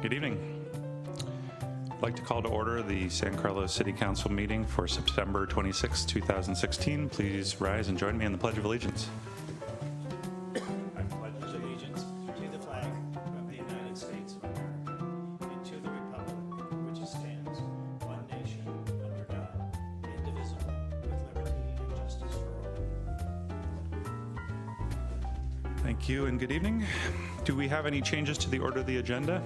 Good evening. I'd like to call to order the San Carlos City Council meeting for September 26, 2016. Please rise and join me in the Pledge of Allegiance. I pledge allegiance to the flag of the United States of America and to the republic for which it stands, one nation, under God, indivisible, with liberty and justice for all. Thank you and good evening. Do we have any changes to the order of the agenda?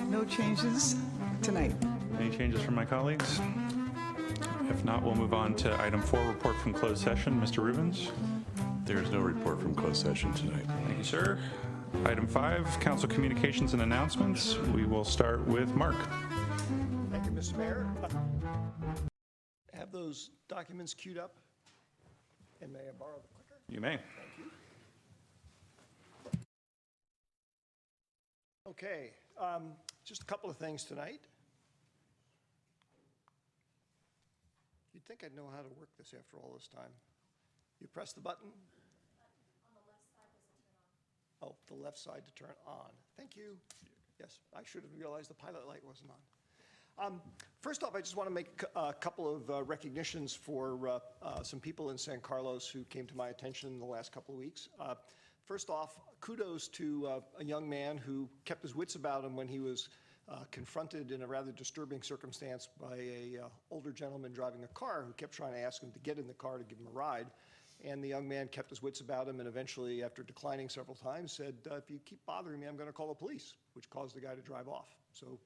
No changes tonight. Any changes from my colleagues? If not, we'll move on to item 4, report from closed session. Mr. Rubens? There is no report from closed session tonight. Thank you, sir. Item 5, council communications and announcements. We will start with Mark. Thank you, Mr. Mayor. Have those documents queued up? And may I borrow the clicker? You may. Thank you. Okay, just a couple of things tonight. You'd think I'd know how to work this after all this time. You press the button? On the left side to turn on. Oh, the left side to turn on. Thank you. Yes, I should have realized the pilot light wasn't on. First off, I just want to make a couple of recognitions for some people in San Carlos who came to my attention in the last couple of weeks. First off, kudos to a young man who kept his wits about him when he was confronted in a rather disturbing circumstance by a older gentleman driving a car who kept trying to ask him to get in the car to give him a ride. And the young man kept his wits about him and eventually, after declining several times, said, if you keep bothering me, I'm going to call the police, which caused the guy to drive off. So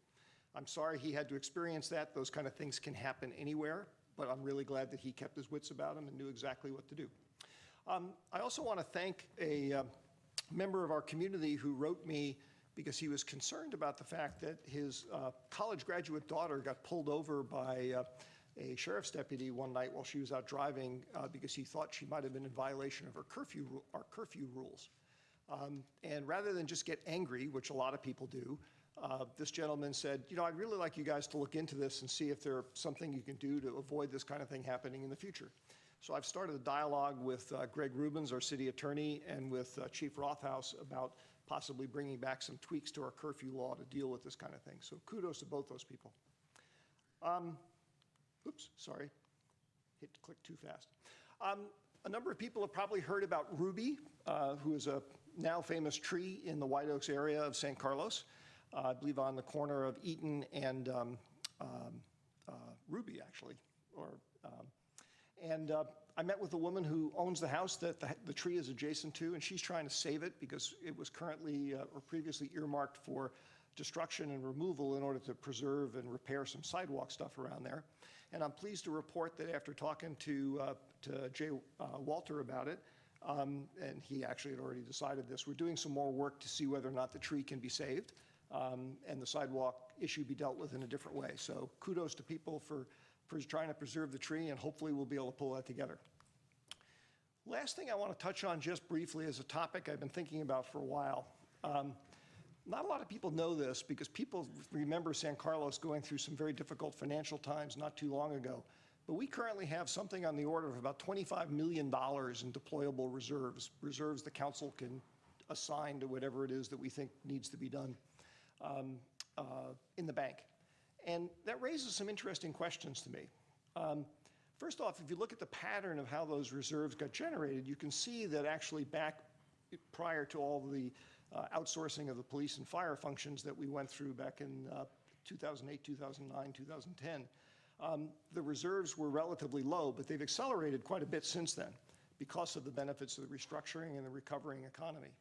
I'm sorry he had to experience that. Those kind of things can happen anywhere, but I'm really glad that he kept his wits about him and knew exactly what to do. I also want to thank a member of our community who wrote me because he was concerned about the fact that his college graduate daughter got pulled over by a sheriff's deputy one night while she was out driving because he thought she might have been in violation of our curfew rules. And rather than just get angry, which a lot of people do, this gentleman said, you know, I'd really like you guys to look into this and see if there's something you can do to avoid this kind of thing happening in the future. So I've started a dialogue with Greg Rubens, our city attorney, and with Chief Rothaus about possibly bringing back some tweaks to our curfew law to deal with this kind of thing. So kudos to both those people. Oops, sorry, click too fast. A number of people have probably heard about Ruby, who is a now famous tree in the White Oaks area of San Carlos, I believe on the corner of Eaton and Ruby, actually. I met with a woman who owns the house that the tree is adjacent to, and she's trying to save it because it was currently or previously earmarked for destruction and removal in order to preserve and repair some sidewalk stuff around there. And I'm pleased to report that after talking to Jay Walter about it, and he actually had already decided this, we're doing some more work to see whether or not the tree can be saved and the sidewalk issue be dealt with in a different way. So kudos to people for trying to preserve the tree, and hopefully we'll be able to pull that together. Last thing I want to touch on just briefly is a topic I've been thinking about for a while. Not a lot of people know this because people remember San Carlos going through some very difficult financial times not too long ago. But we currently have something on the order of about $25 million in deployable reserves the council can assign to whatever it is that we think needs to be done in the bank. And that raises some interesting questions to me. First off, if you look at the pattern of how those reserves got generated, you can see that actually back prior to all the outsourcing of the police and fire functions that we went through back in 2008, 2009, 2010, the reserves were relatively low, but they've accelerated quite a bit since then because of the benefits of the restructuring and the recovering economy.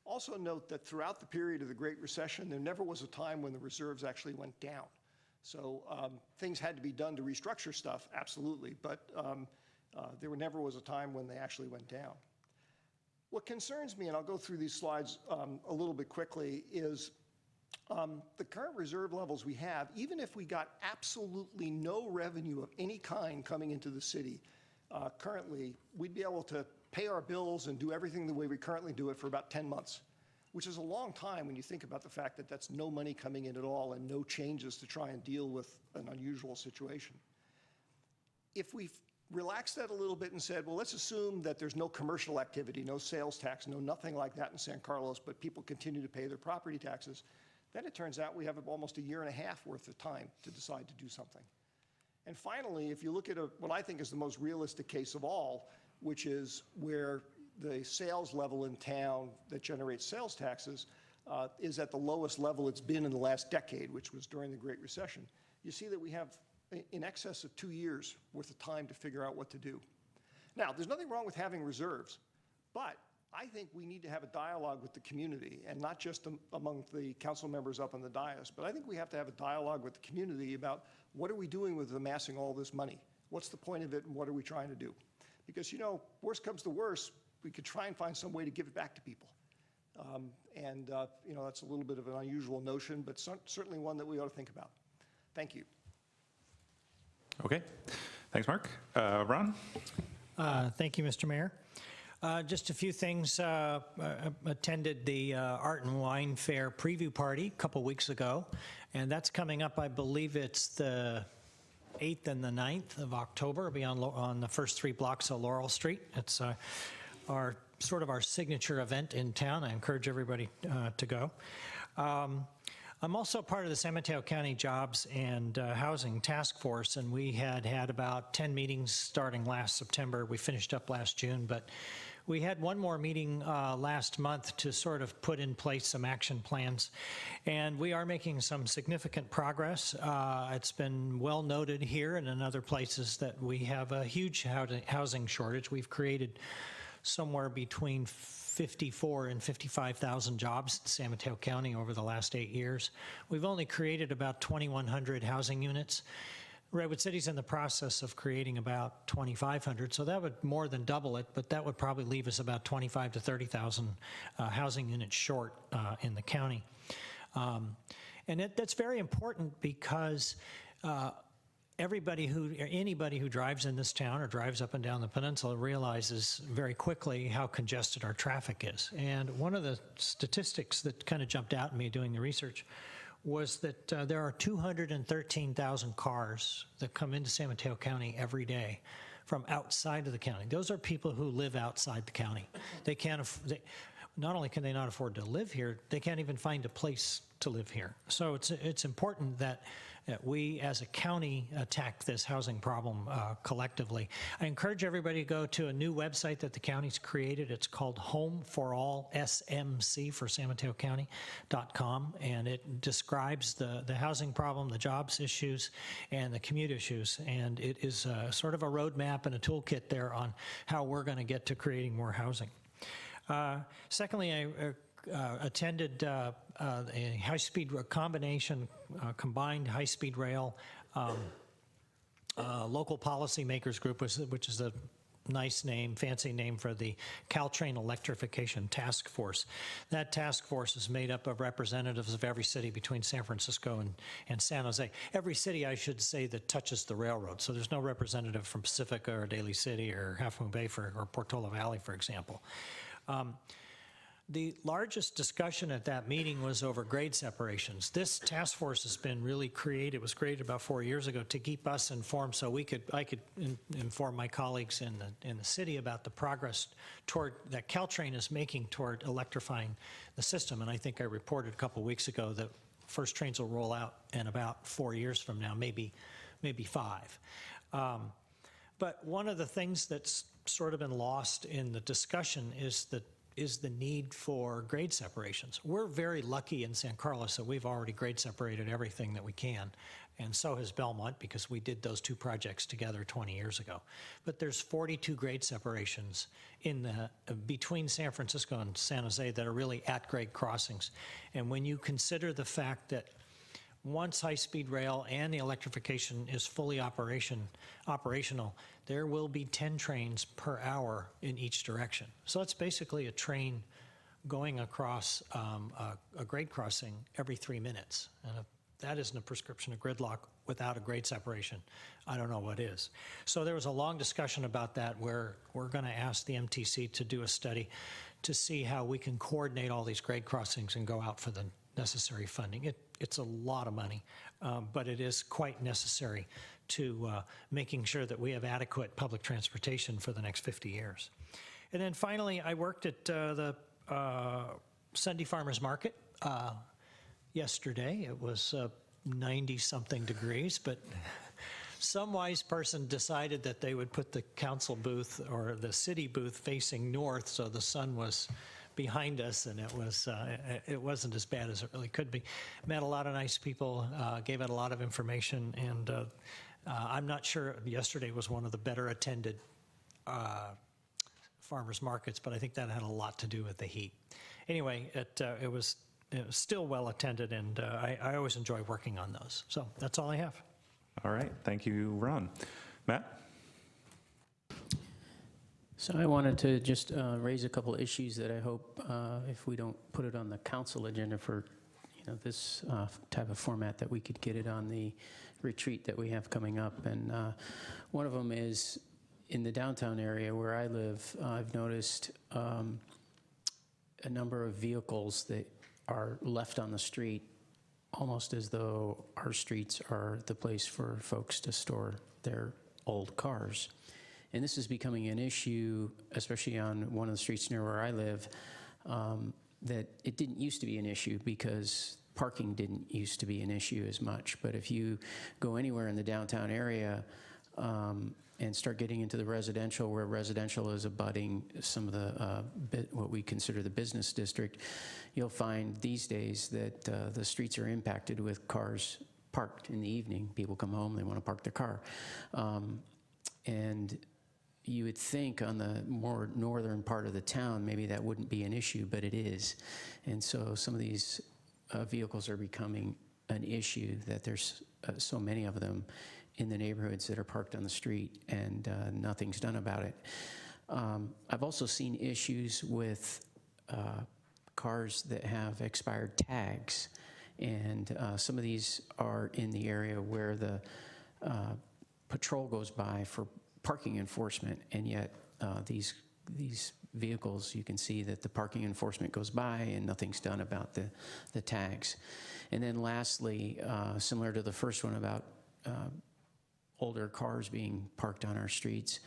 Also note that throughout the period of the Great Recession, there never was a time when the reserves actually went down. So things had to be done to restructure stuff, absolutely, but there never was a time when they actually went down. What concerns me, and I'll go through these slides a little bit quickly, is the current reserve levels we have, even if we got absolutely no revenue of any kind coming into the city, currently, we'd be able to pay our bills and do everything the way we currently do it for about 10 months. Which is a long time when you think about the fact that that's no money coming in at all and no changes to try and deal with an unusual situation. If we relaxed that a little bit and said, well, let's assume that there's no commercial activity, no sales tax, no nothing like that in San Carlos, but people continue to pay their property taxes. Then it turns out we have almost a year and a half worth of time to decide to do something. And finally, if you look at what I think is the most realistic case of all, which is where the sales level in town that generates sales taxes is at the lowest level it's been in the last decade, which was during the Great Recession, you see that we have in excess of 2 years worth of time to figure out what to do. Now, there's nothing wrong with having reserves, but I think we need to have a dialogue with the community, and not just among the council members up on the dais, but I think we have to have a dialogue with the community about what are we doing with amassing all this money? What's the point of it, and what are we trying to do? Because, you know, worst comes to worst, we could try and find some way to give it back to people. You know, that's a little bit of an unusual notion, but certainly one that we ought to think about. Thank you. Okay, thanks, Mark. Ron? Thank you, Mr. Mayor. Just a few things. Attended the Art and Wine Fair preview party a couple weeks ago, and that's coming up, I believe it's the 8th and the 9th of October. It'll be on the first 3 blocks of Laurel Street. It's our sort of our signature event in town. I encourage everybody to go. I'm also part of the San Mateo County Jobs and Housing Task Force, and we had about 10 meetings starting last September. We finished up last June, but we had one more meeting last month to sort of put in place some action plans, and we are making some significant progress. It's been well noted here and in other places that we have a huge housing shortage. We've created somewhere between 54 and 55,000 jobs in San Mateo County over the last 8 years. We've only created about 2,100 housing units. Redwood City's in the process of creating about 2,500, so that would more than double it, but that would probably leave us about 25 to 30,000 housing units short in the county. And that's very important because anybody who drives in this town or drives up and down the peninsula realizes very quickly how congested our traffic is. And one of the statistics that kind of jumped out at me doing the research was that there are 213,000 cars that come into San Mateo County every day from outside of the county. Those are people who live outside the county. They can't. Not only can they not afford to live here, they can't even find a place to live here. So it's important that we as a county attack this housing problem collectively. I encourage everybody to go to a new website that the county's created. It's called Home for All, SMC for San Mateo County.com, and it describes the housing problem, the jobs issues, and the commute issues. And it is sort of a roadmap and a toolkit there on how we're going to get to creating more housing. Secondly, I attended a high-speed combined high-speed rail local policymakers group, which is a nice name, fancy name for the Caltrain Electrification Task Force. That task force is made up of representatives of every city between San Francisco and San Jose. Every city, I should say, that touches the railroad. So there's no representative from Pacifica or Daly City or Half Moon Bay or Portola Valley, for example. The largest discussion at that meeting was over grade separations. This task force has been really created. It was created about 4 years ago to keep us informed, so I could inform my colleagues in the city about the progress that Caltrain is making toward electrifying the system. And I think I reported a couple weeks ago that first trains will roll out in about 4 years from now, maybe 5. But one of the things that's sort of been lost in the discussion is the need for grade separations. We're very lucky in San Carlos that we've already grade separated everything that we can, and so has Belmont, because we did those 2 projects together 20 years ago. But there's 42 grade separations between San Francisco and San Jose that are really at-grade crossings. And when you consider the fact that once high-speed rail and the electrification is fully operational, there will be 10 trains per hour in each direction. So it's basically a train going across a grade crossing every 3 minutes. And if that isn't a prescription of gridlock without a grade separation, I don't know what is. So there was a long discussion about that, where we're going to ask the MTC to do a study to see how we can coordinate all these grade crossings and go out for the necessary funding. It's a lot of money, but it is quite necessary to making sure that we have adequate public transportation for the next 50 years. And then finally, I worked at the Sunday Farmers Market yesterday. It was 90-something degrees, but some wise person decided that they would put the council booth or the city booth facing north, so the sun was behind us, and it wasn't as bad as it really could be. Met a lot of nice people, gave out a lot of information, and I'm not sure yesterday was one of the better attended farmers markets, but I think that had a lot to do with the heat. Anyway, it was still well attended, and I always enjoy working on those. So that's all I have. All right, thank you, Ron. Matt? So I wanted to just raise a couple of issues that I hope, if we don't put it on the council agenda for this type of format, that we could get it on the retreat that we have coming up. And one of them is in the downtown area where I live. I've noticed a number of vehicles that are left on the street, almost as though our streets are the place for folks to store their old cars. And this is becoming an issue, especially on one of the streets near where I live, that it didn't used to be an issue because parking didn't used to be an issue as much. But if you go anywhere in the downtown area and start getting into the residential, where residential is abutting some of the what we consider the business district, you'll find these days that the streets are impacted with cars parked in the evening. People come home, they want to park their car. And you would think on the more northern part of the town, maybe that wouldn't be an issue, but it is. And so some of these vehicles are becoming an issue, that there's so many of them in the neighborhoods that are parked on the street, and nothing's done about it. I've also seen issues with cars that have expired tags, and some of these are in the area where the patrol goes by for parking enforcement, and yet these vehicles, you can see that the parking enforcement goes by and nothing's done about the tags. And then lastly, similar to the first one about older cars being parked on our streets,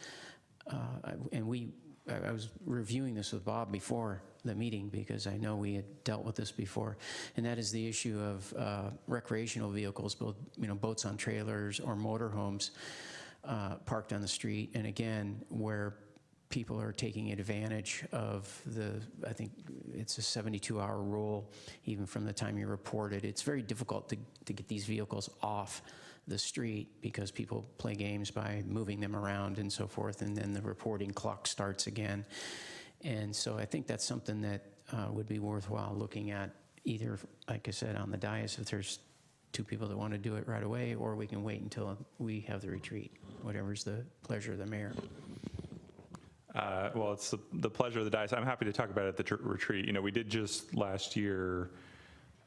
I was reviewing this with Bob before the meeting because I know we had dealt with this before, and that is the issue of recreational vehicles, both boats on trailers or motorhomes parked on the street, and again, where people are taking advantage of I think it's a 72-hour rule, even from the time you report it. It's very difficult to get these vehicles off the street because people play games by moving them around and so forth, and then the reporting clock starts again. And so I think that's something that would be worthwhile looking at, either, like I said, on the dais, if there's two people that want to do it right away, or we can wait until we have the retreat, whatever's the pleasure of the mayor. Well, it's the pleasure of the dice. I'm happy to talk about it at the retreat. We did just last year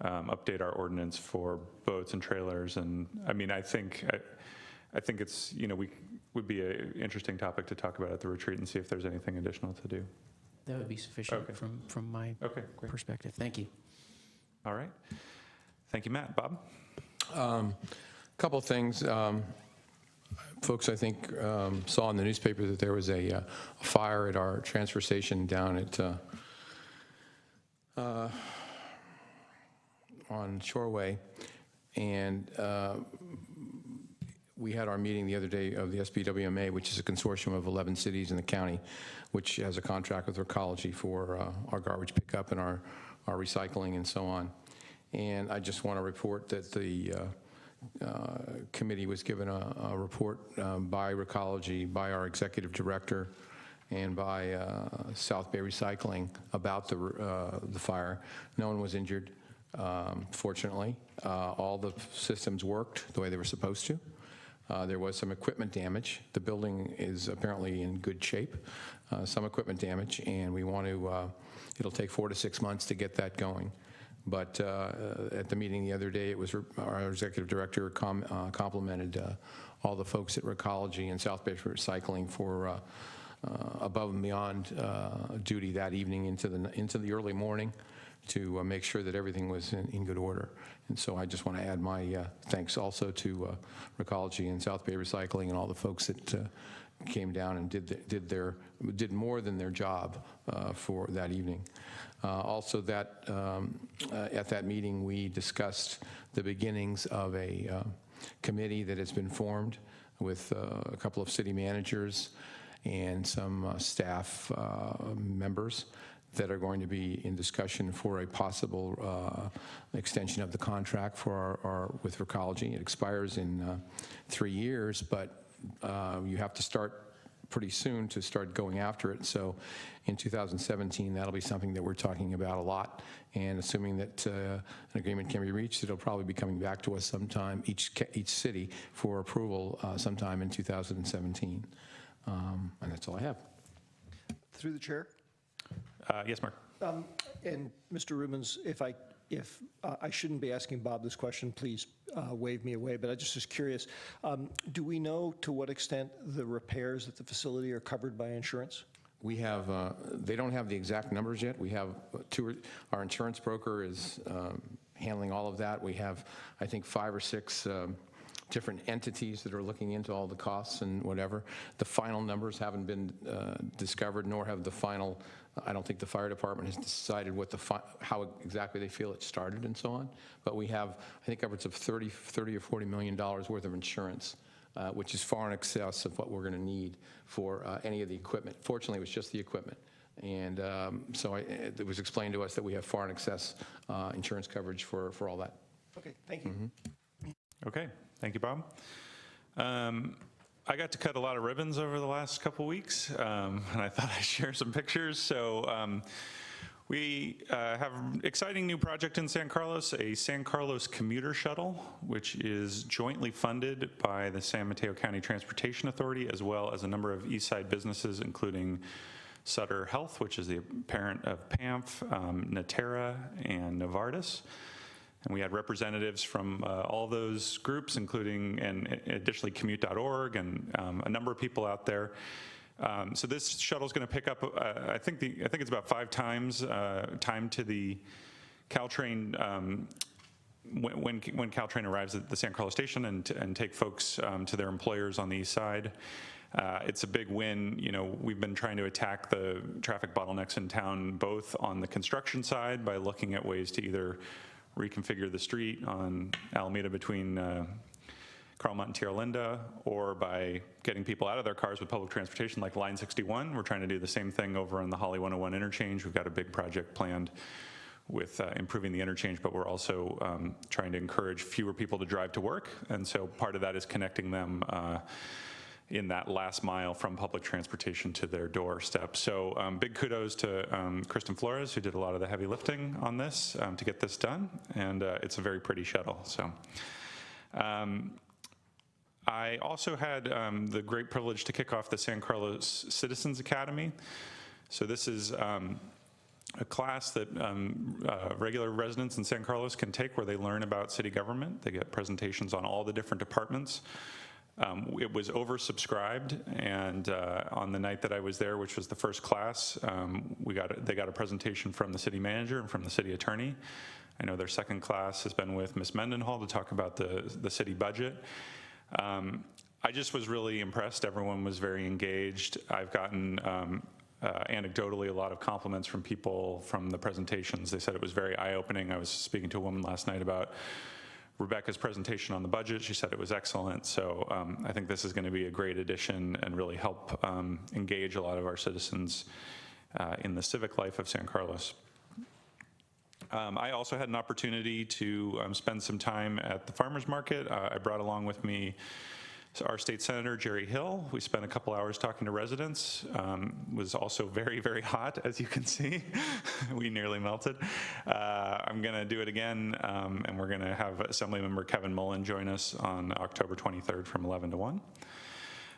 update our ordinance for boats and trailers, and I mean, I think it's would be an interesting topic to talk about at the retreat and see if there's anything additional to do. That would be sufficient. Okay. from my perspective. Thank you. All right. Thank you, Matt. Bob? Couple of things. Folks, I think, saw in the newspaper that there was a fire at our transfer station down at on Shoreway, and we had our meeting the other day of the SBWMA, which is a consortium of 11 cities in the county, which has a contract with Recology for our garbage pickup and our recycling and so on. And I just want to report that the committee was given a report by Recology, by our executive director, and by South Bay Recycling about the fire. No one was injured, fortunately. All the systems worked the way they were supposed to. There was some equipment damage. The building is apparently in good shape. Some equipment damage, and we want to, it'll take 4 to 6 months to get that going. But at the meeting the other day, it was our executive director complimented all the folks at Recology and South Bay Recycling for above and beyond duty that evening into the early morning. to make sure that everything was in good order. And so I just want to add my thanks also to Recology and South Bay Recycling and all the folks that came down and did more than their job for that evening. Also, that at that meeting we discussed the beginnings of a committee that has been formed with a couple of city managers and some staff members that are going to be in discussion for a possible extension of the contract for our with Recology. It expires in 3 years, but you have to start pretty soon to start going after it. So in 2017, that'll be something that we're talking about a lot. And assuming that an agreement can be reached, it'll probably be coming back to us sometime, each city, for approval sometime in 2017. And that's all I have. Through the chair. Yes, Mark. And Mr. Rubens, if I shouldn't be asking Bob this question, please wave me away, but I just was curious. Do we know to what extent the repairs at the facility are covered by insurance? We have, they don't have the exact numbers yet. We have our insurance broker is handling all of that. We have, I think, 5 or 6 different entities that are looking into all the costs and whatever. The final numbers haven't been discovered, nor have the final, I don't think the fire department has decided what how exactly they feel it started and so on. But we have, I think, upwards of $30 or $40 million worth of insurance, which is far in excess of what we're going to need for any of the equipment. Fortunately, it was just the equipment. And so it was explained to us that we have far in excess insurance coverage for all that. Okay, thank you. Okay, thank you, Bob. I got to cut a lot of ribbons over the last couple weeks, and I thought I'd share some pictures. So we have an exciting new project in San Carlos, a San Carlos commuter shuttle, which is jointly funded by the San Mateo County Transportation Authority, as well as a number of East Side businesses, including Sutter Health, which is the parent of PAMF, Natera, and Novartis. And we had representatives from all those groups, including, and additionally, commute.org and a number of people out there. So this shuttle is going to pick up, I think it's about 5 times time to the Caltrain, when Caltrain arrives at the San Carlos station and take folks to their employers on the east side. It's a big win. You know, we've been trying to attack the traffic bottlenecks in town, both on the construction side by looking at ways to either reconfigure the street on Alameda between Carlmont and Tierra Linda, or by getting people out of their cars with public transportation like Line 61. We're trying to do the same thing over on the Holly 101 interchange. We've got a big project planned with improving the interchange, but we're also trying to encourage fewer people to drive to work. And so part of that is connecting them in that last mile from public transportation to their doorstep. So big kudos to Kristen Flores, who did a lot of the heavy lifting on this to get this done, and it's a very pretty shuttle. So I also had the great privilege to kick off the San Carlos Citizens Academy. So this is a class that regular residents in San Carlos can take where they learn about city government. They get presentations on all the different departments. It was oversubscribed, and on the night that I was there, which was the first class, they got a presentation from the city manager and from the city attorney. I know their second class has been with Ms. Mendenhall to talk about the city budget. I just was really impressed. Everyone was very engaged. I've gotten anecdotally a lot of compliments from people from the presentations. They said it was very eye-opening. I was speaking to a woman last night about Rebecca's presentation on the budget. She said it was excellent. So I think this is going to be a great addition and really help engage a lot of our citizens in the civic life of San Carlos. I also had an opportunity to spend some time at the farmers market. I brought along with me our state senator, Jerry Hill. We spent a couple hours talking to residents. Was also very, very hot, as you can see. We nearly melted. I'm going to do it again, and we're going to have Assemblymember Kevin Mullen join us on October 23rd from 11 to 1.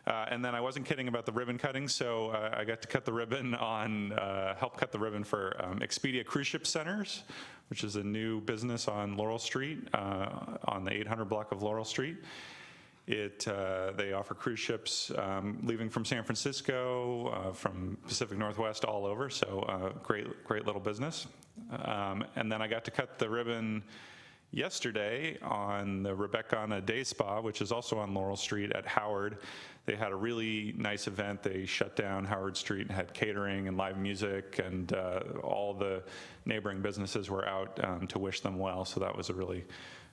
And then I wasn't kidding about the ribbon cutting, so I got to cut the ribbon on, help cut the ribbon for Expedia Cruise Ship Centers, which is a new business on Laurel Street, on the 800 block of Laurel Street. They offer cruise ships leaving from San Francisco, from Pacific Northwest, all over, so great little business. And then I got to cut the ribbon yesterday on the Rebecca Day Spa, which is also on Laurel Street at Howard. They had a really nice event. They shut down Howard Street and had catering and live music, and all the neighboring businesses were out to wish them well, so that was a really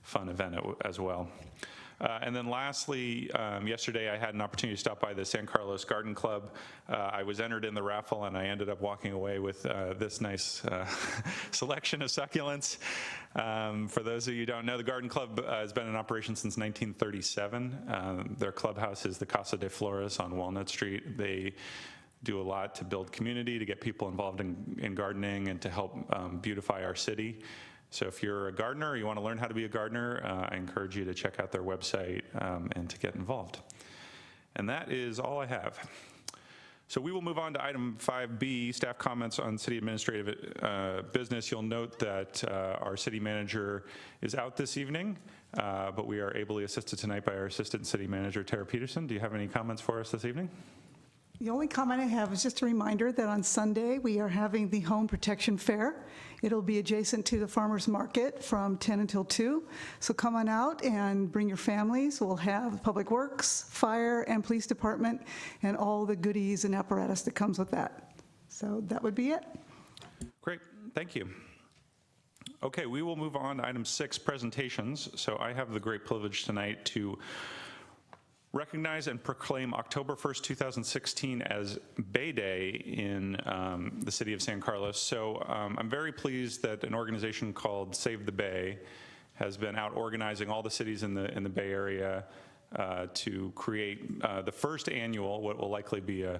fun event as well. And then lastly, yesterday I had an opportunity to stop by the San Carlos Garden Club. I was entered in the raffle and I ended up walking away with this nice selection of succulents. For those of you who don't know, the Garden Club has been in operation since 1937. Their clubhouse is the Casa de Flores on Walnut Street. They do a lot to build community, to get people involved in gardening, and to help beautify our city. So if you're a gardener or you want to learn how to be a gardener, I encourage you to check out their website and to get involved. And that is all I have. So we will move on to item 5B, staff comments on city administrative business. You'll note that our city manager is out this evening, but we are ably assisted tonight by our assistant city manager, Tara Peterson. Do you have any comments for us this evening? The only comment I have is just a reminder that on Sunday, we are having the Home Protection Fair. It'll be adjacent to the farmers market from 10 until 2. So come on out and bring your families. We'll have Public Works, Fire, and Police Department, and all the goodies and apparatus that comes with that. So that would be it. Great, thank you. Okay, we will move on to item 6, presentations. So I have the great privilege tonight to recognize and proclaim October 1st, 2016 as Bay Day in the city of San Carlos. So I'm very pleased that an organization called Save the Bay has been out organizing all the cities in the Bay Area to create the first annual, what will likely be a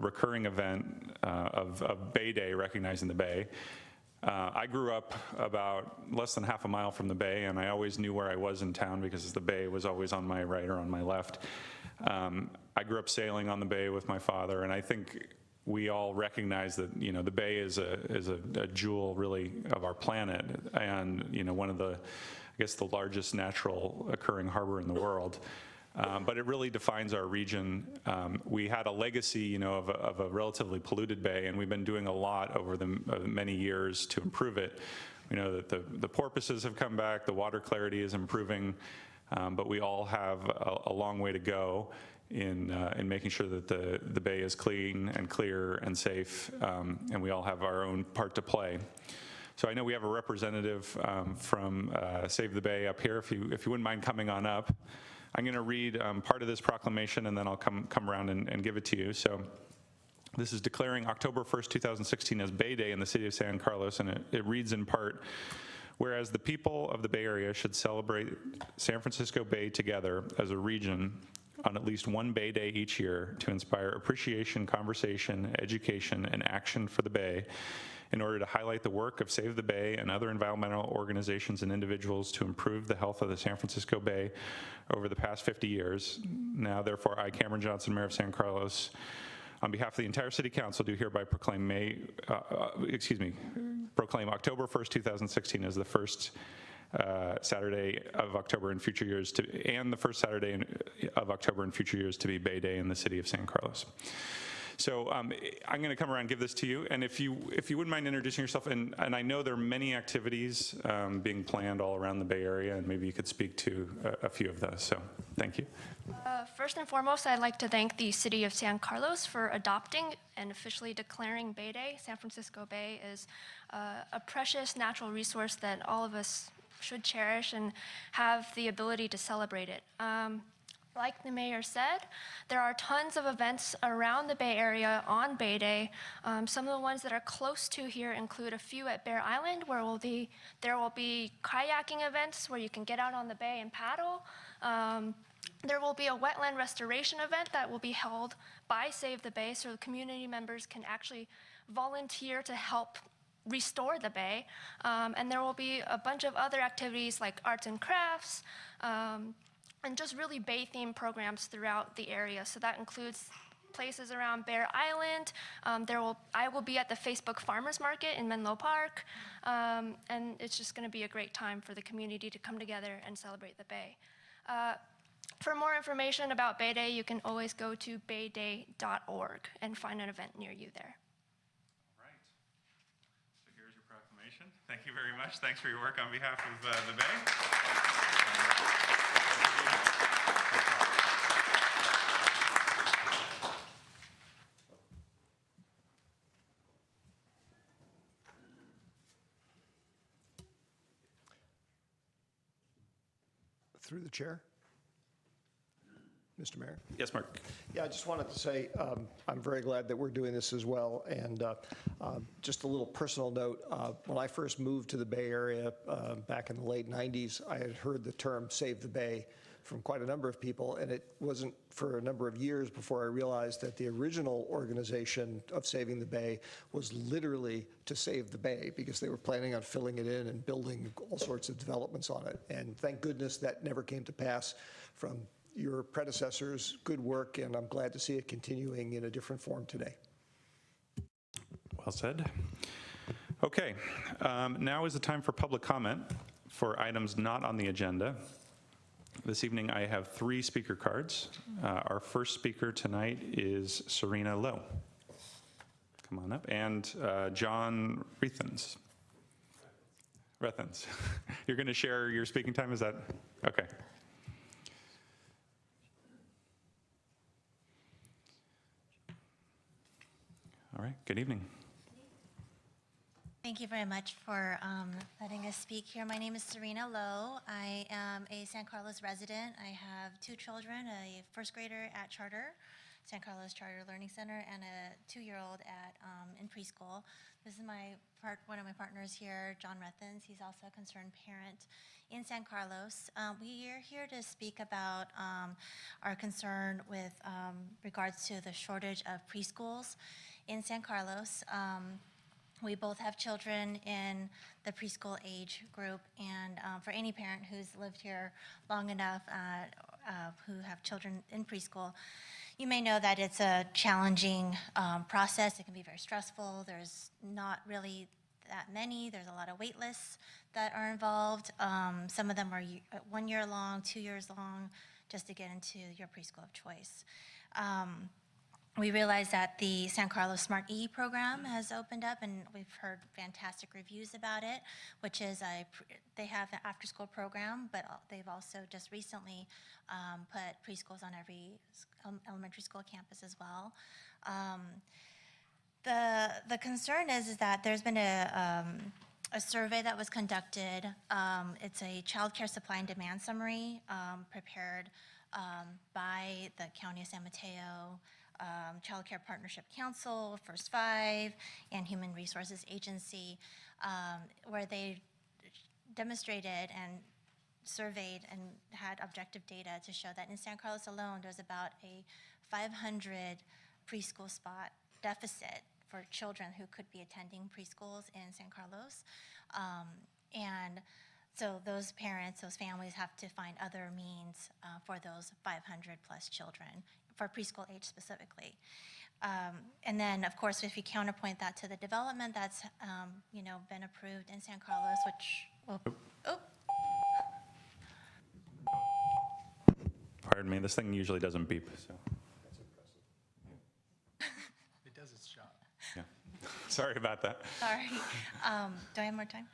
recurring event of Bay Day, recognizing the Bay. I grew up about less than half a mile from the Bay, and I always knew where I was in town because the Bay was always on my right or on my left. I grew up sailing on the Bay with my father, and I think we all recognize that, you know, the Bay is a jewel really of our planet, and, you know, one of the, I guess, the largest natural occurring harbor in the world. But it really defines our region. We had a legacy, you know, of a relatively polluted bay, and we've been doing a lot over the many years to improve it. We know that the porpoises have come back, the water clarity is improving, but we all have a long way to go in making sure that the bay is clean and clear and safe, and we all have our own part to play. So I know we have a representative from Save the Bay up here. If you wouldn't mind coming on up. I'm going to read part of this proclamation, and then I'll come around and give it to you. So this is declaring October 1st, 2016 as Bay Day in the city of San Carlos, and it reads in part, whereas the people of the Bay Area should celebrate San Francisco Bay together as a region on at least one Bay Day each year to inspire appreciation, conversation, education, and action for the Bay, in order to highlight the work of Save the Bay and other environmental organizations and individuals to improve the health of the San Francisco Bay over the past 50 years. Now, therefore, I, Cameron Johnson, Mayor of San Carlos, on behalf of the entire City Council, do hereby proclaim proclaim October 1st, 2016 as the first Saturday of October in future years, and the first Saturday of October in future years to be Bay Day in the city of San Carlos. So I'm going to come around and give this to you, and if you wouldn't mind introducing yourself, and I know there are many activities being planned all around the Bay Area, and maybe you could speak to a few of those, so thank you. First and foremost, I'd like to thank the City of San Carlos for adopting and officially declaring Bay Day. San Francisco Bay is a precious natural resource that all of us should cherish and have the ability to celebrate it. Like the mayor said, there are tons of events around the Bay Area on Bay Day. Some of the ones that are close to here include a few at Bear Island, where there will be kayaking events where you can get out on the bay and paddle. There will be a wetland restoration event that will be held by Save the Bay, so the community members can actually volunteer to help restore the bay. And there will be a bunch of other activities like arts and crafts, and just really Bay-themed programs throughout the area. So that includes places around Bear Island. I will be at the Facebook Farmers Market in Menlo Park, and it's just going to be a great time for the community to come together and celebrate the Bay. For more information about Bay Day, you can always go to bayday.org and find an event near you there. All right. So here's your proclamation. Thank you very much. Thanks for your work on behalf of the Bay. Through the chair. Mr. Mayor? Yes, Mark. Yeah, I just wanted to say I'm very glad that we're doing this as well. And just a little personal note, when I first moved to the Bay Area back in the late 90s, I had heard the term Save the Bay from quite a number of people, and it wasn't for a number of years before I realized that the original organization of Saving the Bay was literally to save the Bay, because they were planning on filling it in and building all sorts of developments on it. And thank goodness that never came to pass from your predecessors' good work, and I'm glad to see it continuing in a different form today. Well said. Okay, now is the time for public comment for items not on the agenda. This evening I have 3 speaker cards. Our first speaker tonight is Serena Lowe. Come on up. And John Rethens. You're going to share your speaking time, is that? Okay. All right, good evening. Thank you very much for letting us speak here. My name is Serena Lowe. I am a San Carlos resident. I have 2 children, a first grader at Charter, San Carlos Charter Learning Center, and a 2-year-old at in preschool. This is one of my partners here, John Rethens. He's also a concerned parent in San Carlos. We are here to speak about our concern with regards to the shortage of preschools in San Carlos. We both have children in the preschool age group, and for any parent who's lived here long enough, who have children in preschool, you may know that it's a challenging process. It can be very stressful. There's not really that many. There's a lot of wait lists that are involved. Some of them are 1 year long, 2 years long, just to get into your preschool of choice. We realize that the San Carlos Smart E program has opened up, and we've heard fantastic reviews about it, which is they have an after-school program, but they've also just recently put preschools on every elementary school campus as well. The concern is that there's been a survey that was conducted. It's a child care supply and demand summary prepared by the County of San Mateo, Child Care Partnership Council, First 5, and Human Resources Agency, where they demonstrated and surveyed and had objective data to show that in San Carlos alone, there's about a 500 preschool spot deficit for children who could be attending preschools in San Carlos. And so those parents, those families have to find other means for those 500 plus children, for preschool age specifically. And then, of course, if you counterpoint that to the development that's been approved in San Carlos, which, Pardon me, this thing usually doesn't beep, so. It does its job. Yeah. Sorry about that. sorry, do I have more time?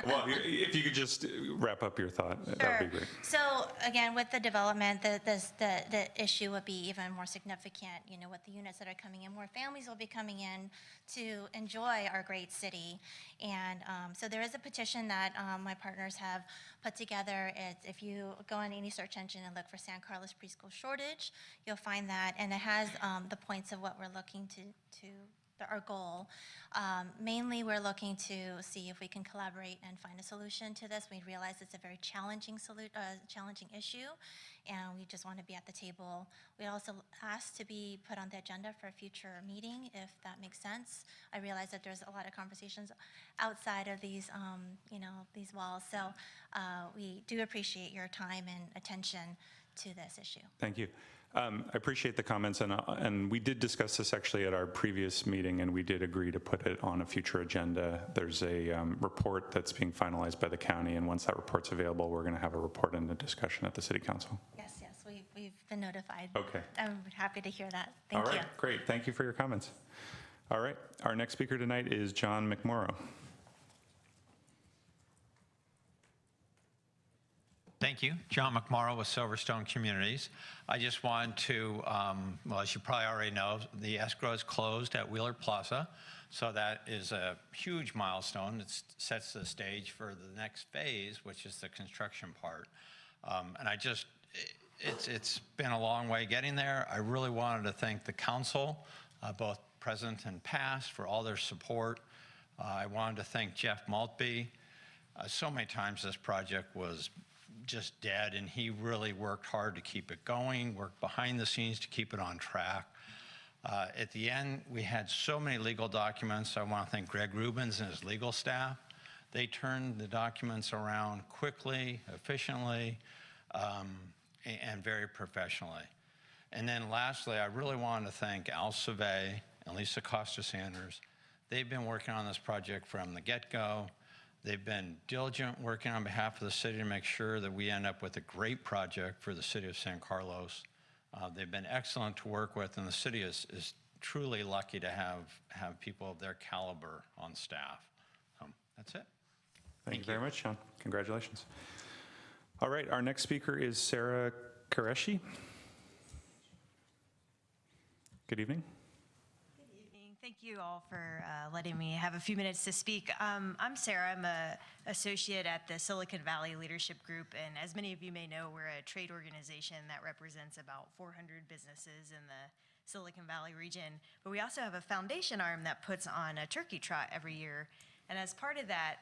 Well, if you could just wrap up your thought, that would be great. So again, with the development, the issue would be even more significant, with the units that are coming in. More families will be coming in to enjoy our great city. And so there is a petition that my partners have put together. If you go on any search engine and look for San Carlos preschool shortage, you'll find that. And it has the points of what we're looking to our goal. Mainly, we're looking to see if we can collaborate and find a solution to this. We realize it's a very challenging issue, and we just want to be at the table. We also asked to be put on the agenda for a future meeting, if that makes sense. I realize that there's a lot of conversations outside of these, these walls. So we do appreciate your time and attention to this issue. Thank you. I appreciate the comments, and we did discuss this actually at our previous meeting, and we did agree to put it on a future agenda. There's a report that's being finalized by the county, and once that report's available, we're going to have a report and a discussion at the city council. Yes, we've been notified. Okay. I'm happy to hear that. All Thank you. right, great. Thank you for your comments. All right, our next speaker tonight is John McMorrow. Thank you. John McMorrow with Silverstone Communities. I just wanted to, well, as you probably already know, the escrow is closed at Wheeler Plaza. So that is a huge milestone. It sets the stage for the next phase, which is the construction part. And it's been a long way getting there. I really wanted to thank the council, both present and past, for all their support. I wanted to thank Jeff Maltby. So many times this project was just dead, and he really worked hard to keep it going, worked behind the scenes to keep it on track. At the end, we had so many legal documents. I want to thank Greg Rubens and his legal staff. They turned the documents around quickly, efficiently, and very professionally. And then lastly, I really wanted to thank Al Savet and Lisa Costa-Sanders. They've been working on this project from the get-go. They've been diligent working on behalf of the city to make sure that we end up with a great project for the city of San Carlos. They've been excellent to work with, and the city is truly lucky to have people of their caliber on staff. That's it. Thank you very much, John. Congratulations. All right, our next speaker is Sarah Qureshi. Good evening. Thank you all for letting me have a few minutes to speak. I'm Sarah. I'm an associate at the Silicon Valley Leadership Group, and as many of you may know, we're a trade organization that represents about 400 businesses in the Silicon Valley region. But we also have a foundation arm that puts on a turkey trot every year. And as part of that,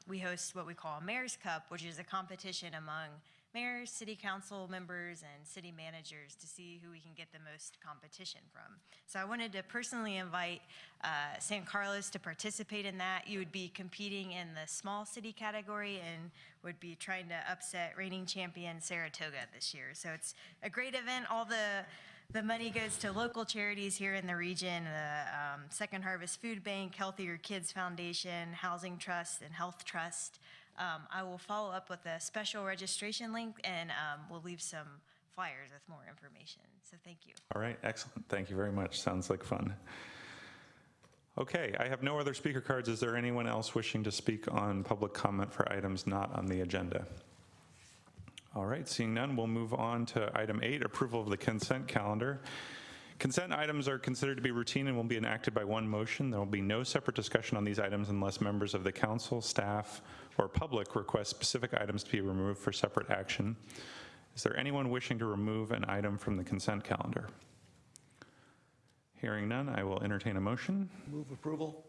we host what we call Mayor's Cup, which is a competition among mayors, city council members, and city managers to see who we can get the most competition from. So I wanted to personally invite San Carlos to participate in that. You would be competing in the small city category and would be trying to upset reigning champion Saratoga this year. So it's a great event. All the money goes to local charities here in the region, the Second Harvest Food Bank, Healthier Kids Foundation, Housing Trust, and Health Trust. I will follow up with a special registration link, and we'll leave some flyers with more information. So thank you. All right, excellent. Thank you very much. Sounds like fun. Okay, I have no other speaker cards. Is there anyone else wishing to speak on public comment for items not on the agenda? All right, seeing none, we'll move on to item 8, approval of the consent calendar. Consent items are considered to be routine and will be enacted by one motion. There will be no separate discussion on these items unless members of the council, staff, or public request specific items to be removed for separate action. Is there anyone wishing to remove an item from the consent calendar? Hearing none, I will entertain a motion. Move approval.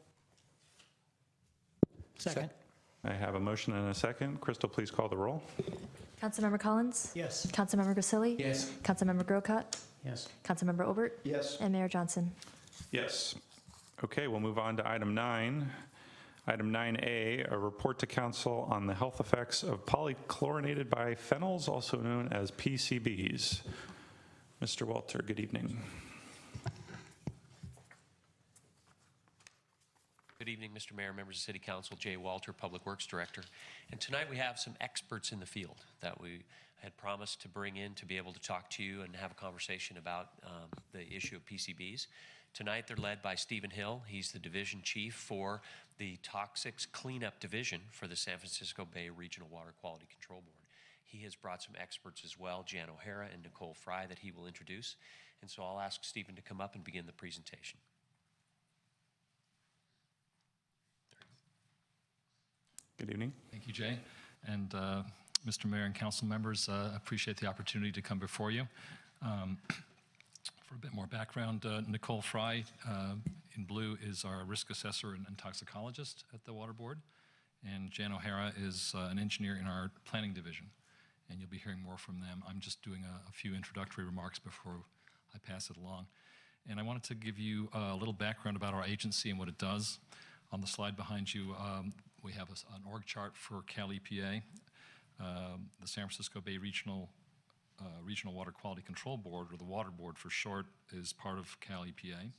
Second. I have a motion and a second. Crystal, please call the roll. Councilmember Collins? Yes. Councilmember Grisilli? Yes. Councilmember Grocott? Yes. Councilmember Obert? Yes. And Mayor Johnson? Yes. Okay, we'll move on to item 9. Item 9A, a report to council on the health effects of polychlorinated biphenyls, also known as PCBs. Mr. Walter, good evening. Good evening, Mr. Mayor, members of City Council. Jay Walter, Public Works Director. And tonight we have some experts in the field that we had promised to bring in to be able to talk to you and have a conversation about the issue of PCBs. Tonight they're led by Stephen Hill. He's the Division Chief for the Toxics Cleanup Division for the San Francisco Bay Regional Water Quality Control Board. He has brought some experts as well, Jan O'Hara and Nicole Fry, that he will introduce. And so I'll ask Stephen to come up and begin the presentation. Good evening. Thank you, Jay. And Mr. Mayor and council members, appreciate the opportunity to come before you. For a bit more background, Nicole Fry in blue is our risk assessor and toxicologist at the Water Board. And Jan O'Hara is an engineer in our planning division. And you'll be hearing more from them. I'm just doing a few introductory remarks before I pass it along. And I wanted to give you a little background about our agency and what it does. On the slide behind you, we have an org chart for Cal EPA. The San Francisco Bay Regional Regional Water Quality Control Board, or the Water Board for short, is part of Cal EPA.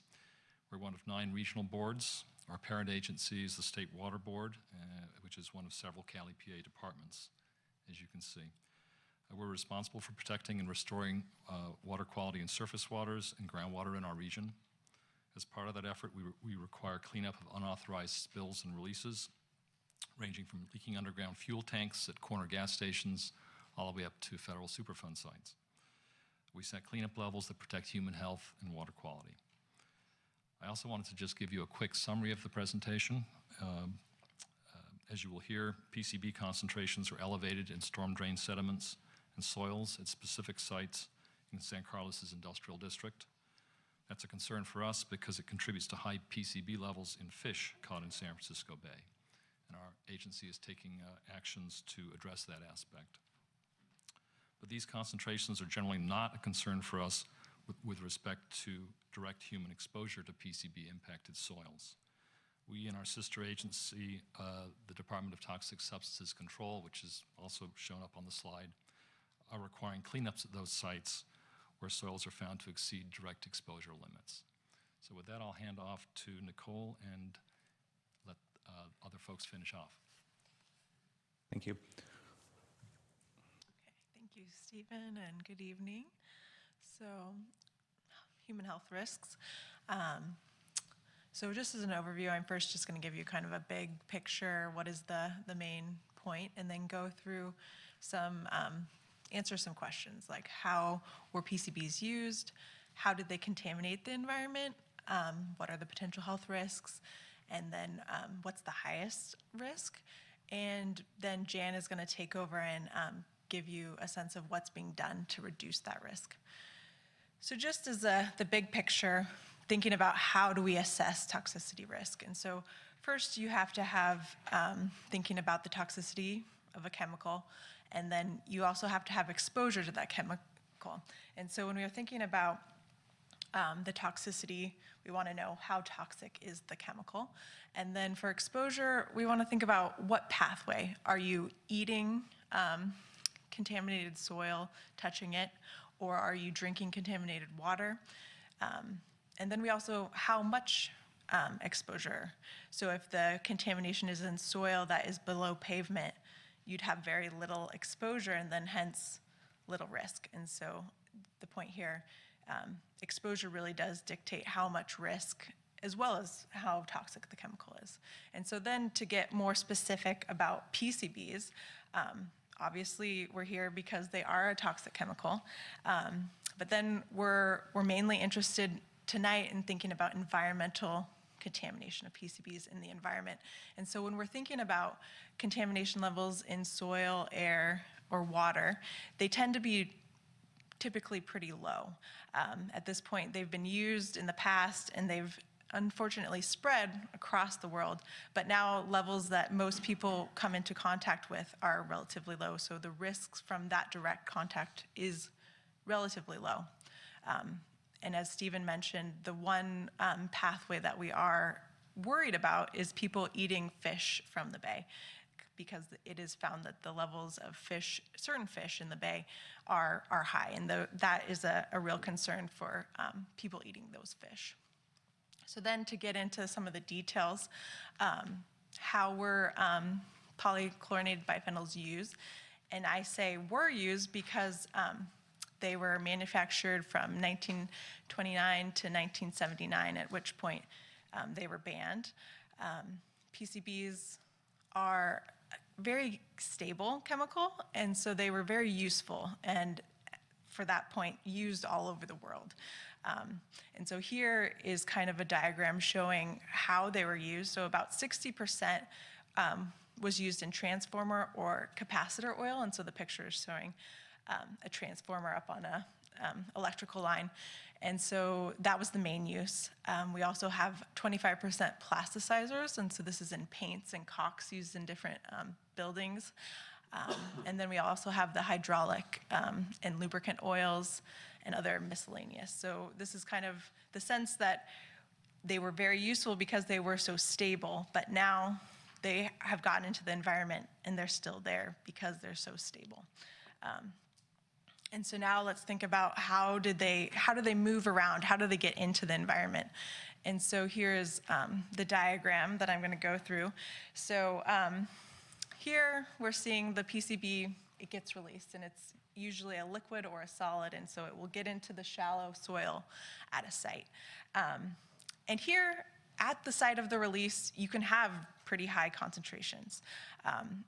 We're one of 9 regional boards. Our parent agency is the State Water Board, which is one of several Cal EPA departments, as you can see. We're responsible for protecting and restoring water quality in surface waters and groundwater in our region. As part of that effort, we require cleanup of unauthorized spills and releases, ranging from leaking underground fuel tanks at corner gas stations all the way up to federal Superfund sites. We set cleanup levels that protect human health and water quality. I also wanted to just give you a quick summary of the presentation. As you will hear, PCB concentrations are elevated in storm drain sediments and soils at specific sites in San Carlos's industrial district. That's a concern for us because it contributes to high PCB levels in fish caught in San Francisco Bay. And our agency is taking actions to address that aspect. But these concentrations are generally not a concern for us with respect to direct human exposure to PCB-impacted soils. We and our sister agency, the Department of Toxic Substances Control, which is also shown up on the slide, are requiring cleanups at those sites where soils are found to exceed direct exposure limits. So with that, I'll hand off to Nicole and let other folks finish off. Thank you. Thank you, Stephen, and good evening. So, human health risks. So just as an overview, I'm first just going to give you kind of a big picture, what is the main point, and then go through some, answer some questions like how were PCBs used, how did they contaminate the environment, what are the potential health risks, and then what's the highest risk. And then Jan is going to take over and give you a sense of what's being done to reduce that risk. So just as the big picture, thinking about how do we assess toxicity risk. And so first you have to have thinking about the toxicity of a chemical, and then you also have to have exposure to that chemical. And so when we are thinking about the toxicity, we want to know how toxic is the chemical. And then for exposure, we want to think about what pathway. Are you eating contaminated soil, touching it, or are you drinking contaminated water? And then we also, how much exposure? So if the contamination is in soil that is below pavement, you'd have very little exposure and then hence little risk. And so the point here, exposure really does dictate how much risk as well as how toxic the chemical is. And so then to get more specific about PCBs, obviously we're here because they are a toxic chemical, but then we're mainly interested tonight in thinking about environmental contamination of PCBs in the environment. And so when we're thinking about contamination levels in soil, air, or water, they tend to be typically pretty low. At this point, they've been used in the past and they've unfortunately spread across the world, but now levels that most people come into contact with are relatively low. So the risks from that direct contact is relatively low. And as Stephen mentioned, the one pathway that we are worried about is people eating fish from the bay, because it is found that the levels of fish, certain fish in the bay are high, and that is a real concern for people eating those fish. So then to get into some of the details, how were polychlorinated biphenyls used? And I say were used because they were manufactured from 1929 to 1979, at which point they were banned. PCBs are a very stable chemical, and so they were very useful, and for that point, used all over the world. And so here is kind of a diagram showing how they were used. So about 60% was used in transformer or capacitor oil, and so the picture is showing a transformer up on a electrical line. And so that was the main use. We also have 25% plasticizers, and so this is in paints and caulks used in different buildings. And then we also have the hydraulic and lubricant oils and other miscellaneous. So this is kind of the sense that they were very useful because they were so stable, but now they have gotten into the environment and they're still there because they're so stable. And so now let's think about how do they move around? How do they get into the environment? And so here's the diagram that I'm going to go through. So here we're seeing the PCB, it gets released, and it's usually a liquid or a solid, and so it will get into the shallow soil at a site. And here at the site of the release, you can have pretty high concentrations.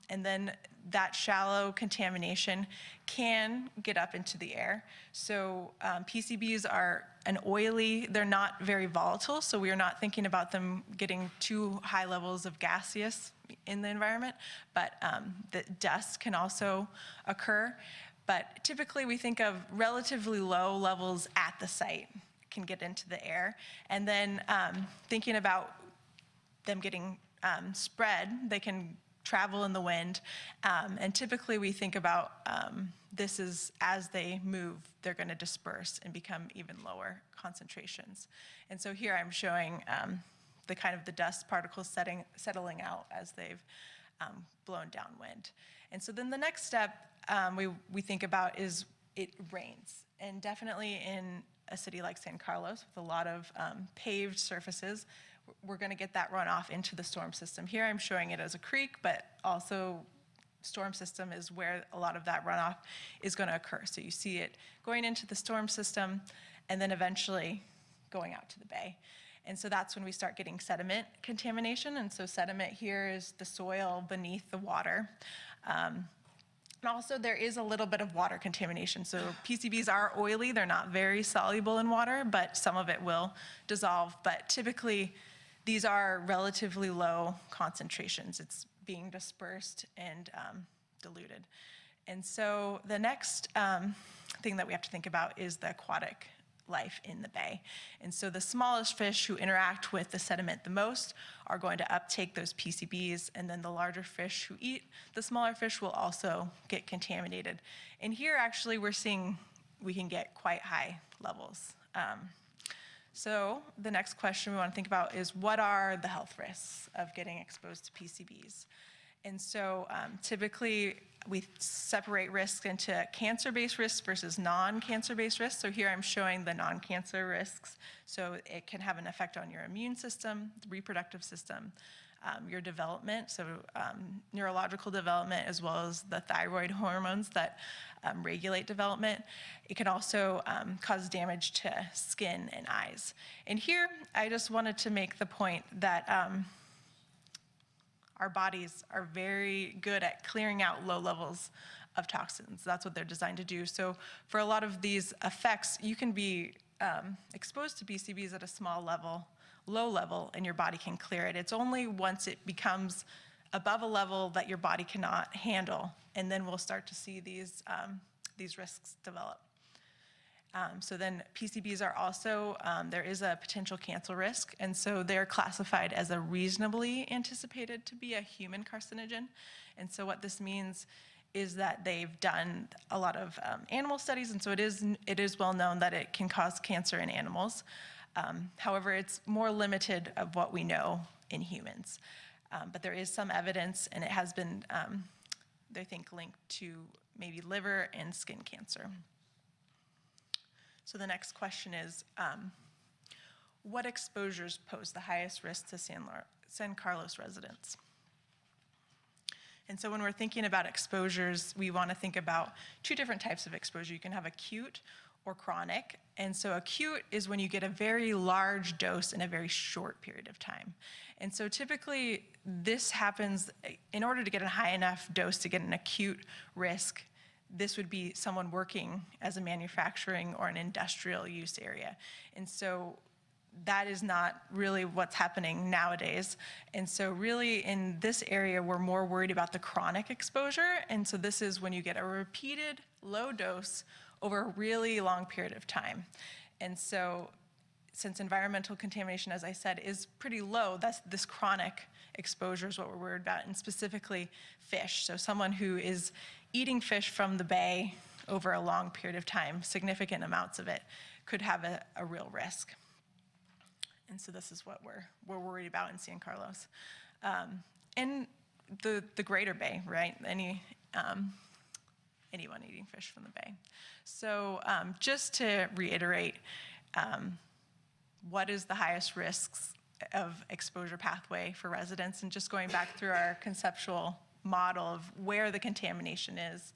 And then that shallow contamination can get up into the air. So PCBs are they're not very volatile, so we are not thinking about them getting too high levels of gaseous in the environment, but the dust can also occur. But typically we think of relatively low levels at the site can get into the air. And then thinking about them getting spread, they can travel in the wind. And typically we think about this is as they move, they're going to disperse and become even lower concentrations. And so here I'm showing the kind of the dust particles settling out as they've blown downwind. And so then the next step we think about is it rains. And definitely in a city like San Carlos with a lot of paved surfaces, we're going to get that runoff into the storm system. Here I'm showing it as a creek, but also storm system is where a lot of that runoff is going to occur. So you see it going into the storm system and then eventually going out to the bay. And so that's when we start getting sediment contamination. And so sediment here is the soil beneath the water. And also there is a little bit of water contamination. So PCBs are oily, they're not very soluble in water, but some of it will dissolve. But typically these are relatively low concentrations. It's being dispersed and diluted. And so the next thing that we have to think about is the aquatic life in the bay. And so the smallest fish who interact with the sediment the most are going to uptake those PCBs, and then the larger fish who eat the smaller fish will also get contaminated. And here actually we're seeing we can get quite high levels. So the next question we want to think about is what are the health risks of getting exposed to PCBs? And so typically we separate risks into cancer-based risks versus non-cancer-based risks. So here I'm showing the non-cancer risks. So it can have an effect on your immune system, the reproductive system, your development, so neurological development, as well as the thyroid hormones that regulate development. It can also cause damage to skin and eyes. And here I just wanted to make the point that our bodies are very good at clearing out low levels of toxins. That's what they're designed to do. So for a lot of these effects, you can be exposed to PCBs at a small level, low level, and your body can clear it. It's only once it becomes above a level that your body cannot handle, and then we'll start to see these risks develop. So then PCBs are also, there is a potential cancer risk, and so they're classified as a reasonably anticipated to be a human carcinogen. And so what this means is that they've done a lot of animal studies, and so it is well known that it can cause cancer in animals. However, it's more limited of what we know in humans. But there is some evidence, and it has been, they think, linked to maybe liver and skin cancer. So the next question is, what exposures pose the highest risk to San Carlos residents? And so when we're thinking about exposures, we want to think about two different types of exposure. You can have acute or chronic. And so acute is when you get a very large dose in a very short period of time. And so typically this happens in order to get a high enough dose to get an acute risk. This would be someone working as a manufacturing or an industrial use area. And so that is not really what's happening nowadays. And so really in this area, we're more worried about the chronic exposure. And so this is when you get a repeated low dose over a really long period of time. And so since environmental contamination, as I said, is pretty low, this chronic exposure is what we're worried about, and specifically fish. So someone who is eating fish from the bay over a long period of time, significant amounts of it, could have a real risk. And so this is what we're worried about in San Carlos. And the Greater Bay, right? anyone eating fish from the bay. So just to reiterate, what is the highest risks of exposure pathway for residents, and just going back through our conceptual model of where the contamination is.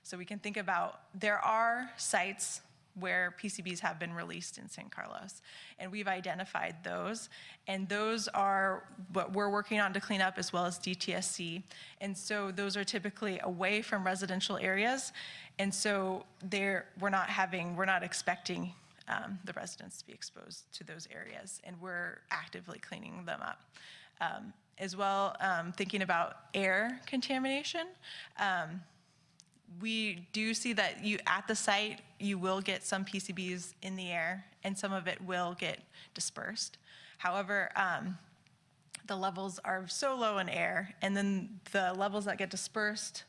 So we can think about, there are sites where PCBs have been released in San Carlos, and we've identified those, and those are what we're working on to clean up, as well as DTSC. And so those are typically away from residential areas, and so we're not expecting the residents to be exposed to those areas, and we're actively cleaning them up. As well, thinking about air contamination, we do see that at the site, you will get some PCBs in the air, and some of it will get dispersed. However, the levels are so low in air, and then the levels that get dispersed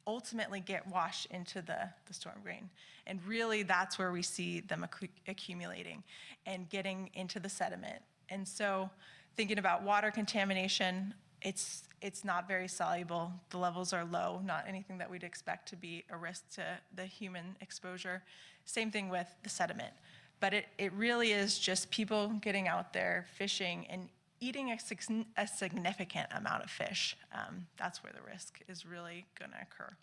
ultimately get washed into the storm drain. And really, that's where we see them accumulating and getting into the sediment. And so thinking about water contamination, it's not very soluble. The levels are low, not anything that we'd expect to be a risk to the human exposure. Same thing with the sediment. But it really is just people getting out there fishing and eating a significant amount of fish. That's where the risk is really going to occur.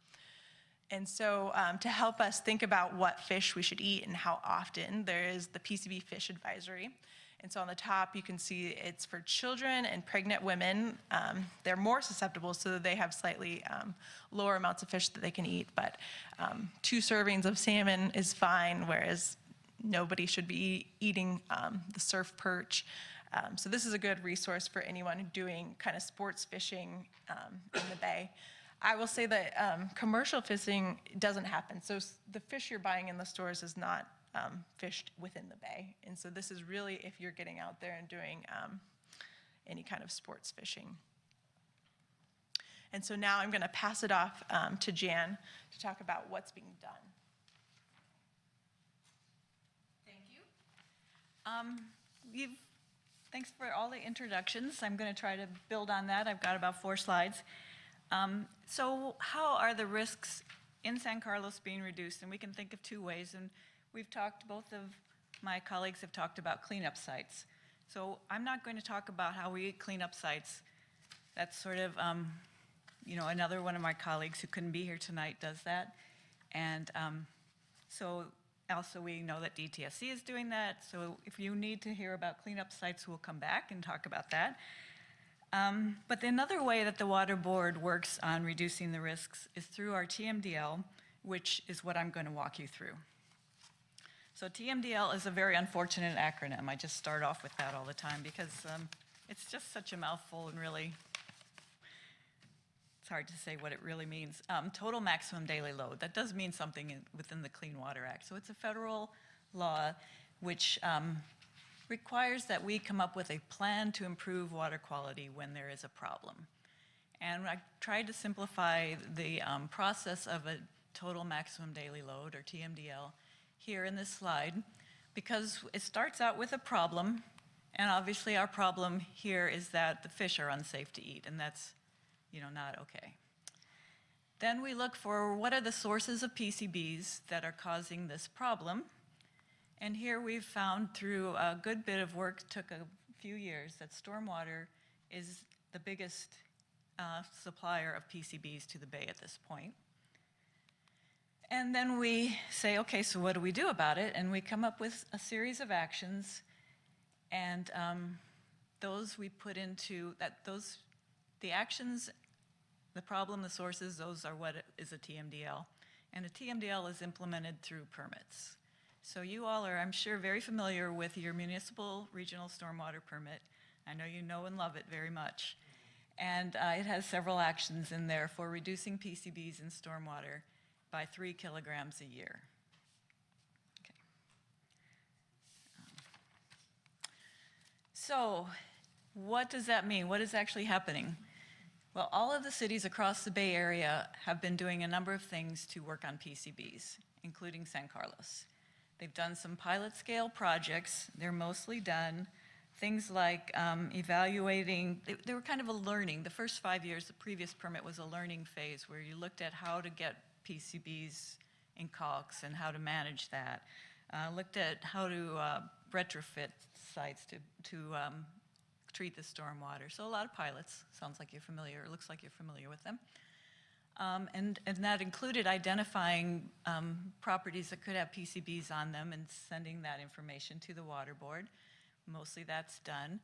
And so to help us think about what fish we should eat and how often, there is the PCB Fish Advisory. And so on the top, you can see it's for children and pregnant women. They're more susceptible, so they have slightly lower amounts of fish that they can eat. But 2 servings of salmon is fine, whereas nobody should be eating the surf perch. So this is a good resource for anyone doing kind of sports fishing in the bay. I will say that commercial fishing doesn't happen. So the fish you're buying in the stores is not fished within the bay. And so this is really if you're getting out there and doing any kind of sports fishing. And so now I'm going to pass it off to Jan to talk about what's being done. Thank you. Thanks for all the introductions. I'm going to try to build on that. I've got about 4 slides. So how are the risks in San Carlos being reduced? And we can think of 2 ways. And we've talked, both of my colleagues have talked about cleanup sites. So I'm not going to talk about how we clean up sites. That's sort of, another one of my colleagues who couldn't be here tonight does that. And so also we know that DTSC is doing that. So if you need to hear about cleanup sites, we'll come back and talk about that. But another way that the Water Board works on reducing the risks is through our TMDL, which is what I'm going to walk you through. So TMDL is a very unfortunate acronym. I just start off with that all the time because it's just such a mouthful, and really, it's hard to say what it really means. Total maximum daily load. That does mean something within the Clean Water Act. So it's a federal law which requires that we come up with a plan to improve water quality when there is a problem. And I tried to simplify the process of a total maximum daily load, or TMDL, here in this slide, because it starts out with a problem, and obviously our problem here is that the fish are unsafe to eat, and that's, not okay. Then we look for what are the sources of PCBs that are causing this problem. And here we've found through a good bit of work, took a few years, that stormwater is the biggest supplier of PCBs to the bay at this point. And then we say, okay, so what do we do about it? And we come up with a series of actions, and those we put into, the actions, the problem, the sources, those are what is a TMDL. And a TMDL is implemented through permits. So you all are, I'm sure, very familiar with your municipal regional stormwater permit. I know you know and love it very much. And it has several actions in there for reducing PCBs in stormwater by 3 kilograms a year. Okay. So what does that mean? What is actually happening? Well, all of the cities across the Bay Area have been doing a number of things to work on PCBs, including San Carlos. They've done some pilot scale projects. They're mostly done. things like evaluating, they were kind of a learning. The first 5 years, the previous permit was a learning phase where you looked at how to get PCBs in caulks and how to manage that. Looked at how to retrofit sites to treat the stormwater. So a lot of pilots. Sounds like you're familiar, it looks like you're familiar with them. And that included identifying properties that could have PCBs on them and sending that information to the water board. Mostly that's done.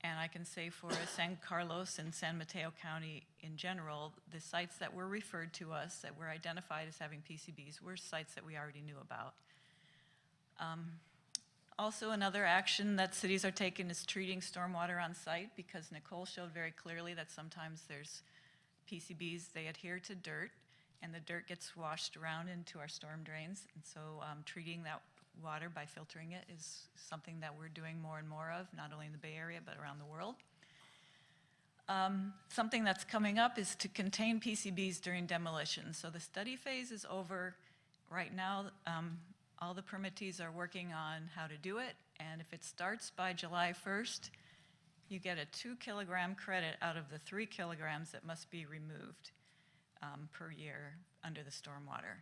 And I can say for San Carlos and San Mateo County in general, the sites that were referred to us, that were identified as having PCBs, were sites that we already knew about. Also, another action that cities are taking is treating stormwater on site, because Nicole showed very clearly that sometimes there's PCBs, they adhere to dirt, and the dirt gets washed around into our storm drains. And so treating that water by filtering it is something that we're doing more and more of, not only in the Bay Area, but around the world. Something that's coming up is to contain PCBs during demolition. So the study phase is over. Right now, all the permittees are working on how to do it, and if it starts by July 1st, you get a 2 kilogram credit out of the 3 kilograms that must be removed per year under the stormwater.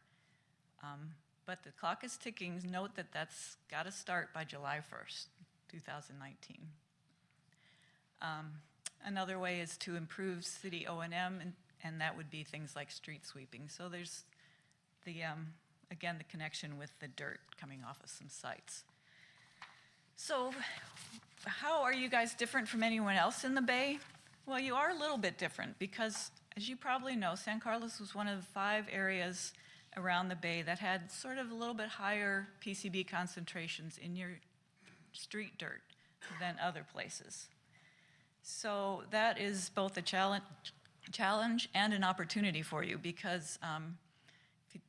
But the clock is ticking. Note that that's got to start by July 1st, 2019. Another way is to improve city O&M, and that would be things like street sweeping. So there's the, again, the connection with the dirt coming off of some sites. So how are you guys different from anyone else in the Bay? Well, you are a little bit different because, as you probably know, San Carlos was one of the 5 areas around the Bay that had sort of a little bit higher PCB concentrations in your street dirt than other places. So that is both a challenge and an opportunity for you, because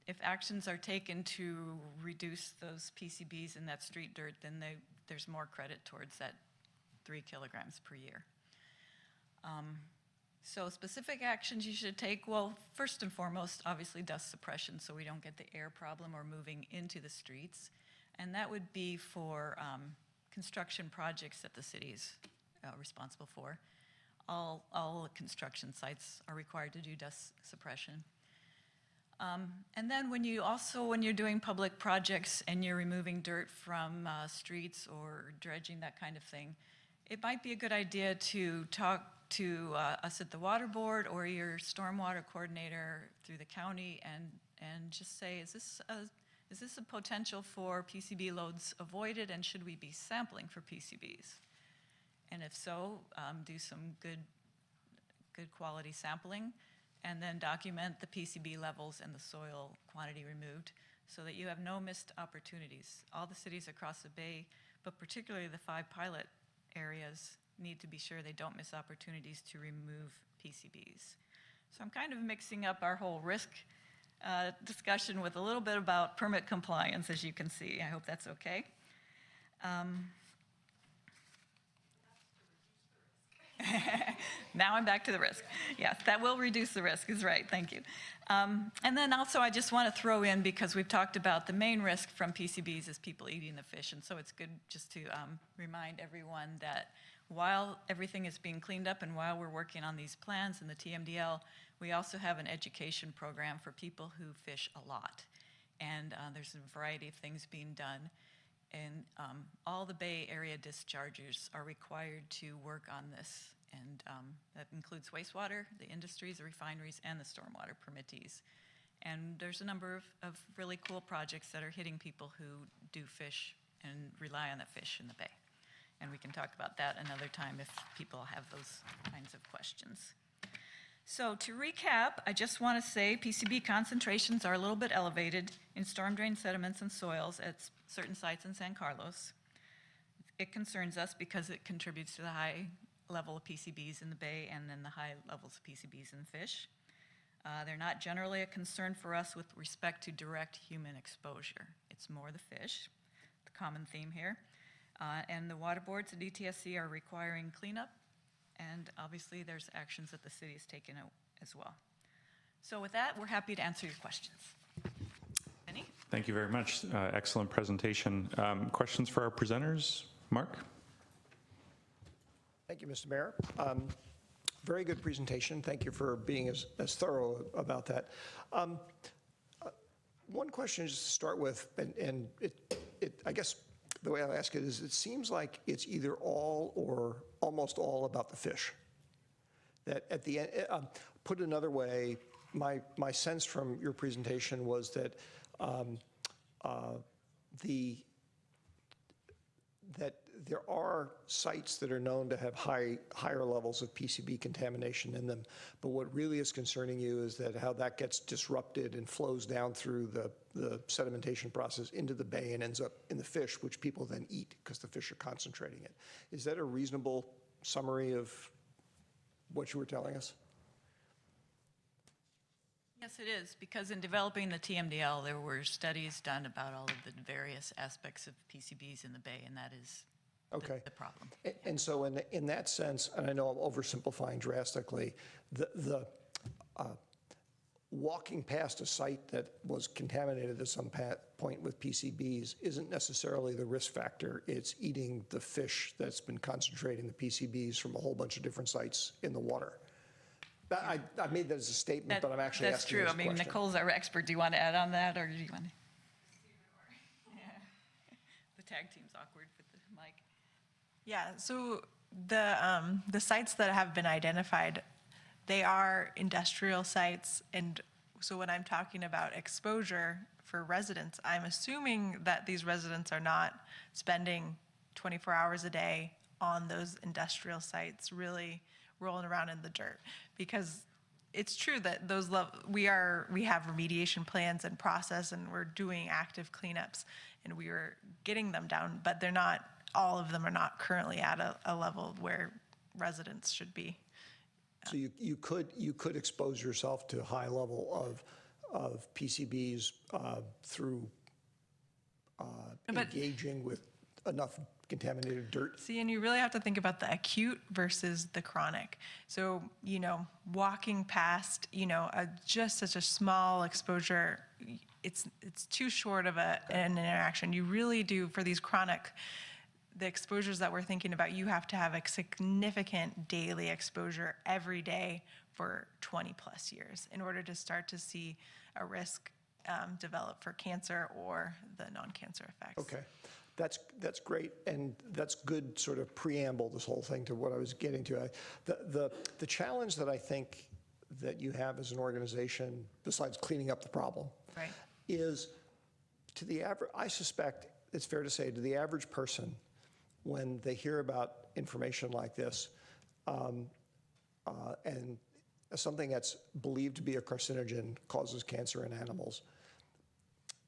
if actions are taken to reduce those PCBs in that street dirt, then there's more credit towards that 3 kilograms per year. So specific actions you should take, well, first and foremost, obviously dust suppression, so we don't get the air problem or moving into the streets. And that would be for construction projects that the city's responsible for. All construction sites are required to do dust suppression. And then when you're doing public projects and you're removing dirt from streets or dredging, that kind of thing, it might be a good idea to talk to us at the water board or your stormwater coordinator through the county and just say, is this a potential for PCB loads avoided, and should we be sampling for PCBs? And if so, do some good quality sampling, and then document the PCB levels and the soil quantity removed so that you have no missed opportunities. All the cities across the Bay, but particularly the 5 pilot areas, need to be sure they don't miss opportunities to remove PCBs. So I'm kind of mixing up our whole risk discussion with a little bit about permit compliance, as you can see. I hope that's okay. Now I'm back to the risk. Yes, that will reduce the risk, is right, thank you. And then also I just want to throw in, because we've talked about the main risk from PCBs is people eating the fish, and so it's good just to remind everyone that while everything is being cleaned up and while we're working on these plans in the TMDL, we also have an education program for people who fish a lot. And there's a variety of things being done. And all the Bay Area dischargers are required to work on this. And that includes wastewater, the industries, the refineries, and the stormwater permittees. And there's a number of really cool projects that are hitting people who do fish and rely on the fish in the Bay. And we can talk about that another time if people have those kinds of questions. So to recap, I just want to say PCB concentrations are a little bit elevated in storm drain sediments and soils at certain sites in San Carlos. It concerns us because it contributes to the high level of PCBs in the Bay and then the high levels of PCBs in fish. They're not generally a concern for us with respect to direct human exposure. It's more the fish, the common theme here. And the water boards and DTSC are requiring cleanup, and obviously there's actions that the city has taken as well. So with that, we're happy to answer your questions. Any? Thank you very much. Excellent presentation. Questions for our presenters? Mark? Thank you, Mr. Mayor. Very good presentation. Thank you for being as thorough about that. One question just to start with, and I guess the way I'll ask it is, it seems like it's either all or almost all about the fish. That at the end, put another way, my sense from your presentation was that that there are sites that are known to have higher levels of PCB contamination in them, but what really is concerning you is that how that gets disrupted and flows down through the sedimentation process into the bay and ends up in the fish, which people then eat because the fish are concentrating it. Is that a reasonable summary of what you were telling us? Yes, it is, because in developing the TMDL, there were studies done about all of the various aspects of PCBs in the bay, and that is the problem. And so in that sense, and I know I'm oversimplifying drastically, the walking past a site that was contaminated at some point with PCBs isn't necessarily the risk factor. It's eating the fish that's been concentrating the PCBs from a whole bunch of different sites in the water. I made that as a statement, but I'm actually That's asking true. this I mean, question. Nicole's our expert. Do you want to add on that, or do you want to? Yeah. The tag team's awkward with the mic. Yeah, so the sites that have been identified, they are industrial sites, and so when I'm talking about exposure for residents, I'm assuming that these residents are not spending 24 hours a day on those industrial sites, really rolling around in the dirt, because it's true that we have remediation plans and process, and we're doing active cleanups, and we are getting them down, but they're not. All of them are not currently at a level where residents should be. So you could expose yourself to a high level of PCBs through engaging with enough contaminated dirt. See, and you really have to think about the acute versus the chronic. So, walking past, just such a small exposure, it's too short of an interaction. You really do, for these chronic, the exposures that we're thinking about, you have to have a significant daily exposure every day for 20 plus years in order to start to see a risk develop for cancer or the non-cancer effects. Okay. That's great, and that's good sort of preamble, this whole thing, to what I was getting to. The challenge that I think that you have as an organization, besides cleaning up the problem, right, is to the average, I suspect it's fair to say, to the average person, when they hear about information like this, and something that's believed to be a carcinogen causes cancer in animals,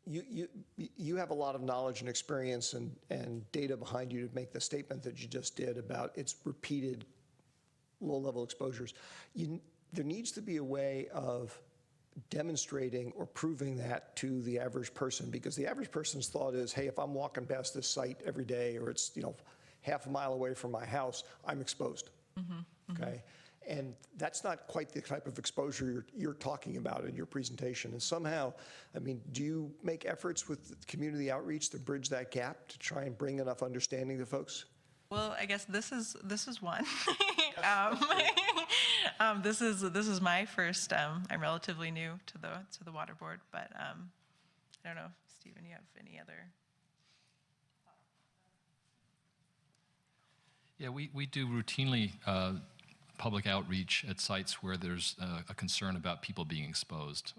you have a lot of knowledge and experience and data behind you to make the statement that you just did about its repeated low-level exposures. There needs to be a way of demonstrating or proving that to the average person, because the average person's thought is, hey, if I'm walking past this site every day, or it's half a mile away from my house, I'm exposed. Okay. And that's not quite the type of exposure you're talking about in your presentation. And somehow, I mean, do you make efforts with community outreach to bridge that gap to try and bring enough understanding to folks? Well, I guess this is one. This is my first. I'm relatively new to the water board, but I don't know, Stephen, you have any other? Yeah, we do routinely public outreach at sites where there's a concern about people being exposed.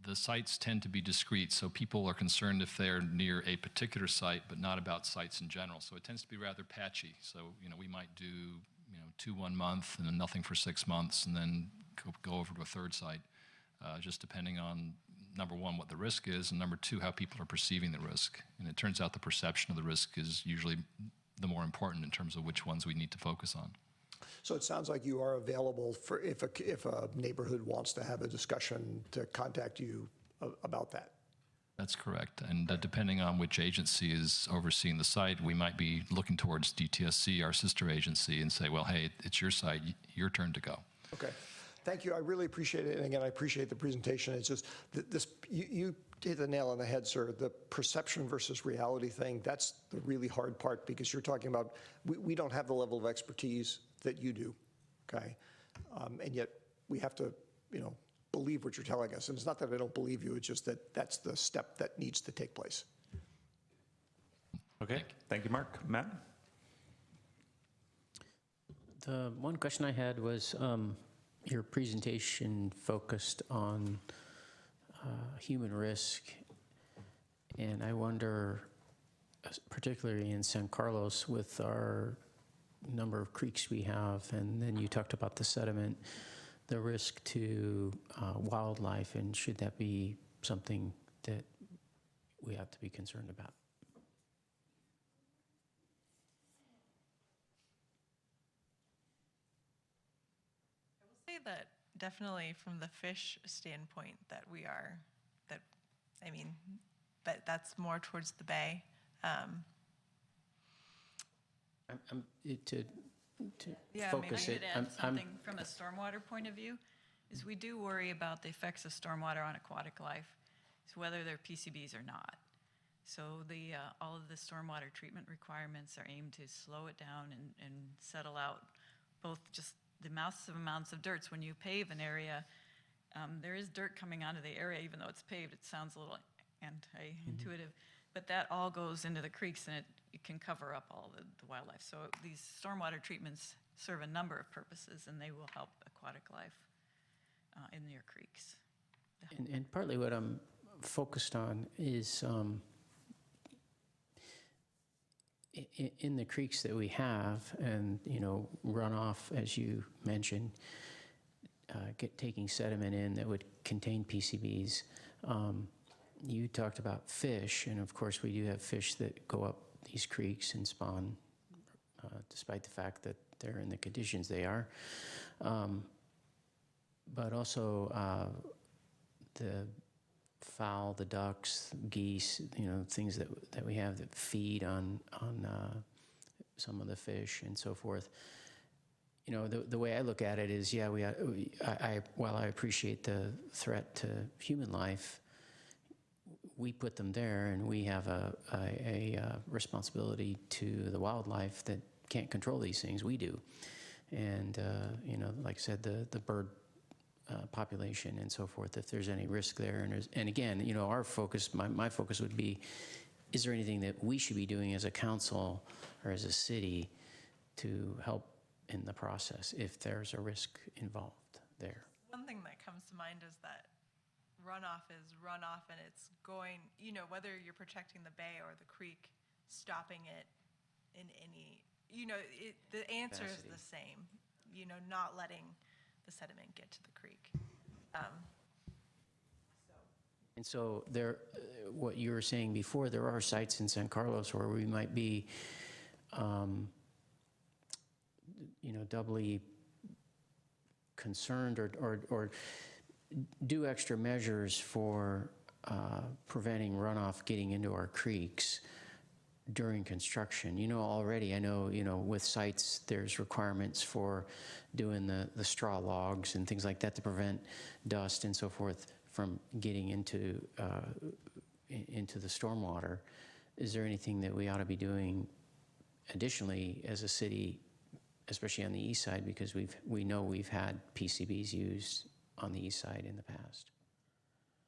The sites tend to be discrete, so people are concerned if they're near a particular site, but not about sites in general. So it tends to be rather patchy. So, we might do, 2 1 month and then nothing for 6 months, and then go over to a third site, just depending on, number one, what the risk is, and number two, how people are perceiving the risk. And it turns out the perception of the risk is usually the more important in terms of which ones we need to focus on. So it sounds like you are available for if a neighborhood wants to have a discussion to contact you about that. That's correct. And depending on which agency is overseeing the site, we might be looking towards DTSC, our sister agency, and say, well, hey, it's your site, your turn to go. Okay. Thank you. I really appreciate it. And again, I appreciate the presentation. It's just you hit the nail on the head, sir. The perception versus reality thing, that's the really hard part, because you're talking about, we don't have the level of expertise that you do, okay? And yet we have to, believe what you're telling us. And it's not that I don't believe you, it's just that that's the step that needs to take place. Okay, thank you, Mark. Matt? The one question I had was your presentation focused on human risk, and I wonder, particularly in San Carlos, with our number of creeks we have, and then you talked about the sediment, the risk to wildlife, and should that be something that we have to be concerned about? Say that definitely from the fish standpoint that we are, but that's more towards the bay. To Yeah, focus maybe I it. could add something from a stormwater point of view, is we do worry about the effects of stormwater on aquatic life, so whether they're PCBs or not. So all of the stormwater treatment requirements are aimed to slow it down and settle out both just the massive amounts of dirt. So when you pave an area, there is dirt coming onto the area, even though it's paved. It sounds a little anti-intuitive, but that all goes into the creeks, and it can cover up all the wildlife. So these stormwater treatments serve a number of purposes, and they will help aquatic life in your creeks. And partly what I'm focused on is in the creeks that we have, and runoff, as you mentioned, taking sediment in that would contain PCBs. You talked about fish, and of course we do have fish that go up these creeks and spawn, despite the fact that they're in the conditions they are. But also the fowl, the ducks, geese, things that we have that feed on some of the fish and so forth. The way I look at it is, yeah, while I appreciate the threat to human life, we put them there, and we have a responsibility to the wildlife that can't control these things. We do. And, like I said, the bird population and so forth, if there's any risk there. And again, our focus, my focus would be, is there anything that we should be doing as a council or as a city to help in the process if there's a risk involved there? One thing that comes to mind is that runoff is runoff, and it's going, whether you're protecting the bay or the creek, stopping it in any, the answer is the same, not letting the sediment get to the creek. And so there, what you were saying before, there are sites in San Carlos where we might be, doubly concerned or do extra measures for preventing runoff getting into our creeks during construction. Already I know, with sites, there's requirements for doing the straw logs and things like that to prevent dust and so forth from getting into the stormwater. Is there anything that we ought to be doing additionally as a city, especially on the east side, because we know we've had PCBs used on the east side in the past?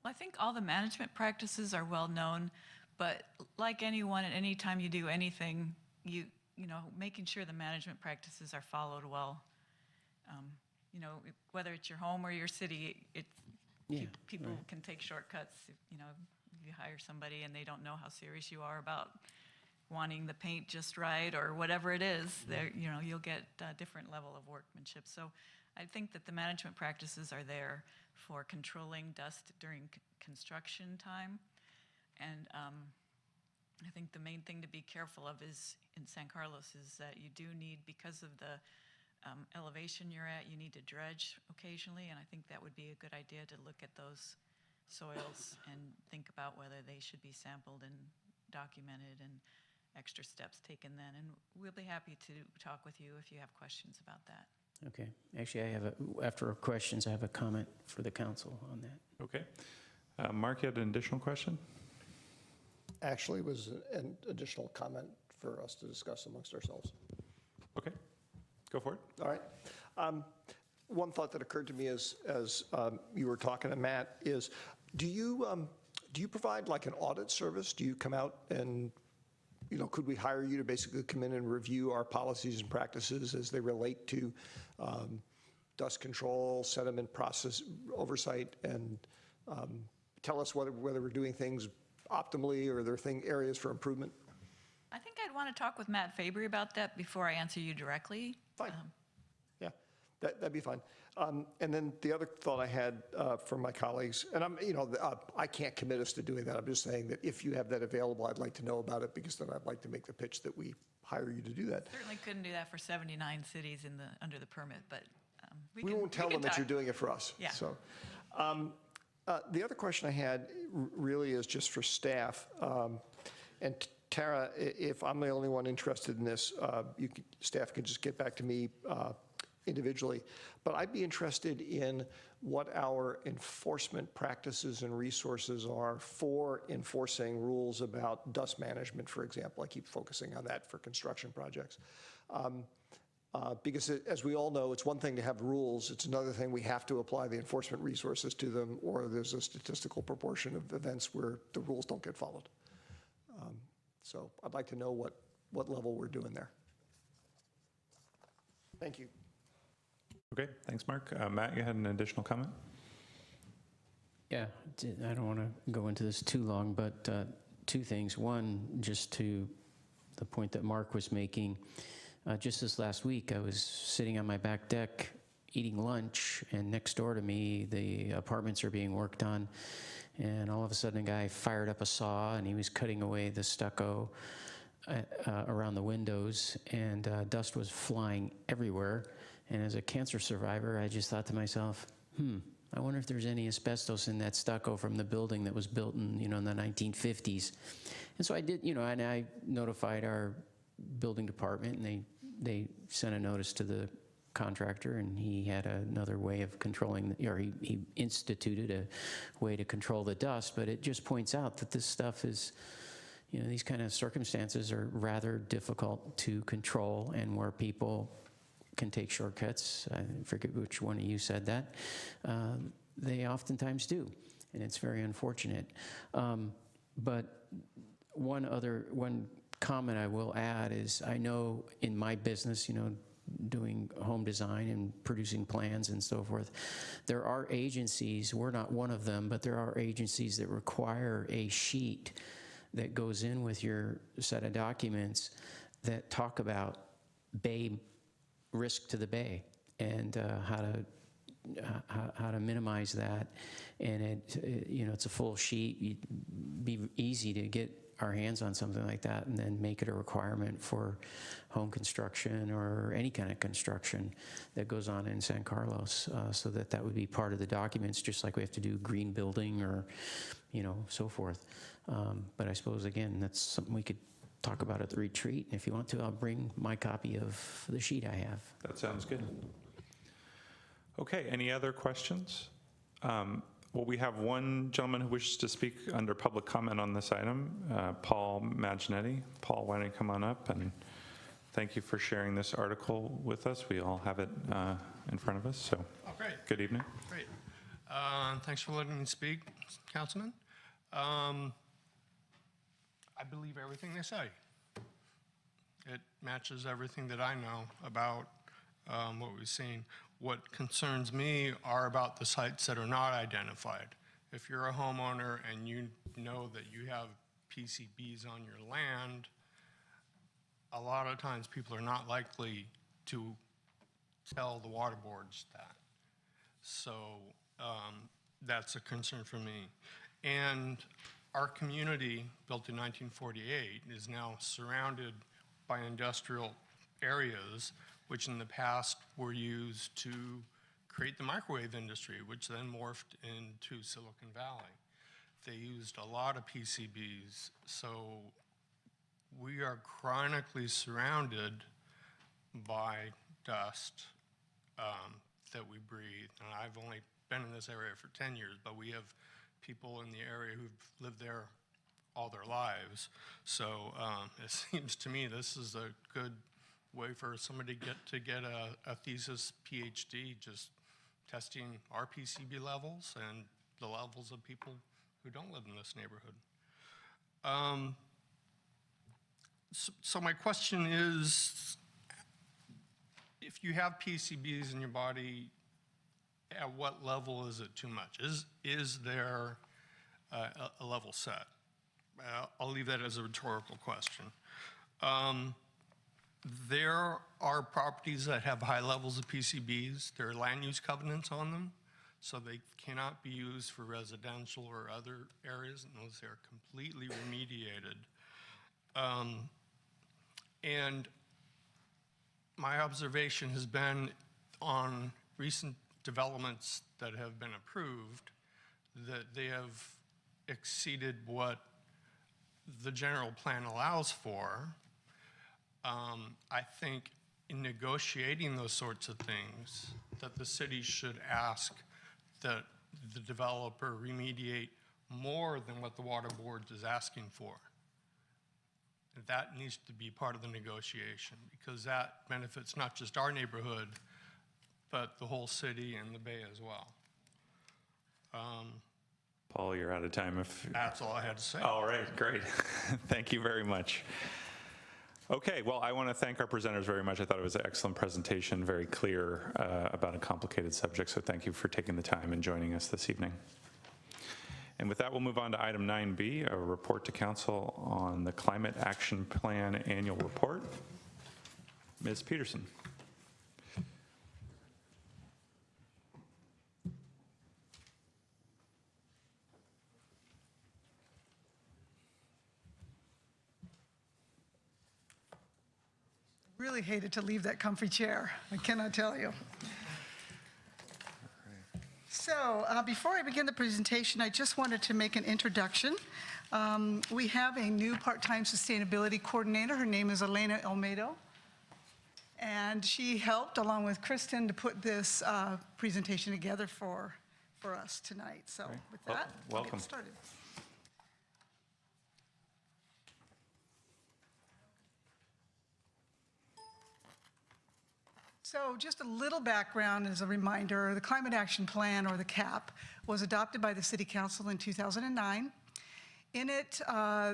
Well, I think all the management practices are well known, but like anyone, at any time you do anything, making sure the management practices are followed well. Whether it's your home or your city, people can take shortcuts. If you hire somebody and they don't know how serious you are about wanting the paint just right or whatever it is, you'll get a different level of workmanship. So I think that the management practices are there for controlling dust during construction time. And I think the main thing to be careful of is in San Carlos is that you do need, because of the elevation you're at, you need to dredge occasionally. And I think that would be a good idea to look at those soils and think about whether they should be sampled and documented and extra steps taken then. And we'll be happy to talk with you if you have questions about that. Okay. Actually, after questions, I have a comment for the council on that. Okay. Mark, you had an additional question? Actually, it was an additional comment for us to discuss amongst ourselves. Okay, go for it. All right. One thought that occurred to me as you were talking to Matt is, do you provide like an audit service? Do you come out and, could we hire you to basically come in and review our policies and practices as they relate to dust control, sediment process oversight, and tell us whether we're doing things optimally or there are areas for improvement? I think I'd want to talk with Matt Fabry about that before I answer you directly. Fine. Yeah, that'd be fine. And then the other thought I had from my colleagues, and I can't commit us to doing that. I'm just saying that if you have that available, I'd like to know about it, because then I'd like to make the pitch that we hire you to do that. Certainly couldn't do that for 79 cities under the permit, but We won't tell them that you're doing it for us. Yeah. So, the other question I had really is just for staff. And Tara, if I'm the only one interested in this, staff can just get back to me individually. But I'd be interested in what our enforcement practices and resources are for enforcing rules about dust management, for example. I keep focusing on that for construction projects. Because as we all know, it's one thing to have rules, it's another thing we have to apply the enforcement resources to them, or there's a statistical proportion of events where the rules don't get followed. So I'd like to know what level we're doing there. Thank you. Okay, thanks, Mark. Matt, you had an additional comment? Yeah, I don't want to go into this too long, but two things. One, just to the point that Mark was making, just this last week, I was sitting on my back deck eating lunch, and next door to me, the apartments are being worked on, and all of a sudden a guy fired up a saw, and he was cutting away the stucco around the windows, and dust was flying everywhere. And as a cancer survivor, I just thought to myself, I wonder if there's any asbestos in that stucco from the building that was built in, in the 1950s. And so I did, and I notified our building department, and they sent a notice to the contractor, and he had another way of controlling, or he instituted a way to control the dust. But it just points out that this stuff is, these kind of circumstances are rather difficult to control, and where people can take shortcuts, I forget which one of you said that, they oftentimes do, and it's very unfortunate. But one comment I will add is, I know in my business, doing home design and producing plans and so forth, there are agencies, we're not one of them, but there are agencies that require a sheet that goes in with your set of documents that talk about risk to the bay, and how to minimize that. And it's a full sheet. It'd be easy to get our hands on something like that and then make it a requirement for home construction or any kind of construction that goes on in San Carlos, so that would be part of the documents, just like we have to do green building or, so forth. But I suppose, again, that's something we could talk about at the retreat. And if you want to, I'll bring my copy of the sheet I have. That sounds good. Okay, any other questions? Well, we have one gentleman who wishes to speak under public comment on this item, Paul Maginetti. Paul, why don't you come on up, and thank you for sharing this article with us. We all have it in front of us, so great. Good evening. Great. Thanks for letting me speak, Councilman. I believe everything they say. It matches everything that I know about what we've seen. What concerns me are about the sites that are not identified. If you're a homeowner and you know that you have PCBs on your land, a lot of times people are not likely to tell the water boards that. So that's a concern for me. And our community, built in 1948, is now surrounded by industrial areas, which in the past were used to create the microwave industry, which then morphed into Silicon Valley. They used a lot of PCBs, so we are chronically surrounded by dust that we breathe. And I've only been in this area for 10 years, but we have people in the area who've lived there all their lives. So it seems to me this is a good way for somebody to get a thesis PhD, just testing our PCB levels and the levels of people who don't live in this neighborhood. So my question is, if you have PCBs in your body, at what level is it too much? Is there a level set? I'll leave that as a rhetorical question. There are properties that have high levels of PCBs. There are land use covenants on them, so they cannot be used for residential or other areas unless they're completely remediated. And my observation has been on recent developments that have been approved that they have exceeded what the general plan allows for. I think in negotiating those sorts of things, that the city should ask that the developer remediate more than what the water board is asking for. That needs to be part of the negotiation, because that benefits not just our neighborhood, but the whole city and the Bay as well. Paul, you're out of time. That's all I had to say. All right, great. Thank you very much. Okay, well, I want to thank our presenters very much. I thought it was an excellent presentation, very clear about a complicated subject, so thank you for taking the time and joining us this evening. And with that, we'll move on to item 9B, a report to council on the Climate Action Plan Annual Report. Ms. Peterson. Really hated to leave that comfy chair, I cannot tell you. So before I begin the presentation, I just wanted to make an introduction. We have a new part-time sustainability coordinator. Her name is Elena Olmedo. And she helped, along with Kristen, to put this presentation together for us tonight. So with that, I'll welcome. get started. So just a little background as a reminder, the Climate Action Plan, or the CAP, was adopted by the City Council in 2009. In it,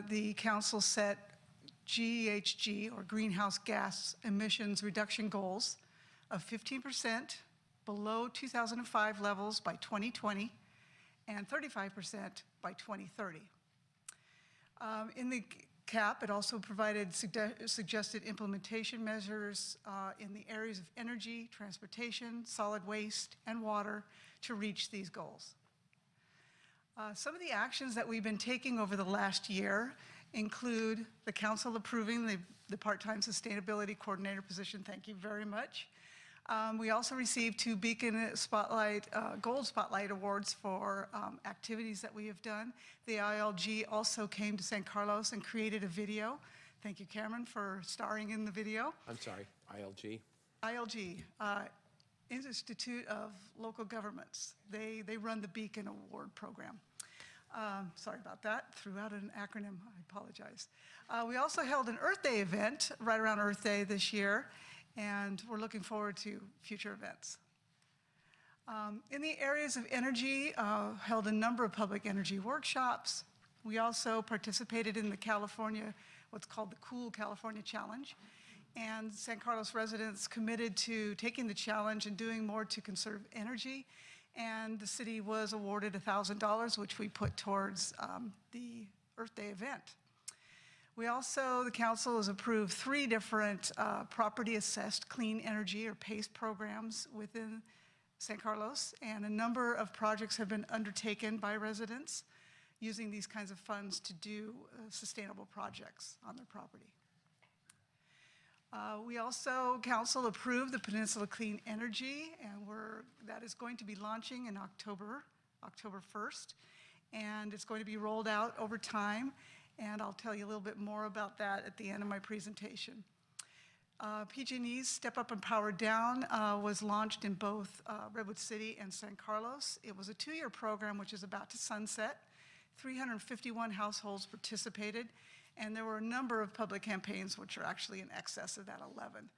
the council set GHG, or greenhouse gas emissions reduction goals of 15% below 2005 levels by 2020 and 35% by 2030. In the CAP, it also provided suggested implementation measures in the areas of energy, transportation, solid waste, and water to reach these goals. Some of the actions that we've been taking over the last year include the council approving the part-time sustainability coordinator position. Thank you very much. We also received 2 Beacon Spotlight, Gold Spotlight Awards for activities that we have done. The ILG also came to San Carlos and created a video. Thank you, Cameron, for starring in the video. I'm sorry, ILG? ILG, Institute of Local Governments. They run the Beacon Award program. Sorry about that, threw out an acronym, I apologize. We also held an Earth Day event right around Earth Day this year, and we're looking forward to future events. In the areas of energy, held a number of public energy workshops. We also participated in the California, what's called the Cool California Challenge, and San Carlos residents committed to taking the challenge and doing more to conserve energy, and the city was awarded $1,000, which we put towards the Earth Day event. We also, the council has approved 3 different property-assessed clean energy, or PACE programs within San Carlos, and a number of projects have been undertaken by residents using these kinds of funds to do sustainable projects on their property. We also, council approved the Peninsula Clean Energy, and that is going to be launching in October 1st, and it's going to be rolled out over time. And I'll tell you a little bit more about that at the end of my presentation. PG&E's Step Up and Power Down was launched in both Redwood City and San Carlos. It was a 2-year program which is about to sunset. 351 households participated, and there were a number of public campaigns which are actually in excess of that 11.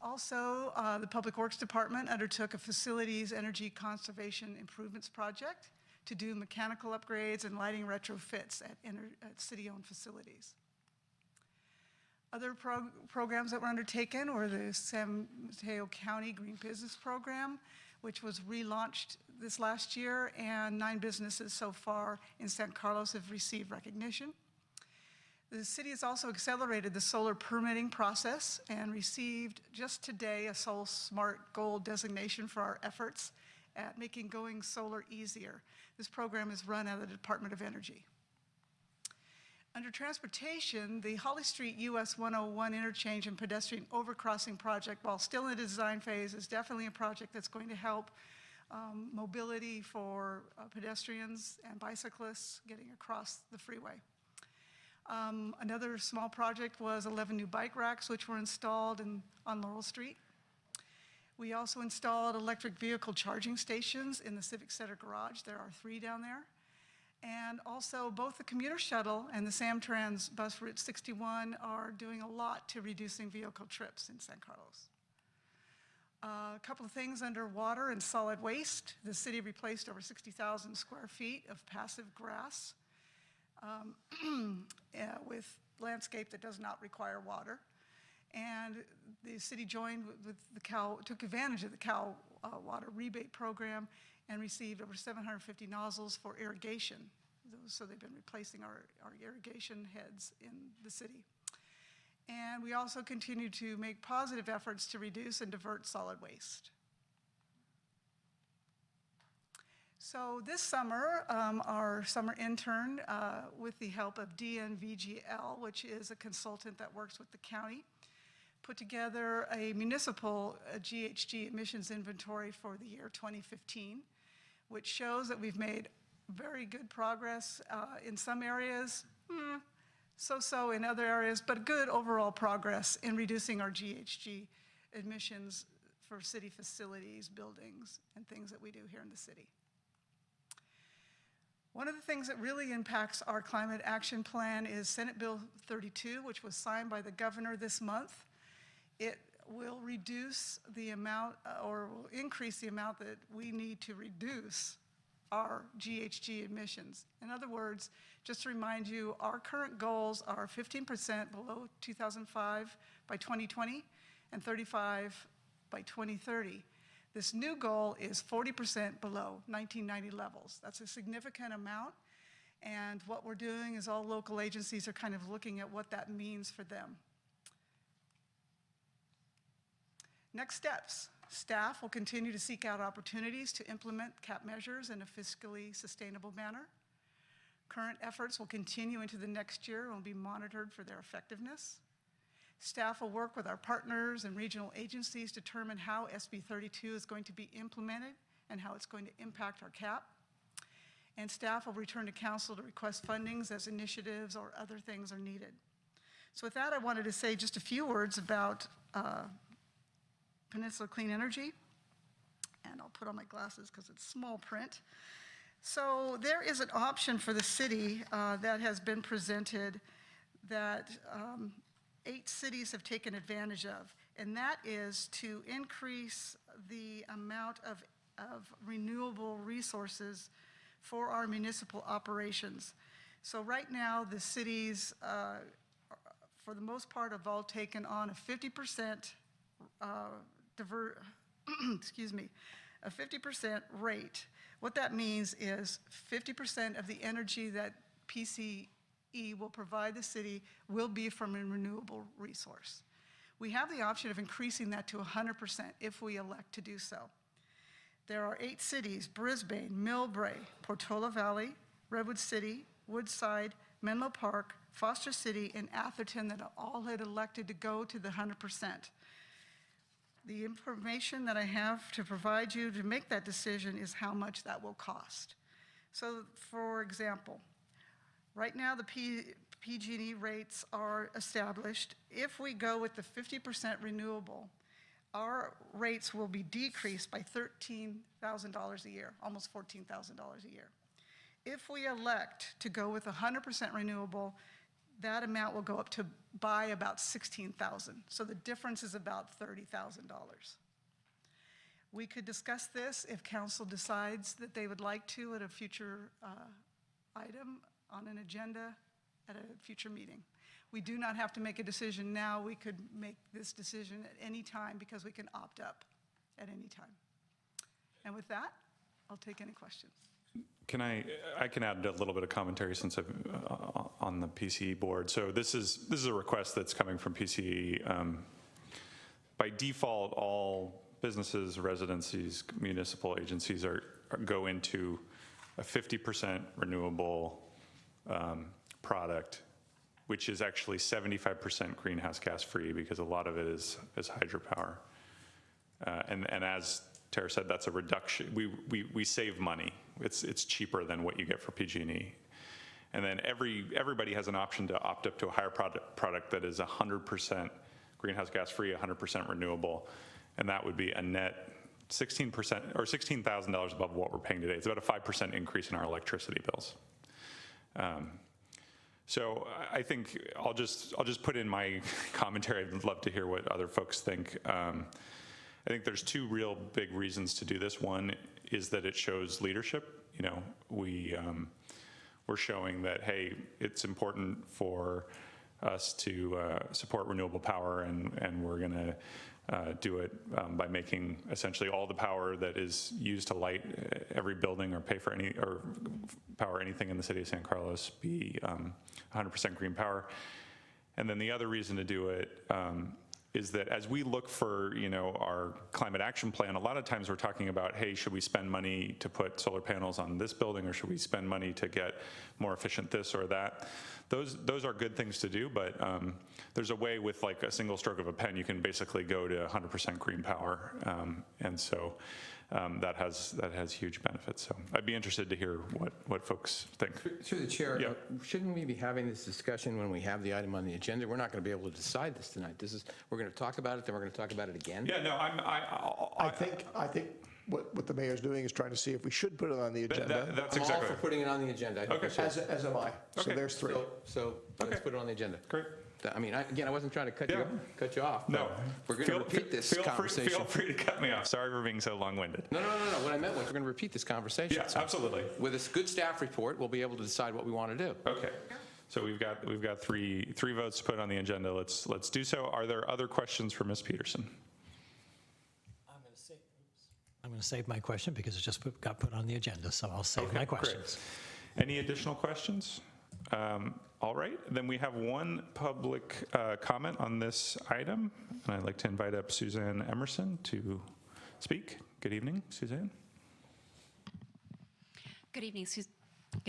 Also, the Public Works Department undertook a facilities energy conservation improvements project to do mechanical upgrades and lighting retrofits at city-owned facilities. Other programs that were undertaken were the San Mateo County Green Business Program, which was relaunched this last year, and 9 businesses so far in San Carlos have received recognition. The city has also accelerated the solar permitting process and received just today a Sol Smart Gold designation for our efforts at making going solar easier. This program is run out of the Department of Energy. Under transportation, the Holly Street US 101 interchange and pedestrian overcrossing project, while still in the design phase, is definitely a project that's going to help mobility for pedestrians and bicyclists getting across the freeway. Another small project was 11 new bike racks, which were installed on Laurel Street. We also installed electric vehicle charging stations in the Civic Center garage. There are 3 down there. And also, both the commuter shuttle and the Samtrans bus Route 61 are doing a lot to reducing vehicle trips in San Carlos. A couple of things under water and solid waste. The city replaced over 60,000 square feet of passive grass with landscape that does not require water. And the city joined with the Cal, took advantage of the Cal Water Rebate Program and received over 750 nozzles for irrigation. So they've been replacing our irrigation heads in the city. And we also continue to make positive efforts to reduce and divert solid waste. So this summer, our summer intern, with the help of DNVGL, which is a consultant that works with the county, put together a municipal GHG emissions inventory for the year 2015, which shows that we've made very good progress in some areas, so-so in other areas, but good overall progress in reducing our GHG emissions for city facilities, buildings, and things that we do here in the city. One of the things that really impacts our climate action plan is Senate Bill 32, which was signed by the governor this month. It will reduce the amount, or will increase the amount that we need to reduce our GHG emissions. In other words, just to remind you, our current goals are 15% below 2005 by 2020 and 35 by 2030. This new goal is 40% below 1990 levels. That's a significant amount, and what we're doing is all local agencies are kind of looking at what that means for them. Next steps. Staff will continue to seek out opportunities to implement cap measures in a fiscally sustainable manner. Current efforts will continue into the next year and will be monitored for their effectiveness. Staff will work with our partners and regional agencies to determine how SB 32 is going to be implemented and how it's going to impact our cap. And staff will return to council to request fundings as initiatives or other things are needed. So with that, I wanted to say just a few words about Peninsula Clean Energy, and I'll put on my glasses because it's small print. So there is an option for the city that has been presented that 8 cities have taken advantage of, and that is to increase the amount of renewable resources for our municipal operations. So right now, the cities, for the most part, have all taken on a 50% a 50% rate. What that means is 50% of the energy that PCE will provide the city will be from a renewable resource. We have the option of increasing that to 100% if we elect to do so. There are 8 cities, Brisbane, Millbrae, Portola Valley, Redwood City, Woodside, Menlo Park, Foster City, and Atherton that all had elected to go to the 100%. The information that I have to provide you to make that decision is how much that will cost. So, for example, right now the PG&E rates are established, if we go with the 50% renewable, our rates will be decreased by $13,000 a year, almost $14,000 a year. If we elect to go with 100% renewable, that amount will go up to by about $16,000. So the difference is about $30,000. We could discuss this if council decides that they would like to at a future item on an agenda at a future meeting. We do not have to make a decision now. We could make this decision at any time because we can opt up at any time. And with that, I'll take any questions. I can add a little bit of commentary since I'm on the PCE board. So this is a request that's coming from PCE. By default, all businesses, residencies, municipal agencies go into a 50% renewable product, which is actually 75% greenhouse gas free because a lot of it is hydropower. And as Tara said, that's a reduction. We save money. It's cheaper than what you get for PG&E. And then everybody has an option to opt up to a higher product that is 100% greenhouse gas free, 100% renewable. And that would be a net 16% or $16,000 above what we're paying today. It's about a 5% increase in our electricity bills. So I think I'll just put in my commentary. I'd love to hear what other folks think. I think there's two real big reasons to do this. One is that it shows leadership. You know, we're showing that, hey, it's important for us to support renewable power, and we're going to do it by making essentially all the power that is used to light every building or pay for any or power anything in the city of San Carlos be 100% green power. And then the other reason to do it is that as we look for, our climate action plan, a lot of times we're talking about, hey, should we spend money to put solar panels on this building, or should we spend money to get more efficient this or that? Those are good things to do, but there's a way with like a single stroke of a pen, you can basically go to 100% green power. And so that has huge benefits. So I'd be interested to hear what folks think. Through the chair, Yeah. Shouldn't we be having this discussion when we have the item on the agenda? We're not going to be able to decide this tonight. We're going to talk about it, then we're going to talk about it again. Yeah, no, I think what the mayor's doing is trying to see if we should put it on the agenda. That's I'm all exactly for putting it on the agenda. I think we should. As am I. So Okay. there's three. So let's put it on the agenda. Great. I mean, again, I wasn't trying to cut you off. No. We're going to repeat this conversation. Feel free to cut me off. Sorry for being so long-winded. No. What I meant was we're going to repeat this conversation. Yeah, absolutely. With a good staff report, we'll be able to decide what we want to do. Okay. So we've got three votes to put on the agenda. Let's do so. Are there other questions for Ms. Peterson? I'm going to save my question because it just got put on the agenda, so I'll save my questions. Great. Any additional questions? All right, then we have one public comment on this item, and I'd like to invite up Suzanne Emerson to speak. Good evening, Suzanne. Good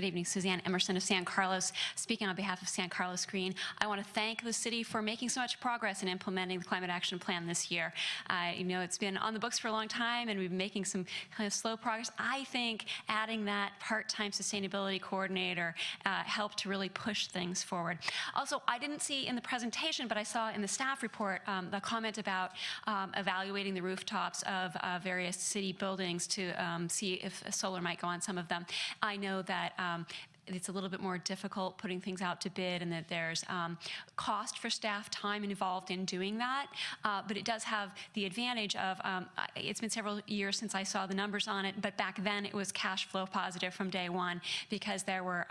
evening, Suzanne Emerson of San Carlos. Speaking on behalf of San Carlos Green, I want to thank the city for making so much progress in implementing the Climate Action Plan this year. It's been on the books for a long time, and we've been making some kind of slow progress. I think adding that part-time sustainability coordinator helped to really push things forward. Also, I didn't see in the presentation, but I saw in the staff report the comment about evaluating the rooftops of various city buildings to see if solar might go on some of them. I know that it's a little bit more difficult putting things out to bid, and that there's cost for staff time involved in doing that. But it does have the advantage of, it's been several years since I saw the numbers on it, but back then it was cash flow positive from day one because there were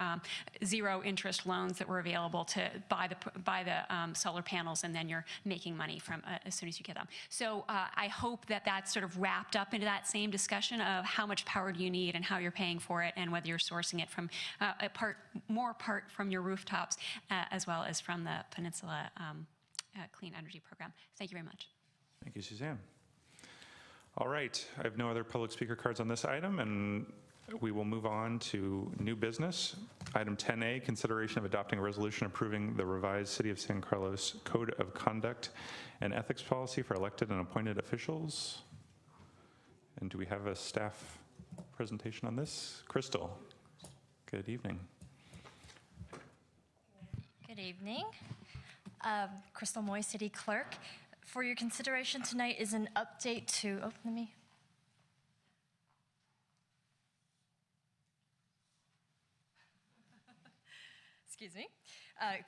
zero interest loans that were available to buy the solar panels, and then you're making money from as soon as you get them. So I hope that that's sort of wrapped up into that same discussion of how much power do you need and how you're paying for it, and whether you're sourcing it from more from your rooftops as well as from the Peninsula Clean Energy Program. Thank you very much. Thank you, Suzanne. All right, I have no other public speaker cards on this item, and we will move on to new business. Item 10A, consideration of adopting a resolution approving the revised City of San Carlos Code of Conduct and Ethics Policy for elected and appointed officials. And do we have a staff presentation on this? Crystal. Good evening. Good evening. Crystal Moy, City Clerk. For your consideration tonight is an update to, excuse me.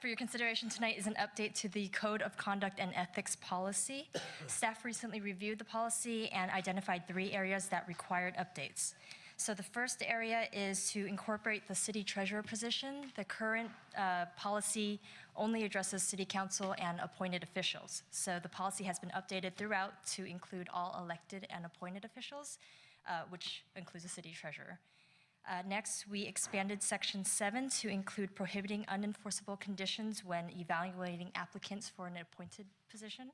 For your consideration tonight is an update to the Code of Conduct and Ethics Policy. Staff recently reviewed the policy and identified 3 areas that required updates. So the first area is to incorporate the city treasurer position. The current policy only addresses city council and appointed officials. So the policy has been updated throughout to include all elected and appointed officials, which includes the city treasurer. Next, we expanded Section 7 to include prohibiting unenforceable conditions when evaluating applicants for an appointed position.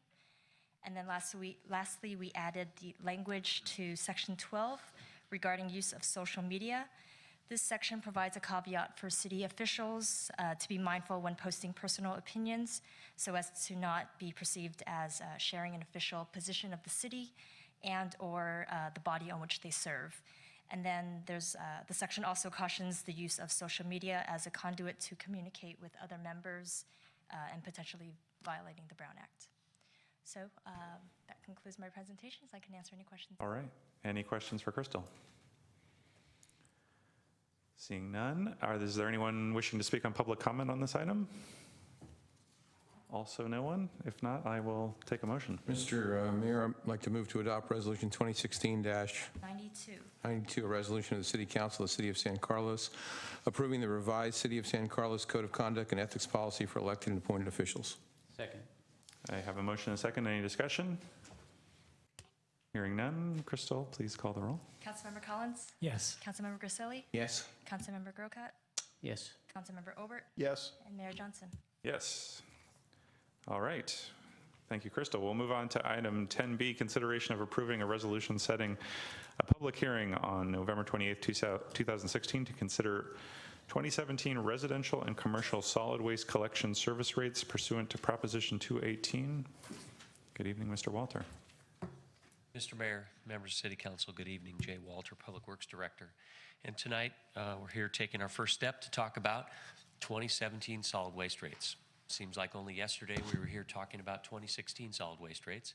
And then lastly, we added the language to Section 12 regarding use of social media. This section provides a caveat for city officials to be mindful when posting personal opinions so as to not be perceived as sharing an official position of the city and or the body on which they serve. And then there's the section also cautions the use of social media as a conduit to communicate with other members and potentially violating the Brown Act. So that concludes my presentation, so I can answer any questions. All right. Any questions for Crystal? Seeing none, is there anyone wishing to speak on public comment on this item? Also no one? If not, I will take a motion. Mr. Mayor, I'd like to move to adopt Resolution 2016-92, 92. a resolution of the City Council of the City of San Carlos approving the revised City of San Carlos Code of Conduct and Ethics Policy for elected and appointed officials. Second. I have a motion and a second. Any discussion? Hearing none. Crystal, please call the roll. Councilmember Collins? Yes. Councilmember Grisilli? Yes. Councilmember Grocott? Yes. Councilmember Obert? Yes. And Mayor Johnson? Yes. All right. Thank you, Crystal. We'll move on to item 10B, consideration of approving a resolution setting a public hearing on November 28th, 2016 to consider 2017 residential and commercial solid waste collection service rates pursuant to Proposition 218. Good evening, Mr. Walter. Mr. Mayor, members of City Council, good evening. Jay Walter, Public Works Director. And tonight, we're here taking our first step to talk about 2017 solid waste rates. Seems like only yesterday we were here talking about 2016 solid waste rates.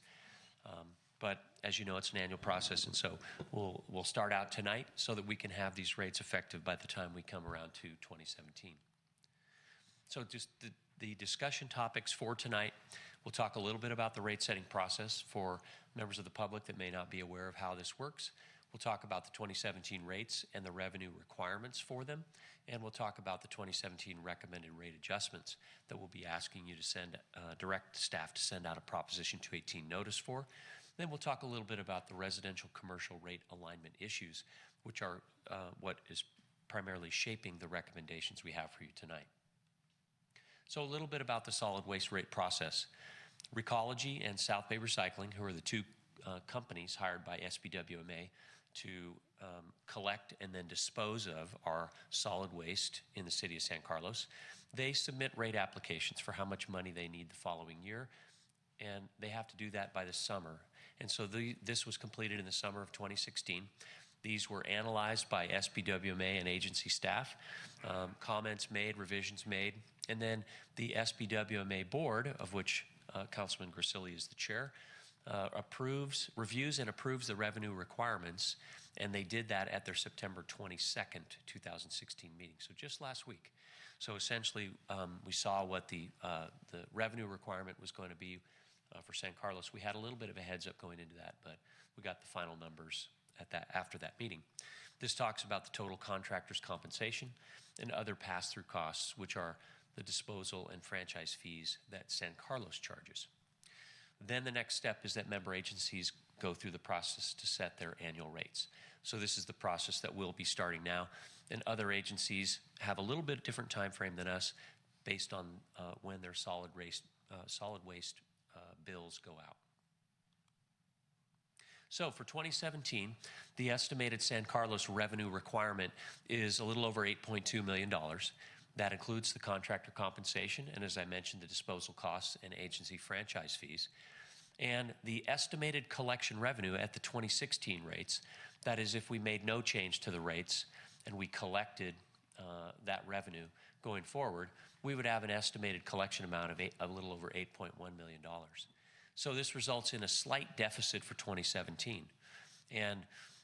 But as you know, it's an annual process, and so we'll start out tonight so that we can have these rates effective by the time we come around to 2017. So just the discussion topics for tonight, we'll talk a little bit about the rate setting process for members of the public that may not be aware of how this works. We'll talk about the 2017 rates and the revenue requirements for them, and we'll talk about the 2017 recommended rate adjustments that we'll be asking you to send, direct staff to send out a Proposition 218 notice for. Then we'll talk a little bit about the residential commercial rate alignment issues, which are what is primarily shaping the recommendations we have for you tonight. So a little bit about the solid waste rate process. Recology and South Bay Recycling, who are the two companies hired by SBWMA to collect and then dispose of our solid waste in the city of San Carlos, they submit rate applications for how much money they need the following year, and they have to do that by the summer. And so this was completed in the summer of 2016. These were analyzed by SBWMA and agency staff, comments made, revisions made, and then the SBWMA board, of which Councilman Grisilli is the chair, reviews and approves the revenue requirements, and they did that at their September 22nd, 2016 meeting, so just last week. So essentially, we saw what the revenue requirement was going to be for San Carlos. We had a little bit of a heads up going into that, but we got the final numbers after that meeting. This talks about the total contractor's compensation and other pass-through costs, which are the disposal and franchise fees that San Carlos charges. Then the next step is that member agencies go through the process to set their annual rates. So this is the process that we'll be starting now, and other agencies have a little bit different time frame than us based on when their solid waste bills go out. So for 2017, the estimated San Carlos revenue requirement is a little over $8.2 million. That includes the contractor compensation and, as I mentioned, the disposal costs and agency franchise fees. And the estimated collection revenue at the 2016 rates, that is if we made no change to the rates and we collected that revenue, going forward, we would have an estimated collection amount of a little over $8.1 million. So this results in a slight deficit for 2017. And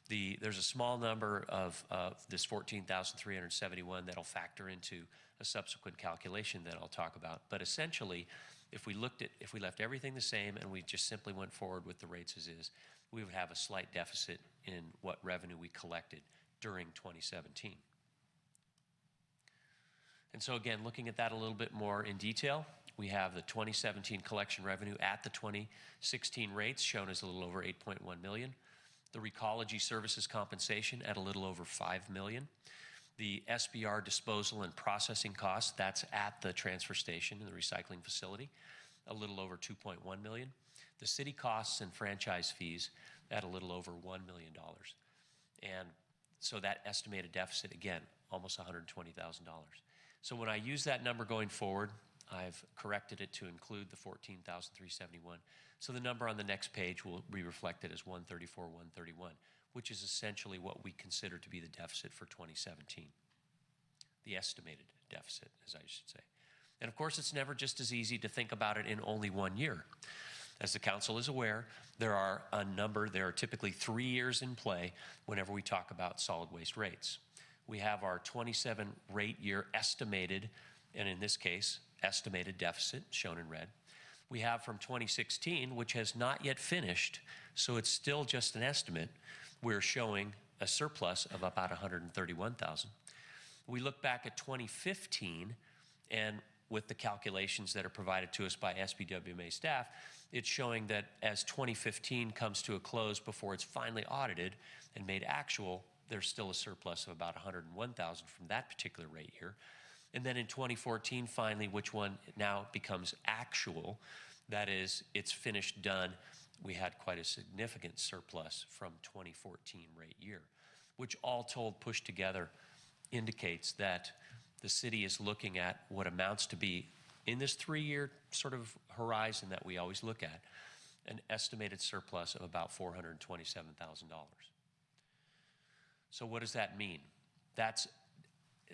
there's a small number of this 14,371 that'll factor into a subsequent calculation that I'll talk about. But essentially, if we left everything the same and we just simply went forward with the rates as is, we would have a slight deficit in what revenue we collected during 2017. And so again, looking at that a little bit more in detail, we have the 2017 collection revenue at the 2016 rates shown as a little over 8.1 million. The Recology Services compensation at a little over 5 million. The SBR disposal and processing costs, that's at the transfer station and the recycling facility, a little over 2.1 million. The city costs and franchise fees at a little over $1 million. And so that estimated deficit, again, almost $120,000. So when I use that number going forward, I've corrected it to include the 14,371. So the number on the next page will be reflected as 134,131, which is essentially what we consider to be the deficit for 2017. The estimated deficit, as I should say. And of course, it's never just as easy to think about it in only 1 year. As the council is aware, there are typically 3 years in play whenever we talk about solid waste rates. We have our 27 rate year estimated, and in this case, estimated deficit, shown in red. We have from 2016, which has not yet finished, so it's still just an estimate. We're showing a surplus of about 131,000. We look back at 2015, and with the calculations that are provided to us by SBWMA staff, it's showing that as 2015 comes to a close before it's finally audited and made actual, there's still a surplus of about 101,000 from that particular rate year. And then in 2014, finally, which one now becomes actual, that is, it's finished, done, we had quite a significant surplus from 2014 rate year, which all told, pushed together, indicates that the city is looking at what amounts to be, in this 3-year sort of horizon that we always look at, an estimated surplus of about $427,000. So what does that mean? That's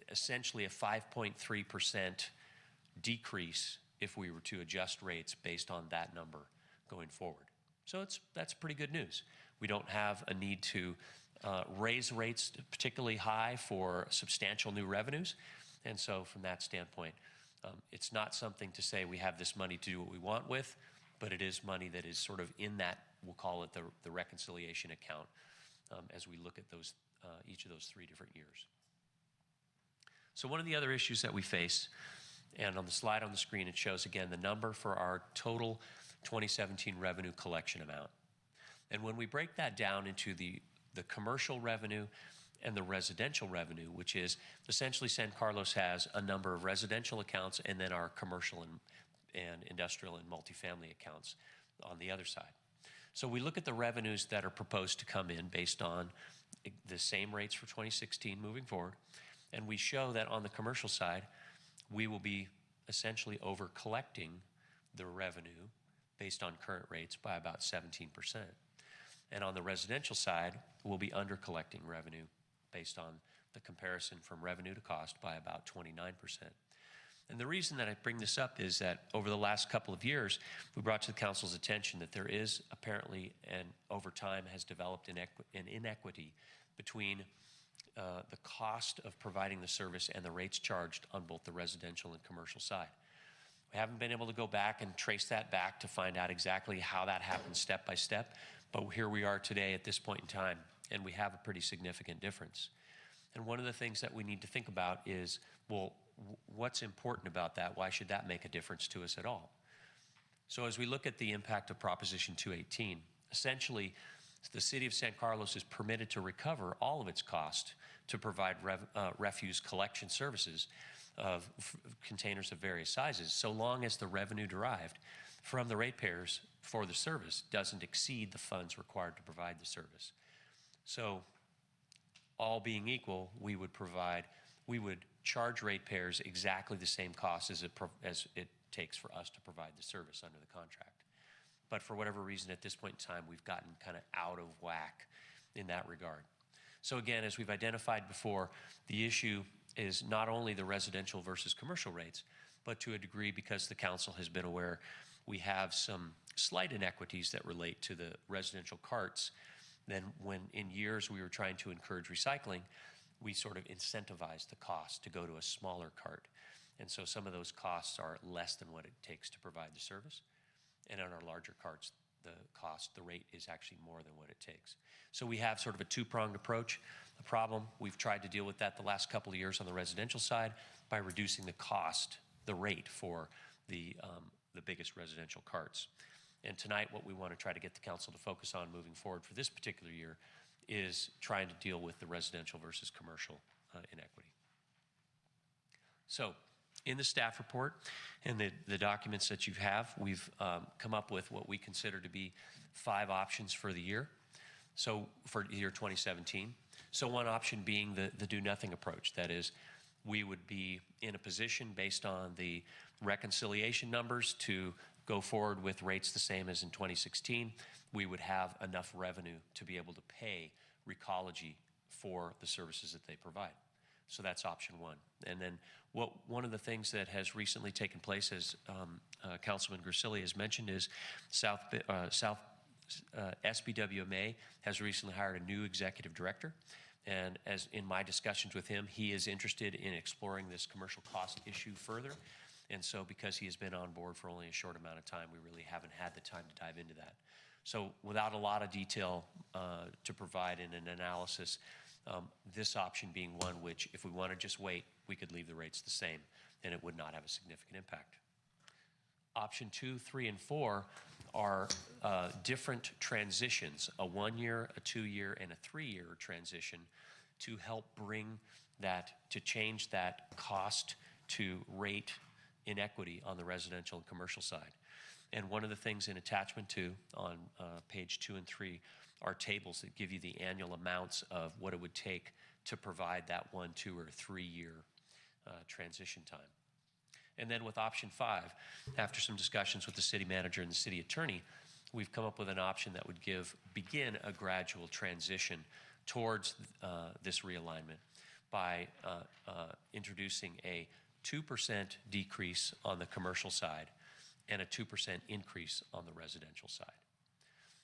essentially a 5.3% decrease if we were to adjust rates based on that number going forward. So that's pretty good news. We don't have a need to raise rates particularly high for substantial new revenues. And so from that standpoint, it's not something to say we have this money to do what we want with, but it is money that is sort of in that, we'll call it the reconciliation account as we look at those each of those 3 different years. So one of the other issues that we face, and on the slide on the screen, it shows again the number for our total 2017 revenue collection amount. And when we break that down into the commercial revenue and the residential revenue, which is essentially San Carlos has a number of residential accounts and then our commercial and industrial and multifamily accounts on the other side. So we look at the revenues that are proposed to come in based on the same rates for 2016 moving forward, and we show that on the commercial side, we will be essentially over collecting the revenue based on current rates by about 17%. And on the residential side, we'll be under collecting revenue based on the comparison from revenue to cost by about 29%. And the reason that I bring this up is that over the last couple of years, we brought to the council's attention that there is apparently, and over time has developed an inequity between the cost of providing the service and the rates charged on both the residential and commercial side. We haven't been able to go back and trace that back to find out exactly how that happens step by step, but here we are today at this point in time, and we have a pretty significant difference. And one of the things that we need to think about is, well, what's important about that? Why should that make a difference to us at all? So as we look at the impact of Proposition 218, essentially, the city of San Carlos is permitted to recover all of its cost to provide refuse collection services of containers of various sizes, so long as the revenue derived from the ratepayers for the service doesn't exceed the funds required to provide the service. So all being equal, we would charge ratepayers exactly the same cost as it takes for us to provide the service under the contract. But for whatever reason, at this point in time, we've gotten kind of out of whack in that regard. So again, as we've identified before, the issue is not only the residential versus commercial rates, but to a degree, because the council has been aware, we have some slight inequities that relate to the residential carts. Then when in years we were trying to encourage recycling, we sort of incentivized the cost to go to a smaller cart. And so some of those costs are less than what it takes to provide the service. And on our larger carts, the rate is actually more than what it takes. So we have sort of a two-pronged approach. The problem, we've tried to deal with that the last couple of years on the residential side by reducing the cost, the rate for the biggest residential carts. And tonight, what we want to try to get the council to focus on moving forward for this particular year is trying to deal with the residential versus commercial inequity. So in the staff report and the documents that you have, we've come up with what we consider to be 5 options for the year. So for year 2017. So one option being the do-nothing approach. That is, we would be in a position based on the reconciliation numbers to go forward with rates the same as in 2016. We would have enough revenue to be able to pay Recology for the services that they provide. So that's option one. And then one of the things that has recently taken place, as Councilman Grisilli has mentioned, is SBWMA has recently hired a new executive director. And as in my discussions with him, he is interested in exploring this commercial cost issue further. And so because he has been on board for only a short amount of time, we really haven't had the time to dive into that. So without a lot of detail to provide in an analysis, this option being one which, if we want to just wait, we could leave the rates the same and it would not have a significant impact. Option 2, 3, and 4 are different transitions, a 1-year, a 2-year, and a 3-year transition to help bring that, to change that cost to rate inequity on the residential and commercial side. And one of the things in attachment 2 on page 2 and 3 are tables that give you the annual amounts of what it would take to provide that 1, 2, or 3-year transition time. And then with option 5, after some discussions with the city manager and the city attorney, we've come up with an option that would begin a gradual transition towards this realignment by introducing a 2% decrease on the commercial side and a 2% increase on the residential side.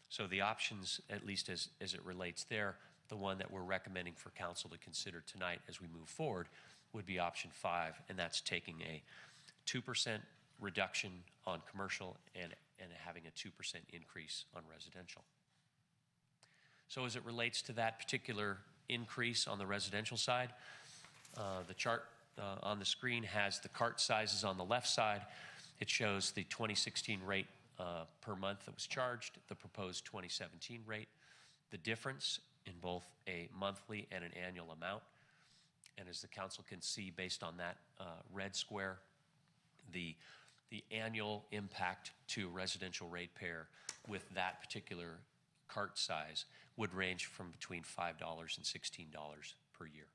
So the options, at least as it relates there, the one that we're recommending for council to consider tonight as we move forward would be option 5, and that's taking a 2% reduction on commercial and having a 2% increase on residential. So as it relates to that particular increase on the residential side, the chart on the screen has the cart sizes on the left side. It shows the 2016 rate per month that was charged, the proposed 2017 rate, the difference in both a monthly and an annual amount. And as the council can see, based on that red square, the annual impact to residential ratepayer with that particular cart size would range from between $5 and $16 per year.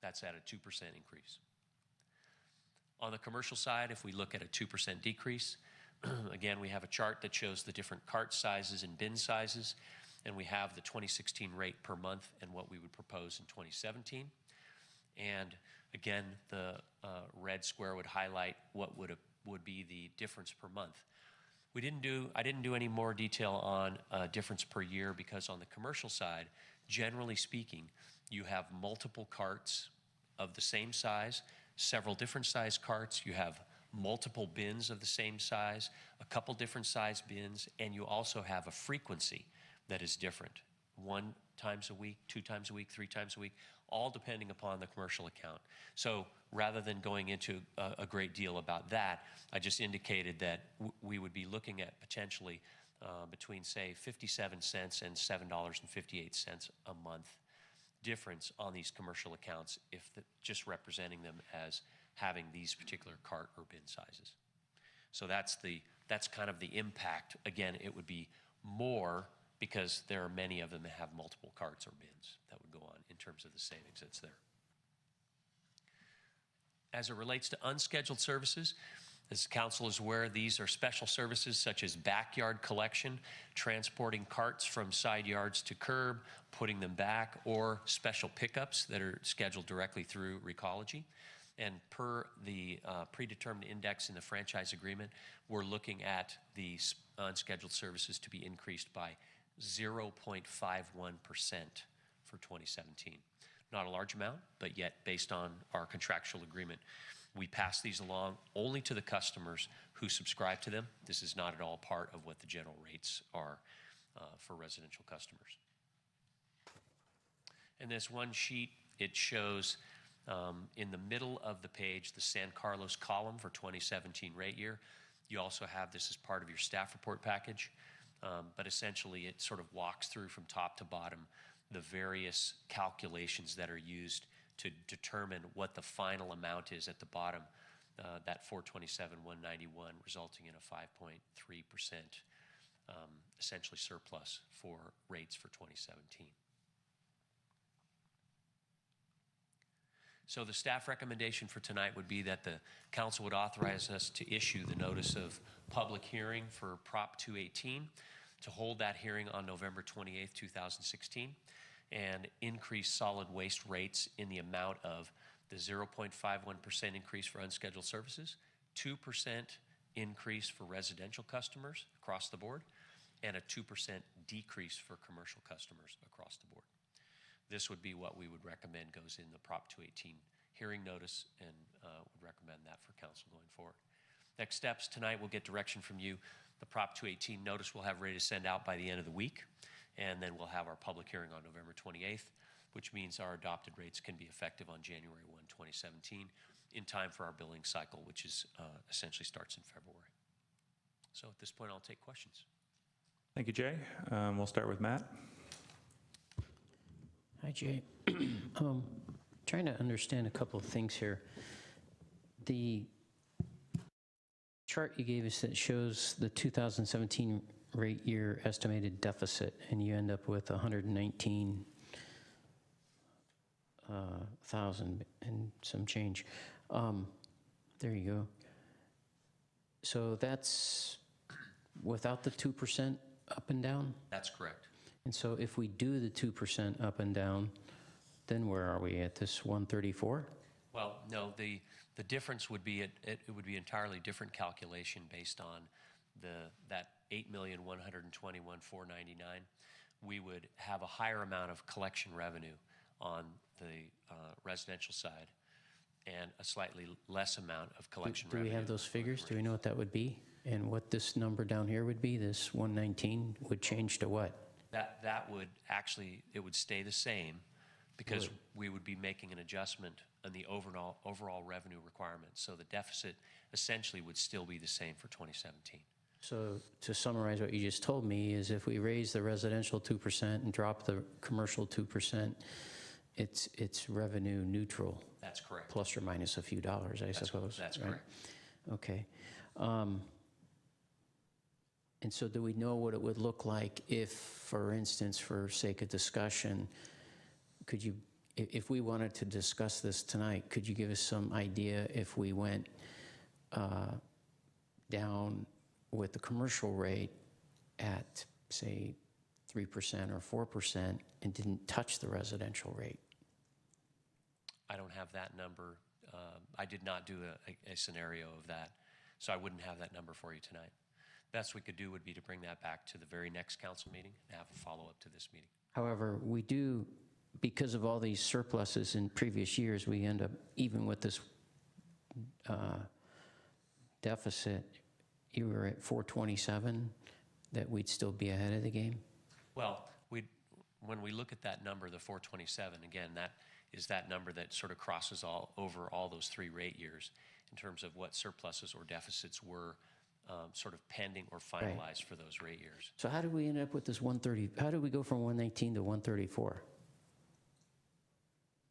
That's at a 2% increase. On the commercial side, if we look at a 2% decrease, again, we have a chart that shows the different cart sizes and bin sizes, and we have the 2016 rate per month and what we would propose in 2017. And again, the red square would highlight what would be the difference per month. I didn't do any more detail on difference per year because on the commercial side, generally speaking, you have multiple carts of the same size, several different size carts. You have multiple bins of the same size, a couple different size bins, and you also have a frequency that is different. 1 times a week, 2 times a week, 3 times a week, all depending upon the commercial account. So rather than going into a great deal about that, I just indicated that we would be looking at potentially between, say, 57 cents and $7.58 a month difference on these commercial accounts, if just representing them as having these particular cart or bin sizes. So that's kind of the impact. Again, it would be more because there are many of them that have multiple carts or bins that would go on in terms of the savings that's there. As it relates to unscheduled services, As the council is aware, these are special services such as backyard collection, transporting carts from side yards to curb, putting them back, or special pickups that are scheduled directly through Recology. And per the predetermined index in the franchise agreement, we're looking at the unscheduled services to be increased by 0.51% for 2017. Not a large amount, but yet based on our contractual agreement, we pass these along only to the customers who subscribe to them. This is not at all part of what the general rates are for residential customers. And this one sheet, it shows in the middle of the page the San Carlos column for 2017 rate year. You also have this as part of your staff report package, but essentially it sort of walks through from top to bottom the various calculations that are used to determine what the final amount is at the bottom, that 427,191, resulting in a 5.3% essentially surplus for rates for 2017. So the staff recommendation for tonight would be that the council would authorize us to issue the notice of public hearing for Prop 218, to hold that hearing on November 28th, 2016, and increase solid waste rates in the amount of the 0.51% increase for unscheduled services, 2% increase for residential customers across the board, and a 2% decrease for commercial customers across the board. This would be what we would recommend goes in the Prop 218 hearing notice, and would recommend that for council going forward. Next steps, tonight we'll get direction from you. The Prop 218 notice we'll have ready to send out by the end of the week, and then we'll have our public hearing on November 28th, which means our adopted rates can be effective on January 1, 2017, in time for our billing cycle, which is essentially starts in February. So at this point, I'll take questions. Thank you, Jay. We'll start with Matt. Hi, Jay. Trying to understand a couple of things here. The chart you gave us that shows the 2017 rate year estimated deficit, and you end up with 119,000 and some change. There you go. So that's without the 2% up and down? That's correct. And so if we do the 2% up and down, then where are we at this 134? Well, no, the difference would be it would be entirely different calculation based on that 8,121,499. We would have a higher amount of collection revenue on the residential side, and a slightly less amount of collection revenue. Do we have those figures? Do we know what that would be? And what this number down here would be, this 119, would change to what? That would actually, it would stay the same, because we would be making an adjustment on the overall revenue requirements. So the deficit essentially would still be the same for 2017. So to summarize what you just told me is if we raise the residential 2% and drop the commercial 2%, it's revenue neutral. That's correct. Plus or minus a few dollars, I suppose. That's right? correct. Okay. And so do we know what it would look like if, for instance, for sake of discussion, could you, if we wanted to discuss this tonight, could you give us some idea if we went down with the commercial rate at, say, 3% or 4% and didn't touch the residential rate? I don't have that number. I did not do a scenario of that, so I wouldn't have that number for you tonight. Best we could do would be to bring that back to the very next council meeting and have a follow-up to this meeting. However, we do, because of all these surpluses in previous years, we end up, even with this deficit, you were at 427, that we'd still be ahead of the game? Well, when we look at that number, the 427, again, that is that number that sort of crosses over all those three rate years in terms of what surpluses or deficits were sort of pending or finalized for those rate years. So how did we end up with this 130? How did we go from 119 to 134?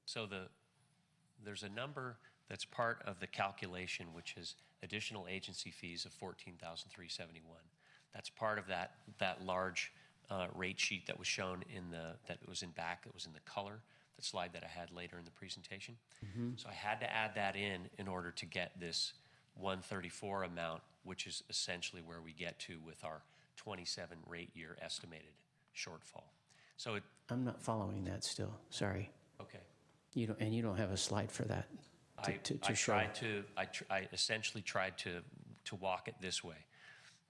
So there's a number that's part of the calculation, which is additional agency fees of $14,371. That's part of that large rate sheet that was shown that was in the color, the slide that I had later in the presentation. So I had to add that in order to get this 134 amount, which is essentially where we get to with our 27 rate year estimated shortfall. So it, I'm not following that still, sorry. okay. You don't have a slide for that to show. I essentially tried to walk it this way,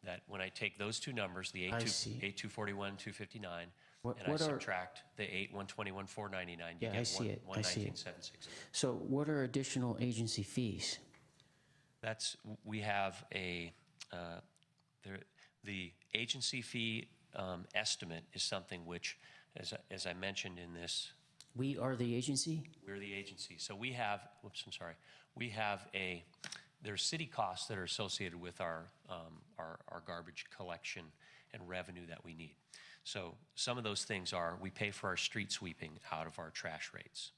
that when I take those two numbers, the 8,241, 259, and I subtract the 8,121, 499, you Yeah, get I see it. 119,760. So what are additional agency fees? We have the agency fee estimate is something which, as I mentioned in this. We are the agency? We're the agency. So we have, there's city costs that are associated with our garbage collection and revenue that we need. So some of those things are, we pay for our street sweeping out of our trash rates,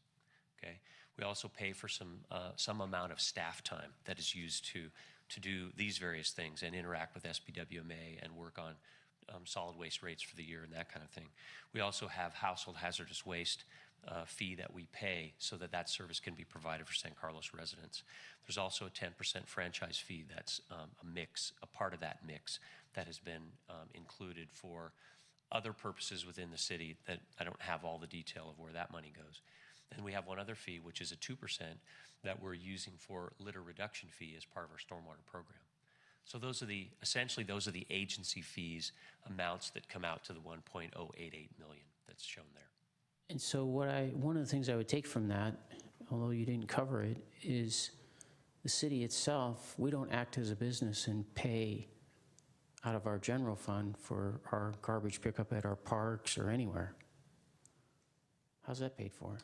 okay? We also pay for some amount of staff time that is used to do these various things and interact with SBWMA and work on solid waste rates for the year and that kind of thing. We also have household hazardous waste fee that we pay so that service can be provided for San Carlos residents. There's also a 10% franchise fee that's a part of that mix that has been included for other purposes within the city that I don't have all the detail of where that money goes. And we have one other fee, which is a 2% that we're using for litter reduction fee as part of our stormwater program. So essentially those are the agency fees amounts that come out to the 1.088 million that's shown there. And so one of the things I would take from that, although you didn't cover it, is the city itself, we don't act as a business and pay out of our general fund for our garbage pickup at our parks or anywhere. How's that paid for?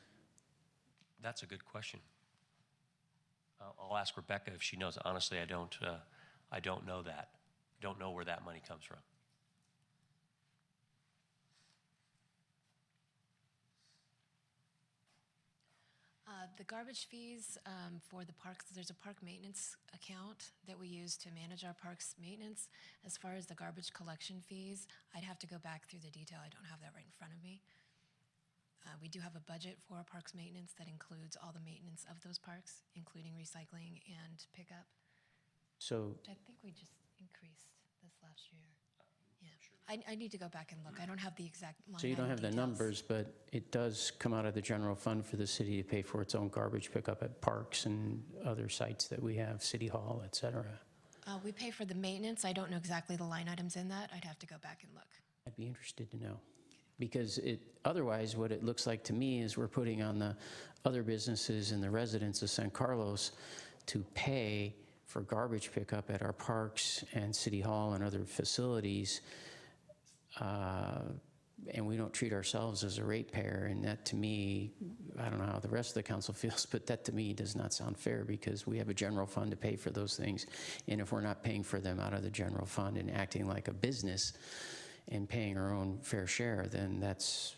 That's a good question. I'll ask Rebecca if she knows. Honestly, I don't know that. I don't know where that money comes from. The garbage fees for the parks, there's a park maintenance account that we use to manage our parks maintenance. As far as the garbage collection fees, I'd have to go back through the detail. I don't have that right in front of me. We do have a budget for our parks maintenance that includes all the maintenance of those parks, including recycling and pickup. So I think we just increased this last year. Yeah, I need to go back and look. I don't have the exact line. So you don't item have the details. numbers, but it does come out of the general fund for the city to pay for its own garbage pickup at parks and other sites that we have, City Hall, et cetera. We pay for the maintenance. I don't know exactly the line items in that. I'd have to go back and look. I'd be interested to know. Because otherwise, what it looks like to me is we're putting on the other businesses and the residents of San Carlos to pay for garbage pickup at our parks and City Hall and other facilities, and we don't treat ourselves as a ratepayer. And that, to me, I don't know how the rest of the council feels, but that to me does not sound fair, because we have a general fund to pay for those things. And if we're not paying for them out of the general fund and acting like a business and paying our own fair share, then that's,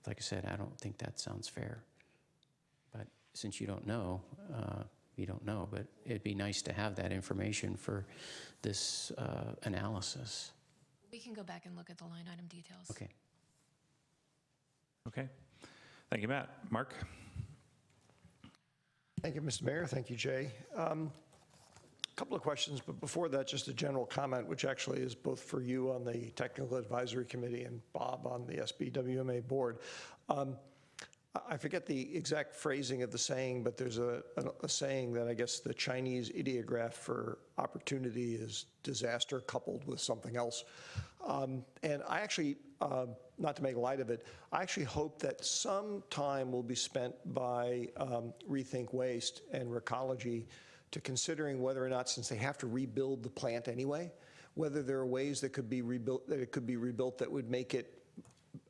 like I said, I don't think that sounds fair. But since you don't know, but it'd be nice to have that information for this analysis. We can go back and look at the line item details. Okay. Okay. Thank you, Matt. Mark? Thank you, Mr. Mayor. Thank you, Jay. A couple of questions, but before that, just a general comment, which actually is both for you on the Technical Advisory Committee and Bob on the SBWMA board. I forget the exact phrasing of the saying, but there's a saying that I guess the Chinese ideograph for opportunity is disaster coupled with something else. And I actually, not to make light of it, I actually hope that some time will be spent by Rethink Waste and Recology to considering whether or not, since they have to rebuild the plant anyway, whether there are ways that could be rebuilt, that would make it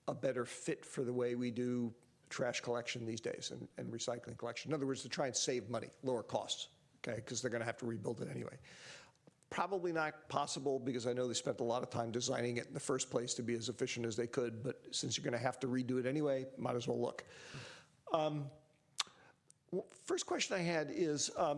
a better fit for the way we do trash collection these days and recycling collection. In other words, to try and save money, lower costs, okay, because they're going to have to rebuild it anyway. Probably not possible, because I know they spent a lot of time designing it in the first place to be as efficient as they could, but since you're going to have to redo it anyway, might as well look. First question I had is, I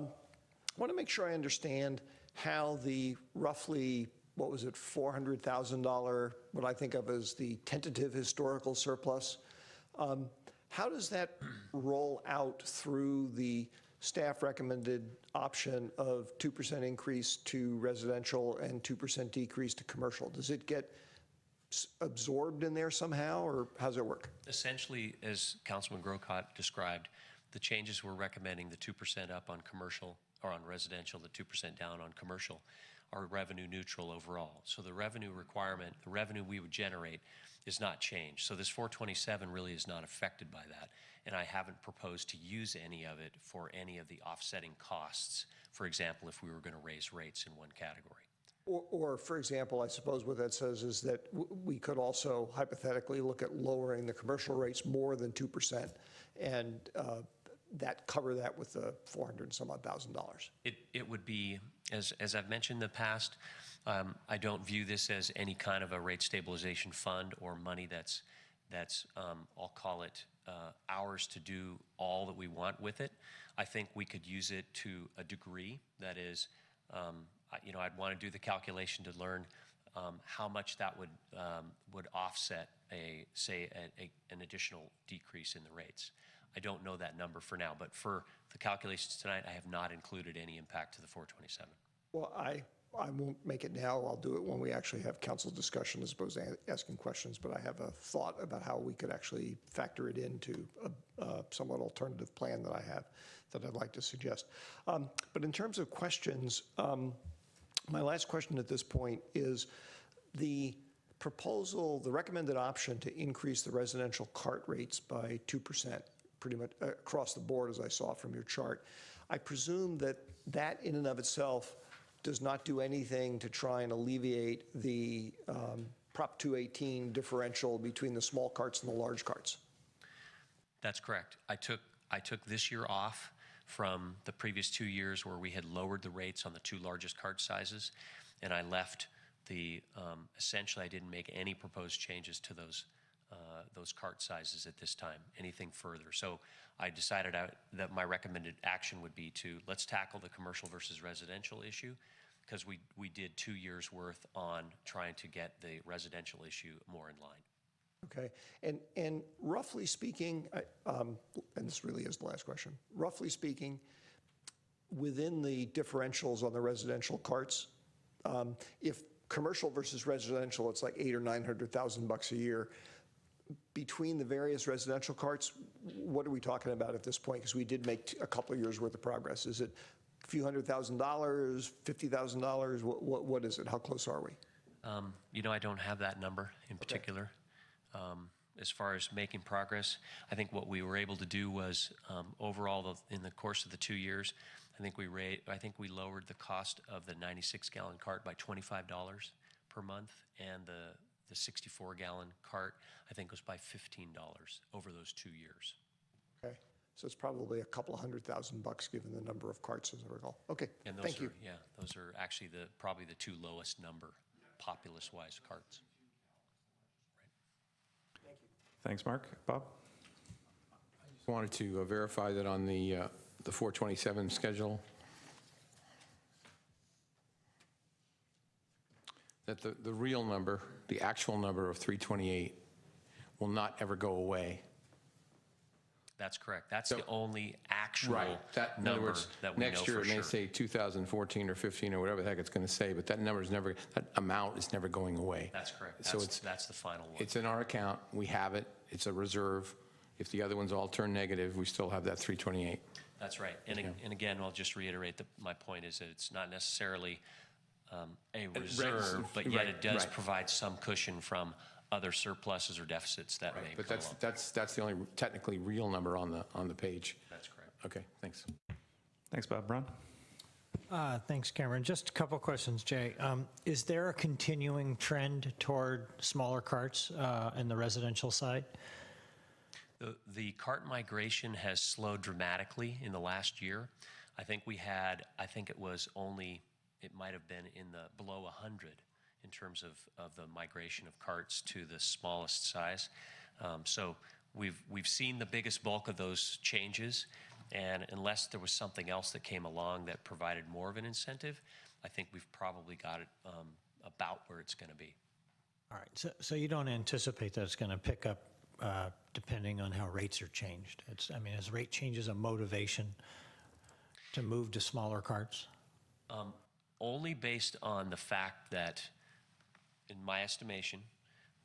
want to make sure I understand how the roughly, what was it, $400,000, what I think of as the tentative historical surplus, how does that roll out through the staff recommended option of 2% increase to residential and 2% decrease to commercial. Does it get absorbed in there somehow, or how does it work? Essentially, as Councilman Grocott described, the changes we're recommending, the 2% up on commercial or on residential, the 2% down on commercial, are revenue neutral overall. So the revenue requirement, the revenue we would generate is not changed. So this 427 really is not affected by that. And I haven't proposed to use any of it for any of the offsetting costs. For example, if we were going to raise rates in one category. Or, for example, I suppose what that says is that we could also hypothetically look at lowering the commercial rates more than 2% and that cover that with the $400 and some odd thousand. It would be, as I've mentioned in the past, I don't view this as any kind of a rate stabilization fund or money that's I'll call it ours to do all that we want with it. I think we could use it to a degree. That is, I'd want to do the calculation to learn how much that would offset an additional decrease in the rates. I don't know that number for now, but for the calculations tonight, I have not included any impact to the 427. Well, I won't make it now. I'll do it when we actually have council discussion as opposed to asking questions, but I have a thought about how we could actually factor it into a somewhat alternative plan that I have that I'd like to suggest. But in terms of questions, my last question at this point is the proposal, the recommended option to increase the residential cart rates by 2%, pretty much across the board, as I saw from your chart. I presume that that in and of itself does not do anything to try and alleviate the Prop 218 differential between the small carts and the large carts. That's correct. I took this year off from the previous 2 years where we had lowered the rates on the two largest cart sizes, and I left essentially I didn't make any proposed changes to those cart sizes at this time, anything further. So I decided that my recommended action would be to let's tackle the commercial versus residential issue, because we did 2 years worth on trying to get the residential issue more in line. Okay, and roughly speaking, and this really is the last question, roughly speaking, within the differentials on the residential carts, if commercial versus residential, it's like $800,000 or $900,000 a year. Between the various residential carts, what are we talking about at this point? Because we did make a couple of years worth of progress. Is it a few $100,000, $50,000? What is it? How close are we? I don't have that number in particular. As far as making progress, I think what we were able to do was overall in the course of the 2 years, I think we lowered the cost of the 96-gallon cart by $25 per month, and the 64-gallon cart I think was by $15 over those 2 years. Okay, so it's probably a couple of $100,000 given the number of carts, as I recall. Okay, and thank you. Yeah, those are actually probably the two lowest number populace-wise carts. Thanks, Mark. Bob? I just wanted to verify that on the 427 schedule, that the real number, the actual number of 328 will not ever go away. That's correct. That's the only actual Right. In other number words, that we know next year for it may sure. say 2014 or 15 or whatever the heck it's going to say, but that amount is never going away. That's correct. So That's the final one. it's in our account. We have it. It's a reserve. If the other ones all turn negative, we still have that 328. That's right. And again, I'll just reiterate that my point is that it's not necessarily a reserve, but yet it does provide some cushion from other surpluses or deficits that may But come up. that's the only technically real number on the page. That's correct. Okay, thanks. Thanks, Bob. Ron? Thanks, Cameron. Just a couple questions, Jay. Is there a continuing trend toward smaller carts in the residential side? The cart migration has slowed dramatically in the last year. I think it might have been in the below 100 in terms of the migration of carts to the smallest size. So we've seen the biggest bulk of those changes, and unless there was something else that came along that provided more of an incentive, I think we've probably got it about where it's going to be. All right, so you don't anticipate that it's going to pick up depending on how rates are changed? Is rate changes a motivation to move to smaller carts? Only based on the fact that, in my estimation,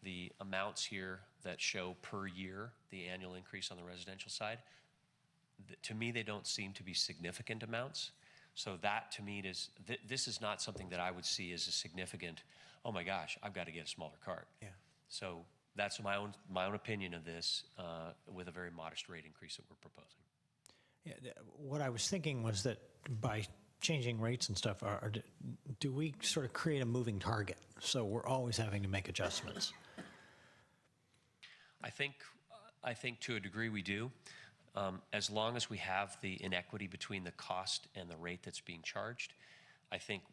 the amounts here that show per year the annual increase on the residential side, to me, they don't seem to be significant amounts. So that, to me, is this is not something that I would see as a significant, oh my gosh, I've got to get a smaller cart. Yeah. So that's my own opinion of this, with a very modest rate increase that we're proposing. Yeah, what I was thinking was that by changing rates and stuff, do we sort of create a moving target? So we're always having to make adjustments. I think to a degree we do. As long as we have the inequity between the cost and the rate that's being charged, I think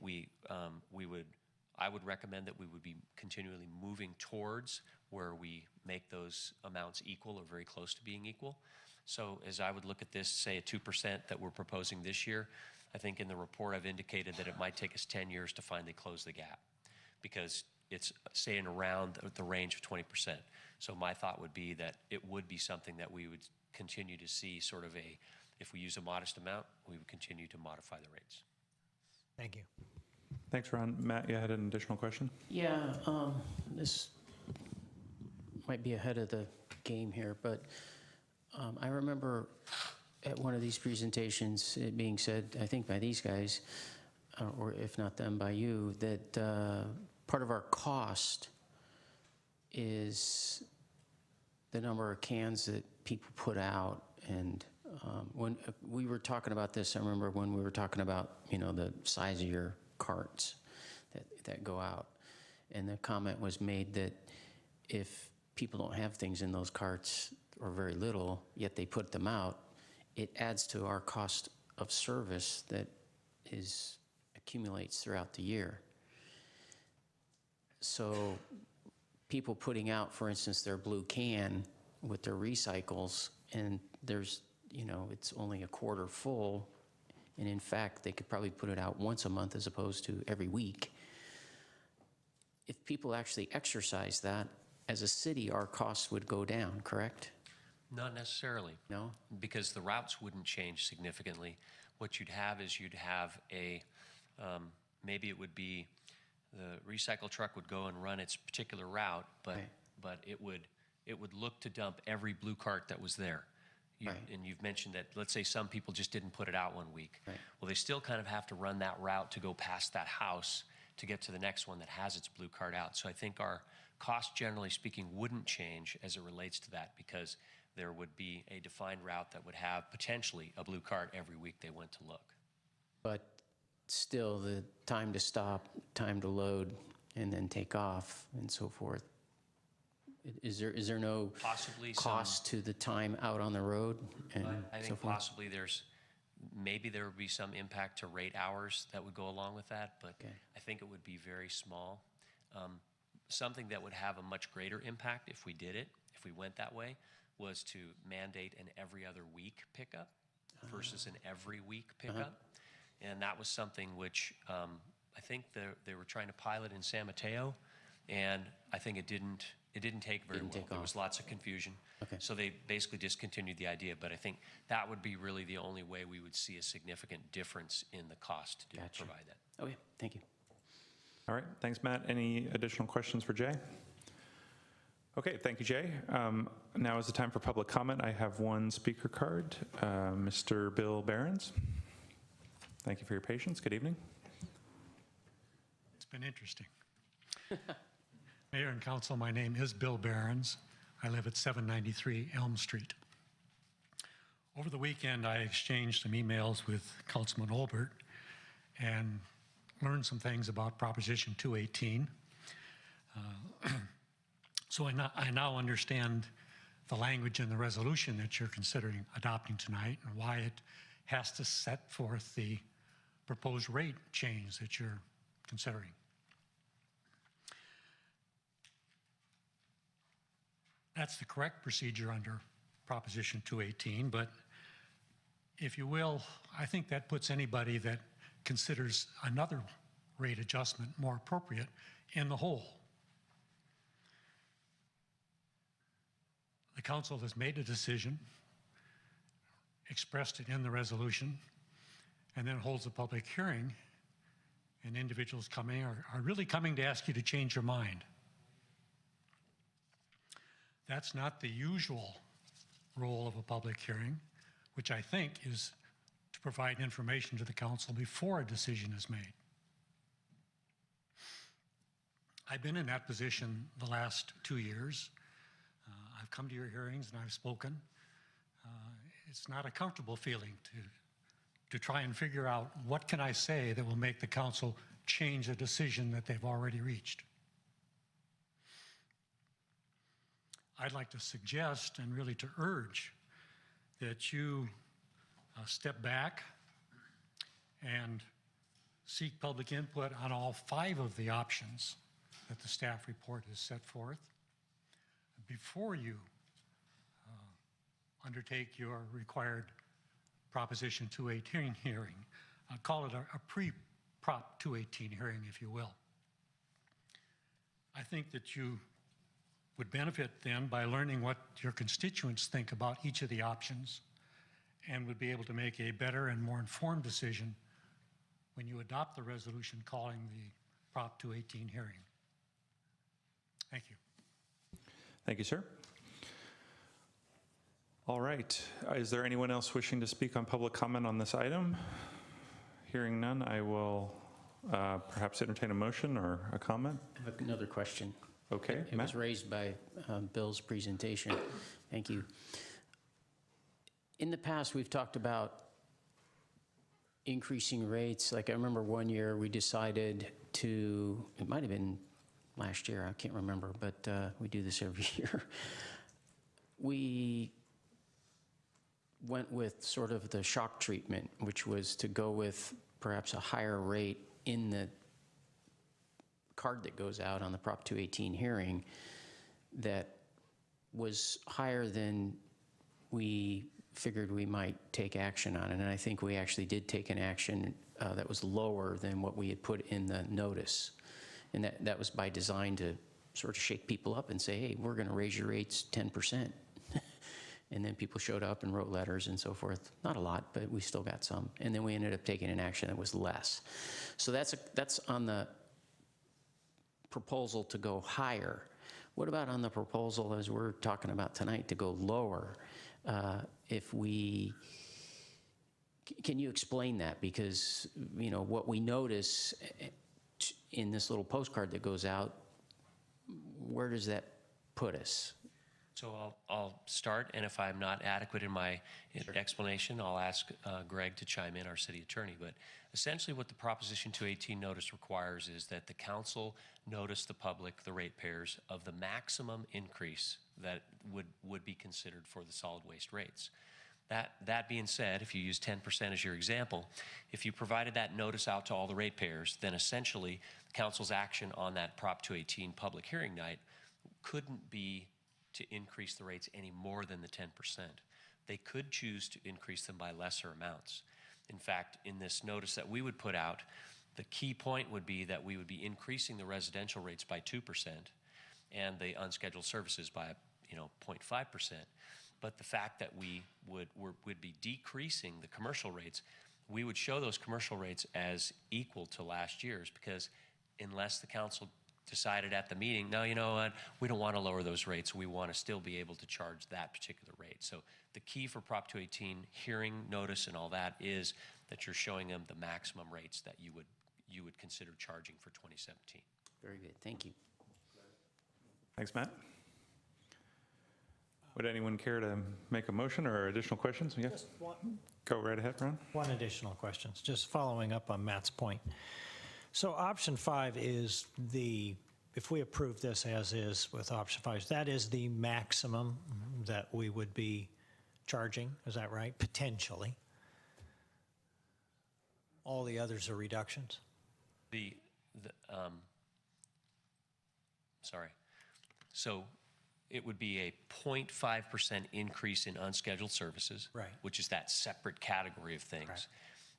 I would recommend that we would be continually moving towards where we make those amounts equal or very close to being equal. So as I would look at this, say a 2% that we're proposing this year, I think in the report I've indicated that it might take us 10 years to finally close the gap, because it's staying around the range of 20%. So my thought would be that it would be something that we would continue to see sort of if we use a modest amount, we would continue to modify the rates. Thank you. Thanks, Ron. Matt, you had an additional question? Yeah, this might be ahead of the game here, but I remember at one of these presentations it being said, I think by these guys, or if not them, by you, that part of our cost is the number of cans that people put out. And when we were talking about this, I remember when we were talking about, the size of your carts that go out. And the comment was made that if people don't have things in those carts or very little, yet they put them out, it adds to our cost of service that accumulates throughout the year. So people putting out, for instance, their blue can with their recycles, and there's, it's only a quarter full, and in fact, they could probably put it out once a month as opposed to every week. If people actually exercise that, as a city, our costs would go down, correct? Not necessarily. No? Because the routes wouldn't change significantly. What you'd have is maybe it would be the recycle truck would go and run its particular route, but it would look to dump every blue cart that was there. And you've mentioned that, let's say some people just didn't put it out one week. Well, they still kind of have to run that route to go past that house to get to the next one that has its blue cart out. So I think our cost, generally speaking, wouldn't change as it relates to that, because there would be a defined route that would have potentially a blue cart every week they went to look. But still, the time to stop, time to load, and then take off, and so forth. Is there no possibly cost to the time out on the road? And I think possibly maybe there would be some impact to rate hours that would go along with that, but I think it would be very small. Something that would have a much greater impact if we did it, if we went that way, was to mandate an every other week pickup versus an every week pickup. And that was something which I think they were trying to pilot in San Mateo, and I think it didn't take very well. There was lots of confusion. So they basically discontinued the idea, but I think that would be really the only way we would see a significant difference in the cost to provide that. Okay, thank you. All right, thanks, Matt. Any additional questions for Jay? Okay, thank you, Jay. Now is the time for public comment. I have one speaker card, Mr. Bill Behrens. Thank you for your patience. Good evening. It's been interesting. Mayor and Council, my name is Bill Behrens. I live at 793 Elm Street. Over the weekend, I exchanged some emails with Councilman Olbert and learned some things about Proposition 218. So I now understand the language in the resolution that you're considering adopting tonight and why it has to set forth the proposed rate change that you're considering. That's the correct procedure under Proposition 218, but if you will, I think that puts anybody that considers another rate adjustment more appropriate in the hole. The council has made a decision, expressed it in the resolution, and then holds a public hearing, and individuals coming are really coming to ask you to change your mind. That's not the usual role of a public hearing, which I think is to provide information to the council before a decision is made. I've been in that position the last 2 years. I've come to your hearings and I've spoken. It's not a comfortable feeling to try and figure out what can I say that will make the council change a decision that they've already reached. I'd like to suggest and really to urge that you step back and seek public input on all 5 of the options that the staff report has set forth before you undertake your required Proposition 218 hearing. I'll call it a pre-Prop 218 hearing, if you will. I think that you would benefit then by learning what your constituents think about each of the options and would be able to make a better and more informed decision when you adopt the resolution calling the Prop 218 hearing. Thank you. Thank you, sir. All right. Is there anyone else wishing to speak on public comment on this item? Hearing none, I will perhaps entertain a motion or a comment. I have another question. Okay, It was raised by Bill's presentation. Thank you. In the past, we've talked about increasing rates. Like I remember one year we decided to, it might have been last year, I can't remember, but we do this every year. We went with sort of the shock treatment, which was to go with perhaps a higher rate in the card that goes out on the Prop 218 hearing that was higher than we figured we might take action on. And I think we actually did take an action that was lower than what we had put in the notice. And that was by design to sort of shake people up and say, hey, we're going to raise your rates 10%. And then people showed up and wrote letters and so forth. Not a lot, but we still got some. And then we ended up taking an action that was less. So that's on the proposal to go higher. What about on the proposal, as we're talking about tonight, to go lower? Can you explain that? Because, you know, what we notice in this little postcard that goes out, where does that put us? So I'll start, and if I'm not adequate in my explanation, I'll ask Greg to chime in, our city attorney. But essentially what the Proposition 218 notice requires is that the council notice the public, the ratepayers, of the maximum increase that would be considered for the solid waste rates. That being said, if you use 10% as your example, if you provided that notice out to all the ratepayers, then essentially the council's action on that Prop 218 public hearing night couldn't be to increase the rates any more than the 10%. They could choose to increase them by lesser amounts. In fact, in this notice that we would put out, the key point would be that we would be increasing the residential rates by 2% and the unscheduled services by 0.5%. But the fact that we would be decreasing the commercial rates, we would show those commercial rates as equal to last year's, because unless the council decided at the meeting, no, you know what, we don't want to lower those rates. We want to still be able to charge that particular rate. So the key for Prop 218 hearing notice and all that is that you're showing them the maximum rates that you would consider charging for 2017. Very good. Thank you. Thanks, Matt. Would anyone care to make a motion or additional questions? Yes. Just one, Go right ahead, Ron. one additional question, just following up on Matt's point. So option 5 is if we approve this as is with option 5, that is the maximum that we would be charging, is that right? Potentially. All the others are reductions? Sorry. So it would be a 0.5% increase in unscheduled services, right, which is that separate category of things. Right.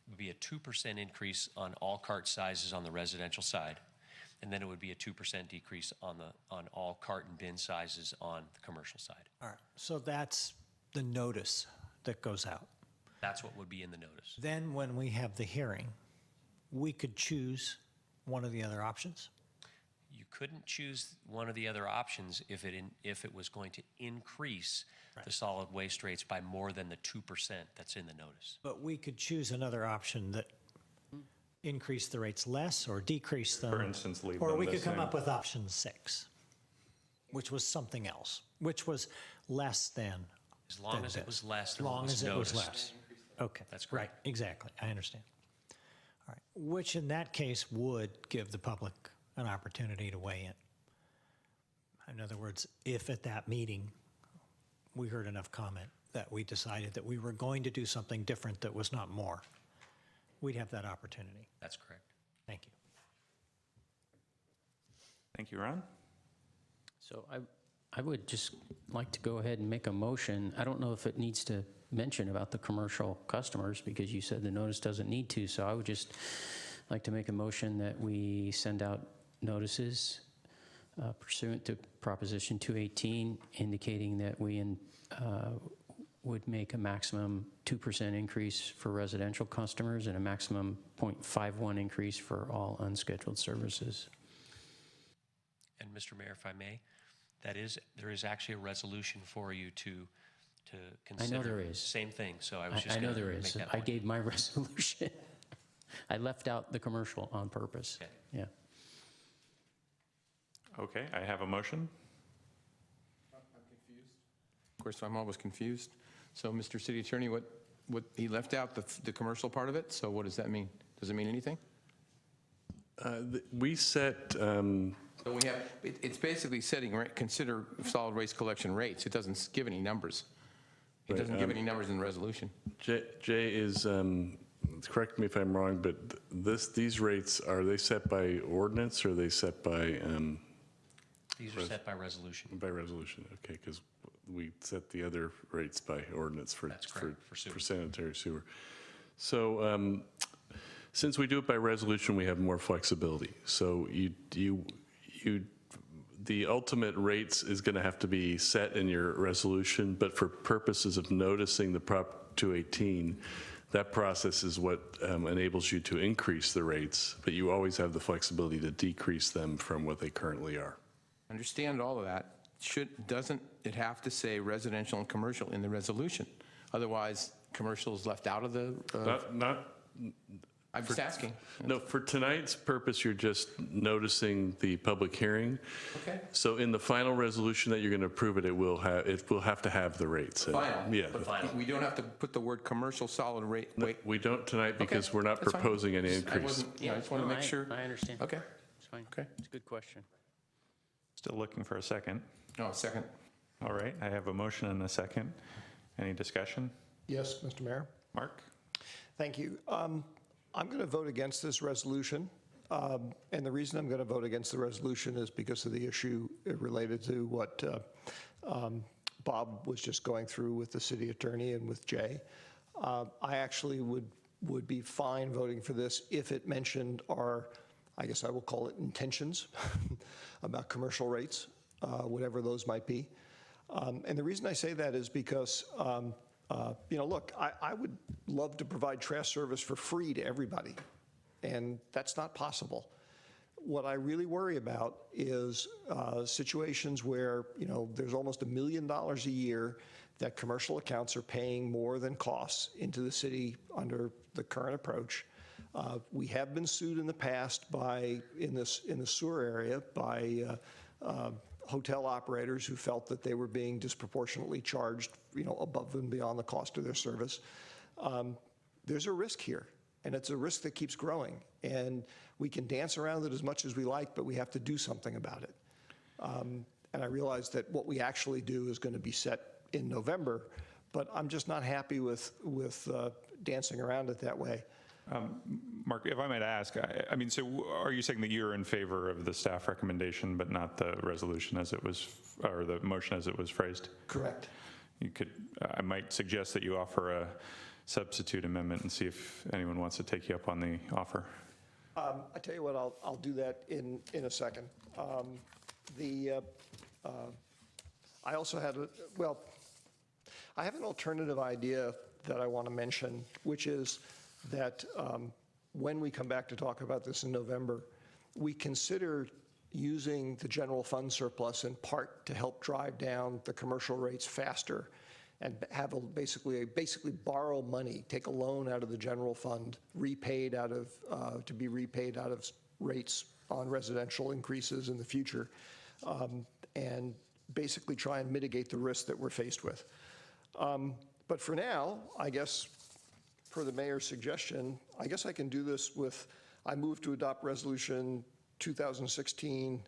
It would be a 2% increase on all cart sizes on the residential side, and then it would be a 2% decrease on all cart and bin sizes on the commercial side. All right, so that's the notice that goes out. That's what would be in the notice. Then when we have the hearing, we could choose one of the other options? You couldn't choose one of the other options if it was going to increase the solid waste rates by more than the 2% that's in the notice. But we could choose another option that increased the rates less or decreased them. For instance, leave Or them we the could come same. up with option 6, which was something else, which was less than. As long as it was less than what was As long as it was noticed. less. Okay. That's Right, correct. exactly. I understand. All right. Which in that case would give the public an opportunity to weigh in. In other words, if at that meeting we heard enough comment that we decided that we were going to do something different that was not more, we'd have that opportunity. That's correct. Thank you. Thank you, Ron. So I would just like to go ahead and make a motion. I don't know if it needs to mention about the commercial customers because you said the notice doesn't need to. So I would just like to make a motion that we send out notices pursuant to Proposition 218, indicating that we would make a maximum 2% increase for residential customers and a maximum 0.51 increase for all unscheduled services. And Mr. Mayor, if I may, there is actually a resolution for you to consider. I know there is. Same thing, so I was just I going know to there make is. that I point. gave my resolution. I left out the commercial on purpose. Okay. Yeah. Okay, I have a motion. Of course, I'm always confused. So, Mr. City Attorney, what he left out the commercial part of it, so what does that mean? Does it mean anything? We set, So we have, it's basically setting, consider solid waste collection rates. It doesn't give any numbers. It Right, doesn't give any numbers in the resolution. Jay is, correct me if I'm wrong, but these rates, are they set by ordinance or are they set by? These are set by resolution. By resolution, okay, because we set the other rates by ordinance for That's correct, for sewer. sanitary sewer. So since we do it by resolution, we have more flexibility. So the ultimate rates is going to have to be set in your resolution, but for purposes of noticing the Prop 218, that process is what enables you to increase the rates, but you always have the flexibility to decrease them from what they currently are. Understand all of that. Doesn't it have to say residential and commercial in the resolution? Otherwise, commercial is left out of the, I'm just asking. No, for tonight's purpose, you're just noticing the public hearing. Okay. So in the final resolution that you're going to approve it will have to have the rates. Final. Yeah. But we don't have to put the word commercial solid rate. No, we don't tonight because Okay, we're not that's fine. proposing any I increase. just want to make sure. I understand. Okay. It's fine. Okay. It's a good question. Still looking for a second. No, second. All right, I have a motion and a second. Any discussion? Yes, Mr. Mayor? Mark? Thank you. I'm going to vote against this resolution. And the reason I'm going to vote against the resolution is because of the issue related to what Bob was just going through with the city attorney and with Jay. I actually would be fine voting for this if it mentioned our, I guess I will call it intentions about commercial rates, whatever those might be. And the reason I say that is because look, I would love to provide trash service for free to everybody, and that's not possible. What I really worry about is situations where, there's almost $1 million a year that commercial accounts are paying more than costs into the city under the current approach. We have been sued in the past in the sewer area by hotel operators who felt that they were being disproportionately charged, above and beyond the cost of their service. There's a risk here, and it's a risk that keeps growing. And we can dance around it as much as we like, but we have to do something about it. And I realize that what we actually do is going to be set in November, but I'm just not happy with dancing around it that way. Mark, if I might ask, so are you saying that you're in favor of the staff recommendation, but not the resolution as it was, or the motion as it was phrased? Correct. I might suggest that you offer a substitute amendment and see if anyone wants to take you up on the offer. I tell you what, I'll do that in a second. I also had, I have an alternative idea that I want to mention, which is that when we come back to talk about this in November, we consider using the general fund surplus in part to help drive down the commercial rates faster and have basically borrow money, take a loan out of the general fund, repaid out of, to be repaid out of rates on residential increases in the future, and basically try and mitigate the risk that we're faced with. But for now, I guess, per the mayor's suggestion, I guess I can do this with, I move to adopt resolution 2016,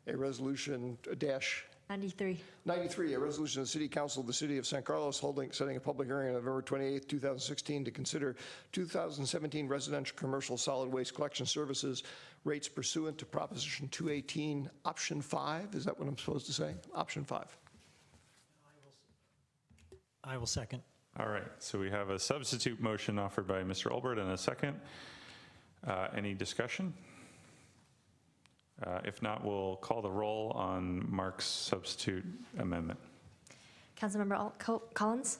a resolution dash 93, a resolution of the City Council of the City of San Carlos setting a public hearing on November 28, 2016 to consider 2017 residential commercial solid waste collection services rates pursuant to Proposition 218, Option 5. Is that what I'm supposed to say? Option 5. I will second. All right, so we have a substitute motion offered by Mr. Olbert and a second. Any discussion? If not, we'll call the roll on Mark's substitute amendment. Councilmember Collins?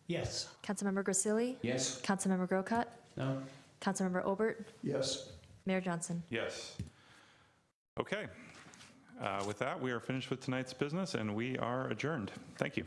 Yes. Councilmember Grisilli? Yes. Councilmember Grocott? No. Councilmember Obert? Yes. Mayor Johnson? Yes. Okay. With that, we are finished with tonight's business and we are adjourned. Thank you.